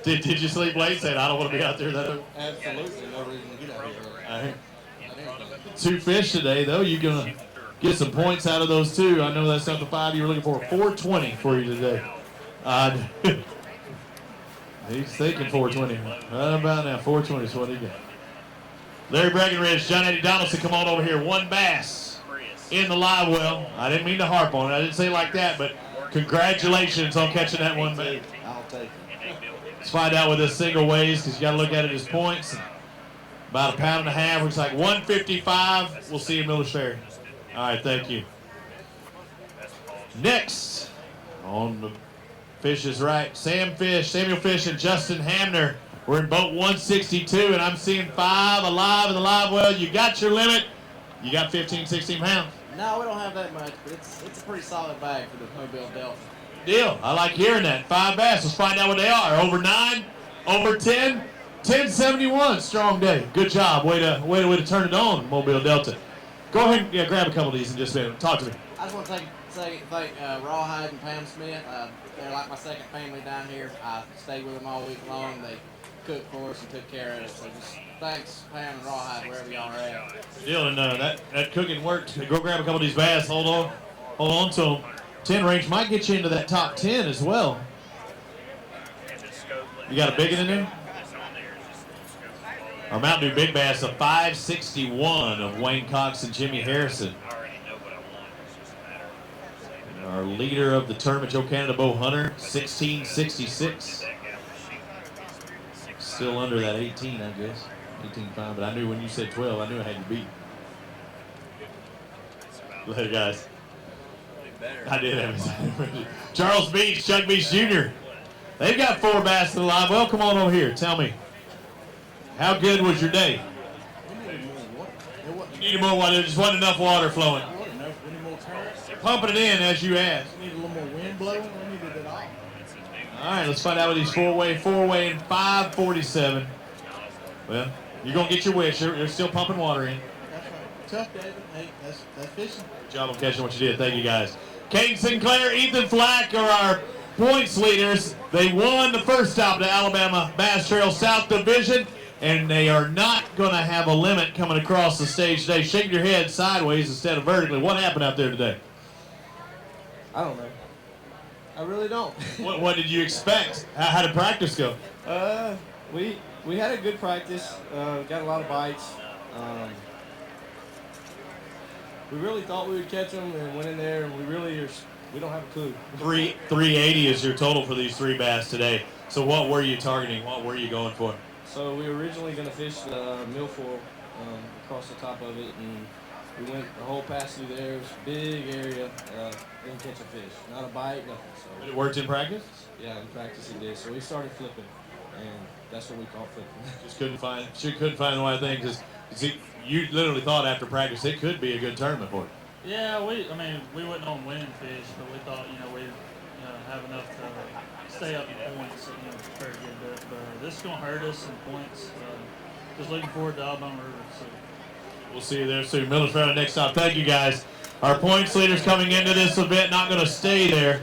did you sleep late? Said, I don't want to be out there. Absolutely. No reason to get out here. 2 fish today, though. You're going to get some points out of those 2. I know that's not the 5 you were looking for. 420 for you today. He's thinking 420. Right about now, 420 is what he got. Larry Breckenridge, John Eddie Donaldson, come on over here. 1 bass in the live well. I didn't mean to harp on it. I didn't say it like that, but congratulations on catching that 1 bass. I'll take it. Let's find out what this single weighs, because you got to look at it as points. About 1.5 pounds. Looks like 155. We'll see you in Miller's Ferry. All right, thank you. Next on the fish is right. Samuel Fish, and Justin Hamner. We're in boat 162, and I'm seeing 5 alive in the live well. You got your limit. You got 15, 16 pounds. No, we don't have that much, but it's a pretty solid bag for the Mobile Delta. Deal. I like hearing that. 5 bass. Let's find out what they are. Over 9, over 10, 1071. Strong day. Good job. Way to turn it on, Mobile Delta. Go ahead and grab a couple of these in just a minute. Talk to me. I just want to thank Rawhide and Pam Smith. They're like my second family down here. I stayed with them all week long. They cooked for us and took care of us. So just thanks, Pam and Rawhide, wherever y'all are at. Deal, and that cooking worked. Go grab a couple of these bass. Hold on to them. 10 range might get you into that top 10 as well. You got a big one in there? Our Mountain Dew Big Bass, a 561 of Wayne Cox and Jimmy Harrison. Our leader of the tournament, Joe Canada, Bo Hunter, 1666. Still under that 18, I guess. 18.5, but I knew when you said 12, I knew I had you beat. Later, guys. I did have it. Charles Beach, Chuck Beach Jr. They've got 4 bass alive. Well, come on over here. Tell me, how good was your day? You needed more water. There just wasn't enough water flowing. Pumping it in as you asked. We need a little more wind blowing. We needed it all. All right, let's find out what these four-way in 5:47. Well, you're going to get your wish. They're still pumping water in. That's right. Tough, David. Hey, that's fishing. Good job on catching what you did. Thank you, guys. Kane Sinclair, Ethan Flack are our points leaders. They won the first stop to Alabama Bass Trail South Division, and they are not going to have a limit coming across the stage today. Shake your head sideways instead of vertically. What happened out there today? I don't know. I really don't. What did you expect? How did practice go? We had a good practice. Got a lot of bites. We really thought we would catch them and went in there, and we don't have a clue. 380 is your total for these 3 bass today. So what were you targeting? What were you going for? So we were originally going to fish the milfoil across the top of it, and we went the whole pass through there. It was a big area. Didn't catch a fish. Not a bite, nothing. So But it worked in practice? Yeah, in practice it did. So we started flipping, and that's what we caught flipping. Just couldn't find the right thing. Because you literally thought after practice it could be a good tournament for you. Yeah, we went on winning fish, but we thought, we'd have enough to stay up in points, very good. But this is going to hurt us in points. Just looking forward to Alabama River. So. We'll see you there soon. Miller's Round next stop. Thank you, guys. Our points leaders coming into this event not going to stay there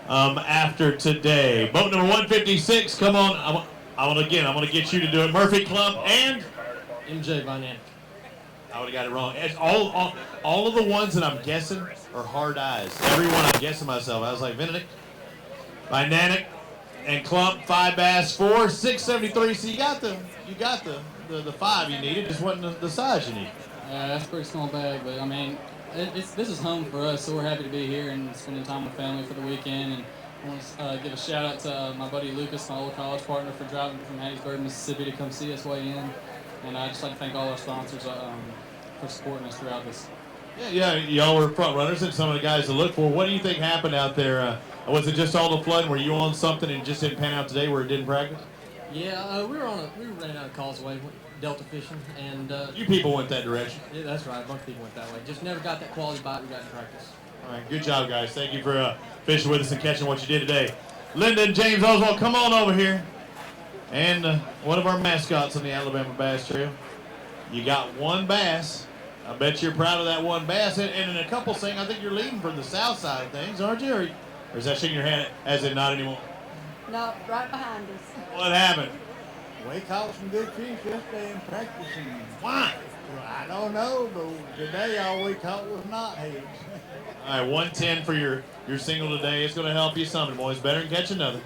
after today. Boat number 156, come on. I'm going to get you to do it. Murphy Clump and MJ Vinan. I would have got it wrong. It's all of the ones that I'm guessing are hard eyes. Every one I'm guessing myself. I was like, Vinenick, Vinan, and Clump, 5 bass, 4, 673. So you got the 5 you needed. Just wasn't the size you needed. Yeah, that's a pretty small bag, but I mean, this is home for us, so we're happy to be here and spending time with family for the weekend. And I want to give a shout out to my buddy Lucas, my old college partner, for driving from Hattiesburg, Mississippi to come see us weigh in. And I'd just like to thank all our sponsors for supporting us throughout this. Yeah, y'all were front runners and some of the guys to look for. What do you think happened out there? Was it just all the flooding? Were you on something and it just didn't pan out today where it didn't practice? Yeah, we were running out of causeway, Delta fishing, and you people went that direction. Yeah, that's right. A bunch of people went that way. Just never got that quality bite we got in practice. All right, good job, guys. Thank you for fishing with us and catching what you did today. Linda and James Oswald, come on over here. And one of our mascots on the Alabama Bass Trail. You got 1 bass. I bet you're proud of that 1 bass. And in a couple things, I think you're leading from the south side of things, aren't you? Or is that shaking your hand as in not anymore? No, right behind us. What happened? We caught some good fish yesterday in practice. Why? Well, I don't know, but today all we caught was knotheads. All right, 110 for your single today. It's going to help you some, boys. Better than catch another.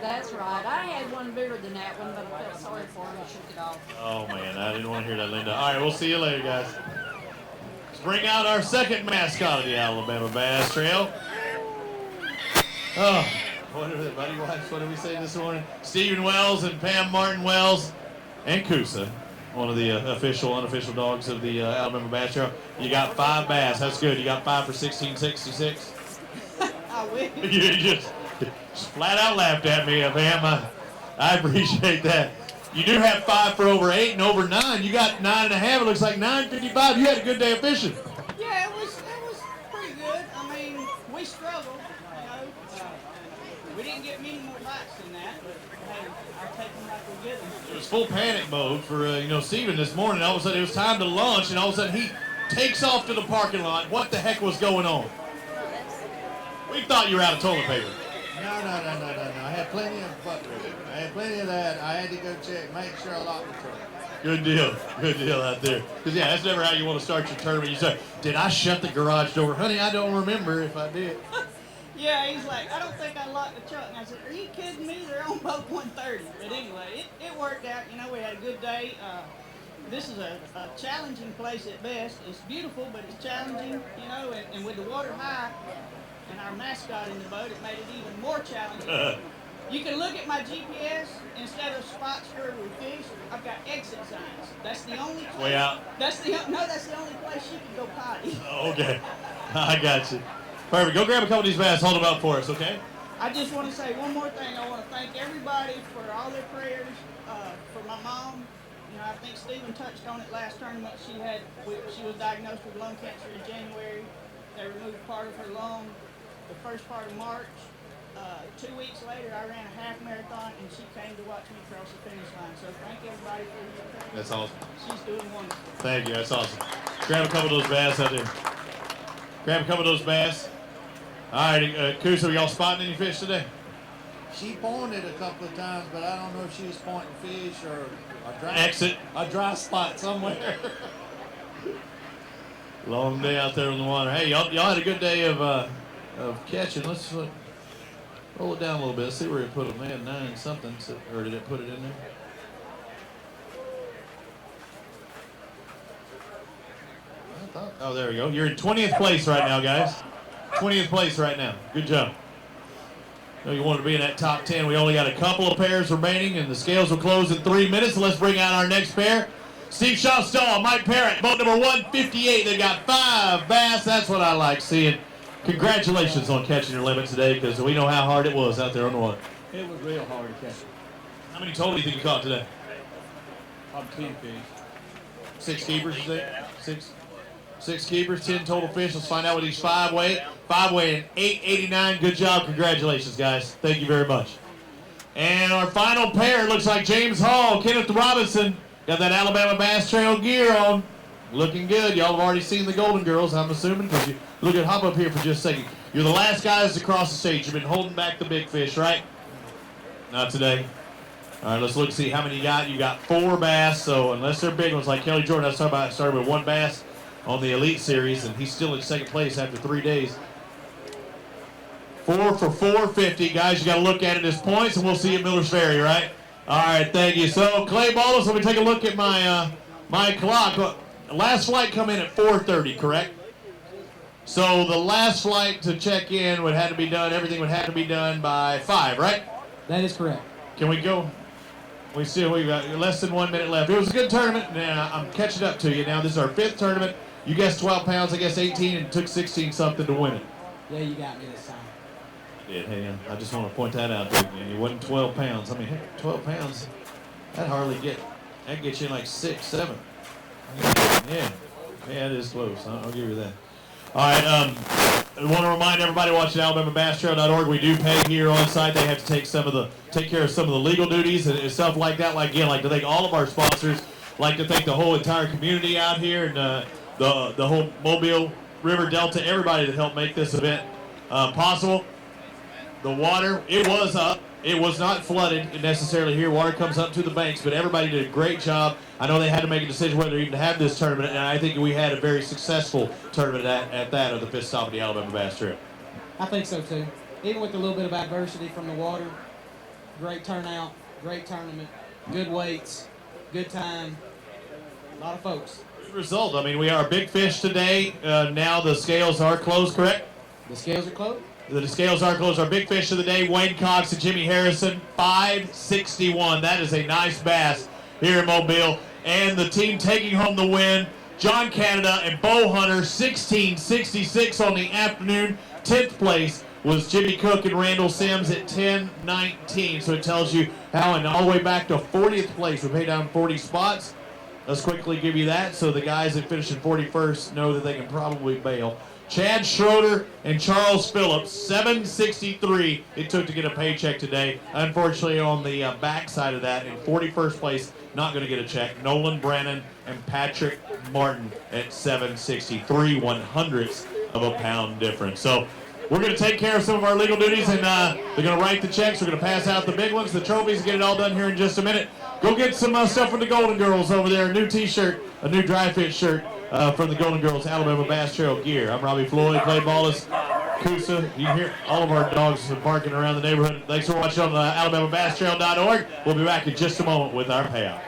That's right. I had one bigger than that one, but I felt sorry for him and shook it off. Oh, man, I didn't want to hear that, Linda. All right, we'll see you later, guys. Let's bring out our second mascot of the Alabama Bass Trail. Oh, what did we say this morning? Stephen Wells and Pam Martin Wells and Kusa, one of the unofficial dogs of the Alabama Bass Trail. You got 5 bass. That's good. You got 5 for 1666. I wish. You just flat out laughed at me, Pam. I appreciate that. You do have 5 for over 8 and over 9. You got 9.5. It looks like 9.55. You had a good day of fishing. Yeah, it was pretty good. I mean, we struggled, we didn't get many more bites than that, but hey, I'll take them like we get them. It was full panic mode for Steven this morning. All of a sudden it was time to lunch, and all of a sudden he takes off to the parking lot. What the heck was going on? We thought you were out of toilet paper. No. I had plenty of butter. I had plenty of that. I had to go check, make sure I locked the truck. Good deal out there. Because, yeah, that's never how you want to start your tournament. You say, did I shut the garage door? Honey, I don't remember if I did. Yeah, he's like, I don't think I locked the truck. And I said, are you kidding me? They're on boat 130. But anyway, it worked out. We had a good day. This is a challenging place at best. It's beautiful, but it's challenging, and with the water high and our mascot in the boat, it made it even more challenging. You can look at my GPS instead of spots where we fish. I've got exit signs. That's the only place. Way out. That's the only place you can go potty. Okay. I got you. Perfect. Go grab a couple of these bass. Hold them up for us, okay? I just want to say one more thing. I want to thank everybody for all their prayers. For my mom, you know, I think Stephen touched on it last tournament. She was diagnosed with lung cancer in January. They removed part of her lung the first part of March. 2 weeks later, I ran a half marathon, and she came to watch me cross the finish line. So thank everybody for your prayers. That's awesome. She's doing wonderful. Thank you. That's awesome. Grab a couple of those bass out there. Grab a couple of those bass. All right, Kusa, y'all spotting any fish today? She pointed a couple of times, but I don't know if she was pointing fish or a dry spot somewhere. Long day out there on the water. Hey, y'all had a good day of catching. Let's roll it down a little bit. See where it put it. Man, 9 something, or did it put it in there? Oh, there we go. You're in 20th place right now, guys. 20th place right now. Good job. You know, you want to be in that top 10. We only got a couple of pairs remaining, and the scales will close in 3 minutes. So let's bring out our next pair. Steve Shawstall, Mike Parrott, boat number 158. They got 5 bass. That's what I like seeing. Congratulations on catching your limit today, because we know how hard it was out there on the water. It was real hard to catch. How many total do you think you caught today? Probably 10 fish. 6 keepers, you think? Six keepers, 10 total fish. Let's find out what these 5 weigh. 5 weighing 889. Good job. Congratulations, guys. Thank you very much. And our final pair looks like James Hall, Kenneth Robinson. Got that Alabama Bass Trail gear on. Looking good. Y'all have already seen the Golden Girls, I'm assuming, because you look at hop up here for just a second. You're the last guys to cross the stage. You've been holding back the big fish, right? Not today. All right, let's look see how many you got. You got 4 bass, so unless they're big ones like Kelly Jordan, I was talking about, started with 1 bass on the Elite Series, and he's still in second place after 3 days. 4 for 450. Guys, you got to look at it as points, and we'll see you at Miller's Ferry, right? All right, thank you. So, Clay Ballas, let me take a look at my my clock. Last flight come in at 4:30, correct? So the last flight to check in would have to be done, everything would have to be done by 5, right? That is correct. Can we go? We got less than 1 minute left. It was a good tournament. Now I'm catching up to you now. This is our 5th tournament. You guessed 12 pounds, I guess 18, and it took 16 something to win it. Yeah, you got me this time. Yeah, hey, I just want to point that out. And it wasn't 12 pounds. I mean, heck, 12 pounds, that gets you in like 6, 7. Yeah, it is close. I'll give you that. All right, I want to remind everybody watching AlabamaBassTrail.org, we do pay here on site. They have to take care of some of the legal duties and stuff like that. Like to thank all of our sponsors. Like to thank the whole entire community out here and the whole Mobile River Delta, everybody that helped make this event possible. The water, it was up. It was not flooded necessarily here. Water comes up to the banks, but everybody did a great job. I know they had to make a decision whether even to have this tournament, and I think we had a very successful tournament at that of the 5th stop of the Alabama Bass Trail. I think so too. Even with a little bit of adversity from the water, great turnout, great tournament, good weights, good time, a lot of folks. Good result. I mean, we are big fish today. Now the scales are closed, correct? The scales are closed? The scales are closed. Our big fish of the day, Wayne Cox and Jimmy Harrison, 561. That is a nice bass here in Mobile. And the team taking home the win, John Canada and Bo Hunter, 1666 on the afternoon. 10th place was Jimmy Cook and Randall Sims at 1019. So it tells you how, and all the way back to 40th place. We pay down 40 spots. Let's quickly give you that so the guys that finish in 41st know that they can probably bail. Chad Schroeder and Charles Phillips, 763 it took to get a paycheck today. Unfortunately, on the back side of that, in 41st place, not going to get a check. Nolan Brannon and Patrick Martin at 763, 1/100th of a pound difference. So we're going to take care of some of our legal duties, and they're going to write the checks. We're going to pass out the big ones, the trophies, and get it all done here in just a minute. Go get some stuff from the Golden Girls over there, a new T-shirt, a new dry fit shirt. From the Golden Girls Alabama Bass Trail gear. I'm Robbie Floyd, Clay Ballas, Kusa. You can hear all of our dogs barking around the neighborhood. Thanks for watching on AlabamaBassTrail.org. We'll be back in just a moment with our payout.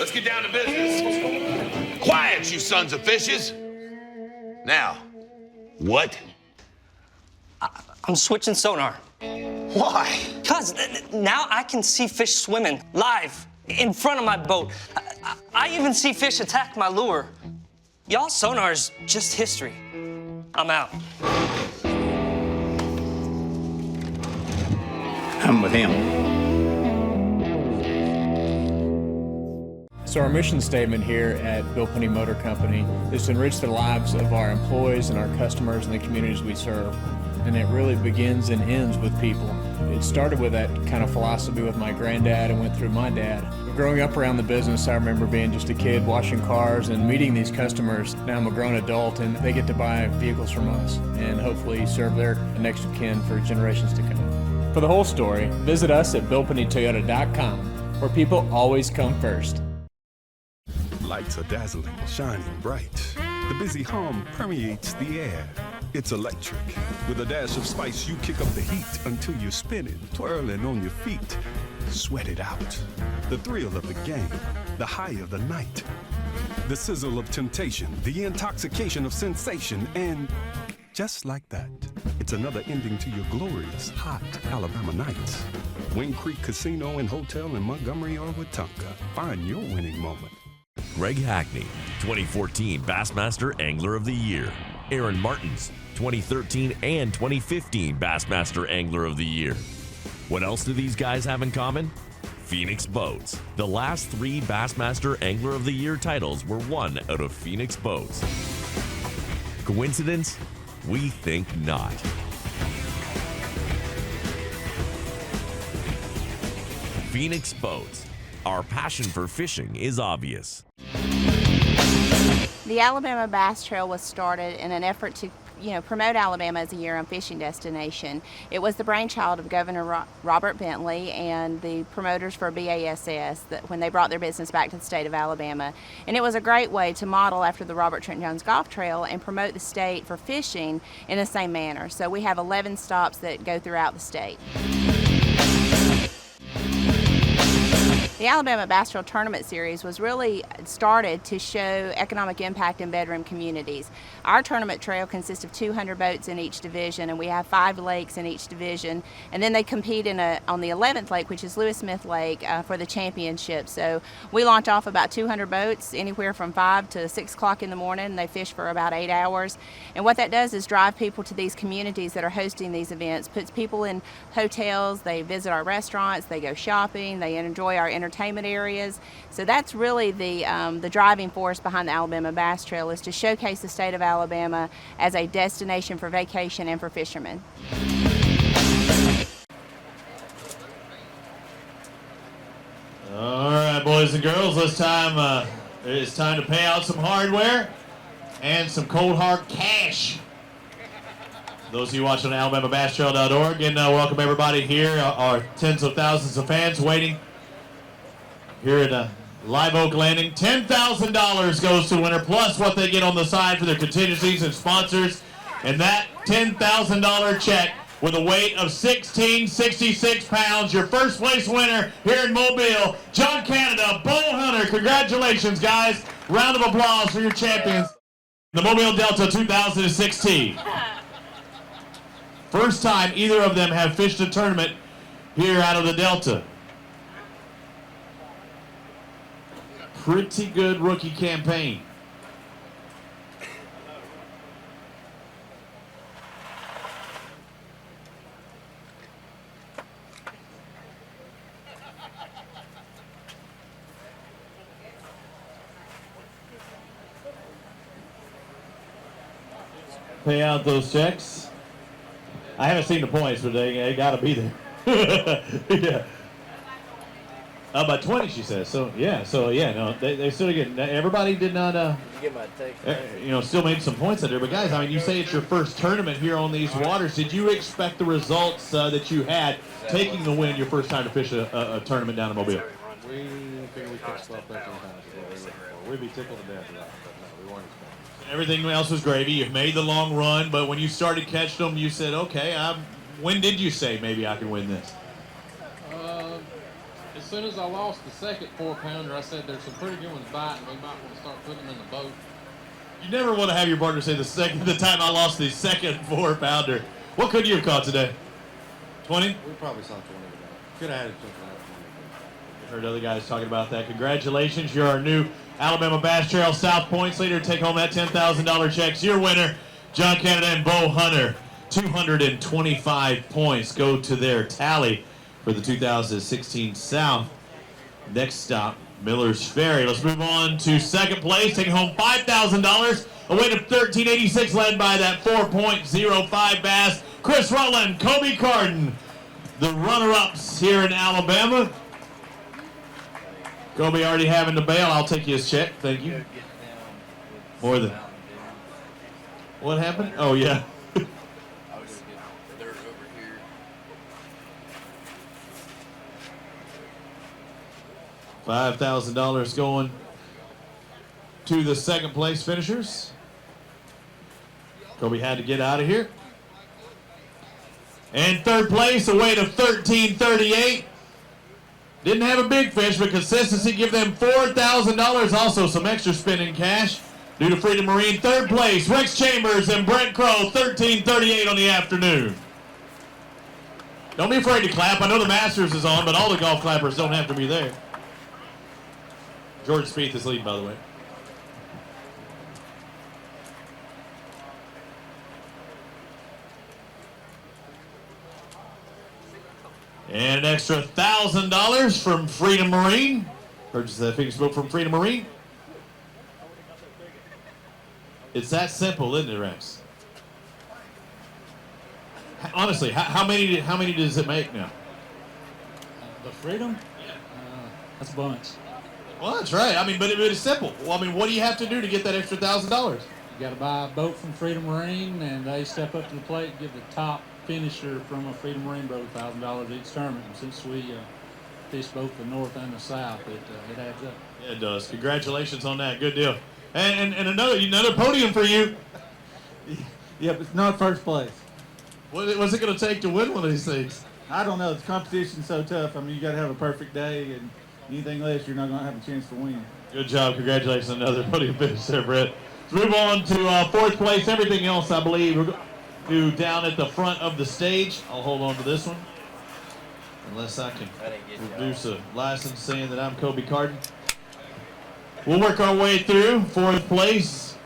let's get down to business. Quiet, you sons of fishes. Now, what? I'm switching sonar. Why? Because now I can see fish swimming live in front of my boat. I even see fish attack my lure. Y'all's sonar is just history. I'm out. I'm with him. So our mission statement here at Bill Penny Motor Company is to enrich the lives of our employees and our customers and the communities we serve. And it really begins and ends with people. It started with that kind of philosophy with my granddad and went through my dad. Growing up around the business, I remember being just a kid washing cars and meeting these customers. Now I'm a grown adult and they get to buy vehicles from us and hopefully serve their next of kin for generations to come. For the whole story, visit us at BillPennyToyota.com, where people always come first. Lights are dazzling, shining bright. The busy hum permeates the air. It's electric. With a dash of spice, you kick up the heat until you're spinning, twirling on your feet. Sweat it out. The thrill of the game, the high of the night. The sizzle of temptation, the intoxication of sensation, and just like that, it's another ending to your glorious, hot Alabama nights. Wing Creek Casino and Hotel in Montgomery or Wetumpka. Find your winning moment. Greg Hackney, 2014 Bassmaster Angler of the Year. Aaron Martins, 2013 and 2015 Bassmaster Angler of the Year. What else do these guys have in common? Phoenix Boats. The last 3 Bassmaster Angler of the Year titles were won out of Phoenix Boats. Coincidence? We think not. Phoenix Boats. Our passion for fishing is obvious. The Alabama Bass Trail was started in an effort to promote Alabama as a year-round fishing destination. It was the brainchild of Governor Robert Bentley and the promoters for BASS when they brought their business back to the state of Alabama. And it was a great way to model after the Robert Trent Jones Golf Trail and promote the state for fishing in the same manner. So we have 11 stops that go throughout the state. The Alabama Bass Trail Tournament Series was really started to show economic impact in bedroom communities. Our tournament trail consists of 200 boats in each division, and we have 5 lakes in each division. And then they compete on the 11th lake, which is Lewis Smith Lake, for the championship. So we launch off about 200 boats, anywhere from 5 to 6 o'clock in the morning. They fish for about 8 hours. And what that does is drive people to these communities that are hosting these events, puts people in hotels, they visit our restaurants, they go shopping, they enjoy our entertainment areas. So that's really the driving force behind the Alabama Bass Trail, is to showcase the state of Alabama as a destination for vacation and for fishermen. All right, boys and girls, it's time to pay out some hardware and some cold hard cash. Those of you watching on AlabamaBassTrail.org, and welcome everybody here, our tens of thousands of fans waiting here at Live Oak Landing. $10,000 goes to the winner, plus what they get on the side for their contingencies and sponsors. And that $10,000 check with a weight of 1,666 pounds. Your first place winner here in Mobile, John Canada, Bull Hunter. Congratulations, guys. Round of applause for your champions. The Mobile Delta 2016. First time either of them have fished a tournament here out of the Delta. Pretty good rookie campaign. Pay out those checks. I haven't seen the points, but they got to be there. Yeah. About 20, she says. So yeah, no, they still get. Everybody did not. Did you get my text? Still made some points out there. But guys, I mean, you say it's your first tournament here on these waters. Did you expect the results that you had taking the win your first time to fish a tournament down in Mobile? We figured we could swap that sometimes. We'd be tickled to death of that, but no, we weren't expecting. Everything else was gravy. You've made the long run, but when you started catching them, you said, "Okay, when did you say maybe I can win this?" As soon as I lost the second 4-pounder, I said there's some pretty good ones biting. We might want to start putting them in the boat. You never want to have your partner say the time I lost the second 4-pounder. What could you have caught today? 20? We probably saw 20 today. Could have had it just I heard other guys talking about that. Congratulations, you're our new Alabama Bass Trail South Points leader. Take home that $10,000 check. It's your winner, John Canada and Bo Hunter. 225 points go to their tally for the 2016 South. Next stop, Miller's Ferry. Let's move on to second place, taking home $5,000. A weight of 1386, led by that 4.05 bass, Chris Rutland, Kobe Carden, the runner-ups here in Alabama. Kobe already having to bail. I'll take his check. Thank you. More than. What happened? Oh, yeah. $5,000 going to the second place finishers. Kobe had to get out of here. And third place, a weight of 1338. Didn't have a big fish, but consistency give them $4,000. Also some extra spending cash due to Freedom Marine. Third place, Rex Chambers and Brent Crow, 1338 on the afternoon. Don't be afraid to clap. I know the Masters is on, but all the golf clappers don't have to be there. George Spieth is leading, by the way. And an extra $1,000 from Freedom Marine. Purchase that fishing boat from Freedom Marine. It's that simple, isn't it, Rex? Honestly, how many does it make now? The Freedom? That's a bunch. Well, that's right. I mean, but it's simple. Well, I mean, what do you have to do to get that extra $1,000? You got to buy a boat from Freedom Marine, and they step up to the plate and give the top finisher from a Freedom Marine boat $1,000 each tournament. And since we fish both the north and the south, it adds up. Yeah, it does. Congratulations on that. Good deal. And another podium for you. Yep, it's not first place. What's it going to take to win one of these things? I don't know. The competition's so tough. I mean, you got to have a perfect day, and anything less, you're not going to have a chance to win. Good job. Congratulations on another podium finish there, Brett. Let's move on to fourth place. Everything else, I believe, we're going to do down at the front of the stage. I'll hold on to this one. Unless I can produce a license saying that I'm Kobe Carden. We'll work our way through. Fourth place,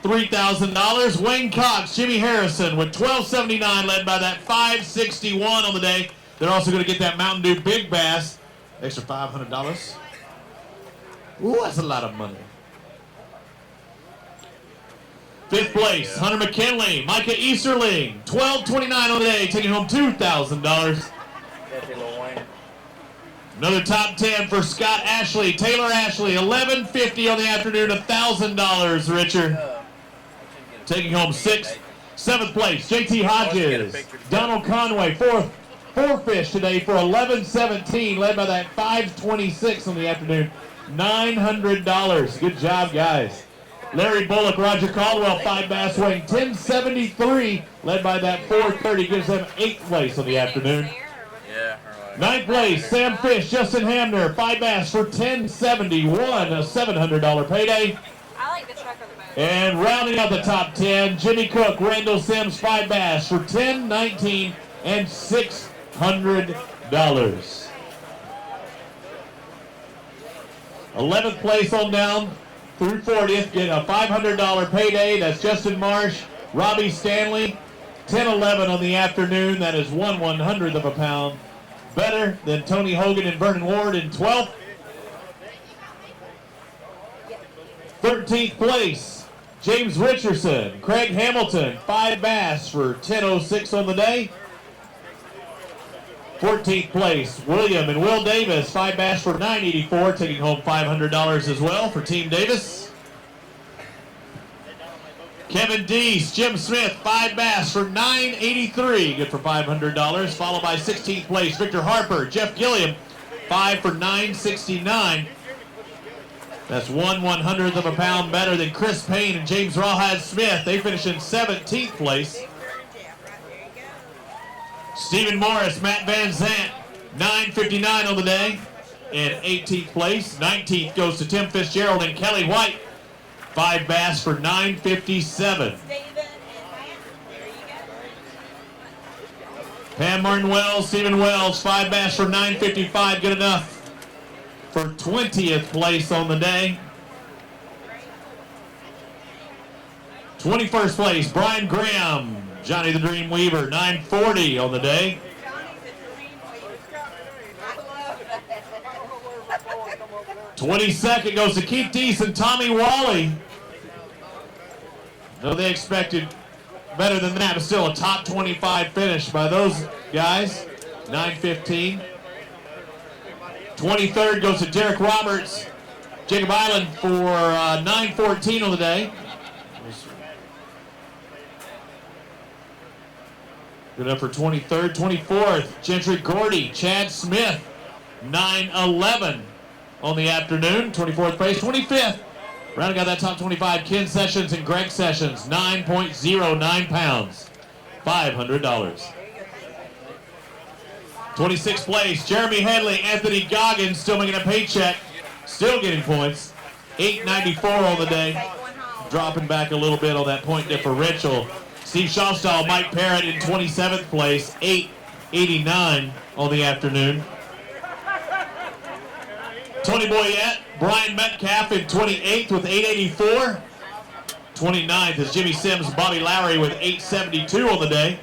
$3,000. Wayne Cox, Jimmy Harrison with $1,279, led by that $561 on the day. They're also going to get that Mountain Dew Big Bass. Extra $500. Ooh, that's a lot of money. Fifth place, Hunter McKinley, Micah Easterling, $1,229 on the day, taking home $2,000. Another top 10 for Scott Ashley, Taylor Ashley, $1,150 on the afternoon, $1,000, Richard. Taking home sixth. Seventh place, JT Hodges, Donald Conway, four fish today for $1,117, led by that $526 on the afternoon, $900. Good job, guys. Larry Bullock, Roger Caldwell, 5 bass weighing $1073, led by that $430, gives them 8th place on the afternoon. Ninth place, Sam Fish, Justin Hamner, 5 bass for $1071, a $700 payday. I like the truck of the boat. And rounding out the top 10, Jimmy Cook, Randall Sims, 5 bass for $1019 and $600. 11th place on down through 40th, get a $500 payday. That's Justin Marsh, Robbie Stanley, 10-11 on the afternoon. That is 1/100th of a pound better than Tony Hogan and Vernon Ward in 12th. 13th place, James Richardson, Craig Hamilton, 5 bass for $10.06 on the day. 14th place, William and Will Davis, 5 bass for $9.84, taking home $500 as well for Team Davis. Kevin Deese, Jim Smith, 5 bass for $9.83, good for $500, followed by 16th place, Victor Harper, Jeff Gilliam, 5 for $9.69. That's 1/100th of a pound better than Chris Payne and James Rawhide Smith. They finish in 17th place. Stephen Morris, Matt Van Zant, $9.59 on the day. in 18th place. 19th goes to Tim Fitzgerald and Kelly White. 5 bass for $9.57. Pam Martin Wells, Stephen Wells, 5 bass for $9.55. Good enough for 20th place on the day. 21st place, Brian Graham, Johnny the Dream Weaver, $9.40 on the day. 22nd goes to Keith Deese and Tommy Wally. No, they expected better than that, but still a top 25 finish by those guys. 9:15. 23rd goes to Derek Roberts, Jacob Island for 9:14 on the day. Good enough for 23rd. 24th, Gentry Gordy, Chad Smith, 9:11 on the afternoon. 24th place. 25th, rounding out that top 25, Ken Sessions and Greg Sessions, 9.09 pounds, $500. 26th place, Jeremy Headley, Anthony Goggins, still making a paycheck, still getting points, 8.94 on the day, dropping back a little bit on that point differential. Steve Shawstall, Mike Parrott in 27th place, 8.89 on the afternoon. Tony Boyette, Brian Metcalf in 28th with 8.84. 29th is Jimmy Sims, Bobby Lowry with 8.72 on the day.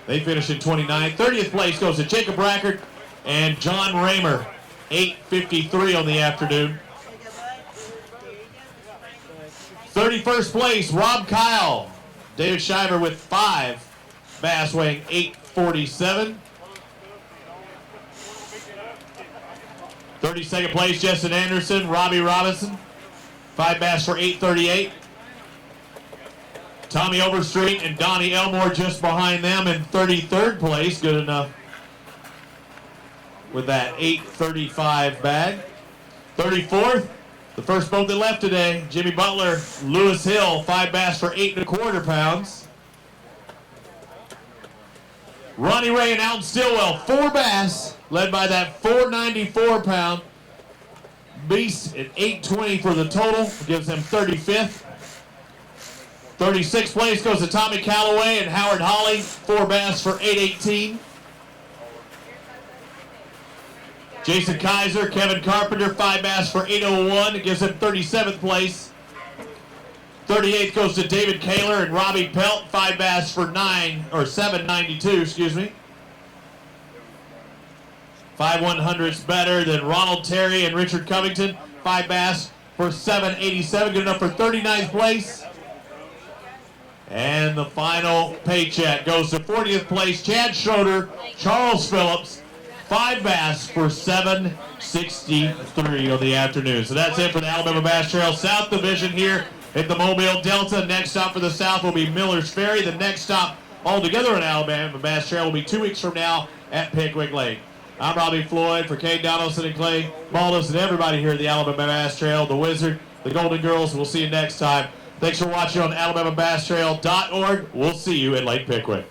They finish in 29th. 30th place goes to Jacob Brackert and John Raymer, 8.53 on the afternoon. 31st place, Rob Kyle, David Shiver with 5 bass weighing 8.47. 32nd place, Justin Anderson, Robbie Robinson, 5 bass for 8.38. Tommy Overstreet and Donnie Elmore just behind them in 33rd place. Good enough with that 8.35 bag. 34th, the first boat that left today, Jimmy Butler, Lewis Hill, 5 bass for 8.25 pounds. Ronnie Ray and Alton Stillwell, 4 bass, led by that 494-pound beast at 8.20 for the total, gives them 35th. 36th place goes to Tommy Calloway and Howard Holly, 4 bass for 8.18. Jason Kaiser, Kevin Carpenter, 5 bass for 8.01. It gives him 37th place. 38th goes to David Kaler and Robbie Pelt, 5 bass for 7.92, excuse me. 5/100ths better than Ronald Terry and Richard Covington, 5 bass for 7.87, good enough for 39th place. And the final paycheck goes to 40th place, Chad Schroeder, Charles Phillips, 5 bass for $7.63 on the afternoon. So that's it for the Alabama Bass Trail South Division here at the Mobile Delta. Next stop for the South will be Miller's Ferry. The next stop altogether in Alabama Bass Trail will be 2 weeks from now at Pickwick Lake. I'm Robbie Floyd for Kay Donaldson and Clay Baldus and everybody here at the Alabama Bass Trail, the Wizard, the Golden Girls. We'll see you next time. Thanks for watching on AlabamaBassTrail.org. We'll see you at Lake Pickwick.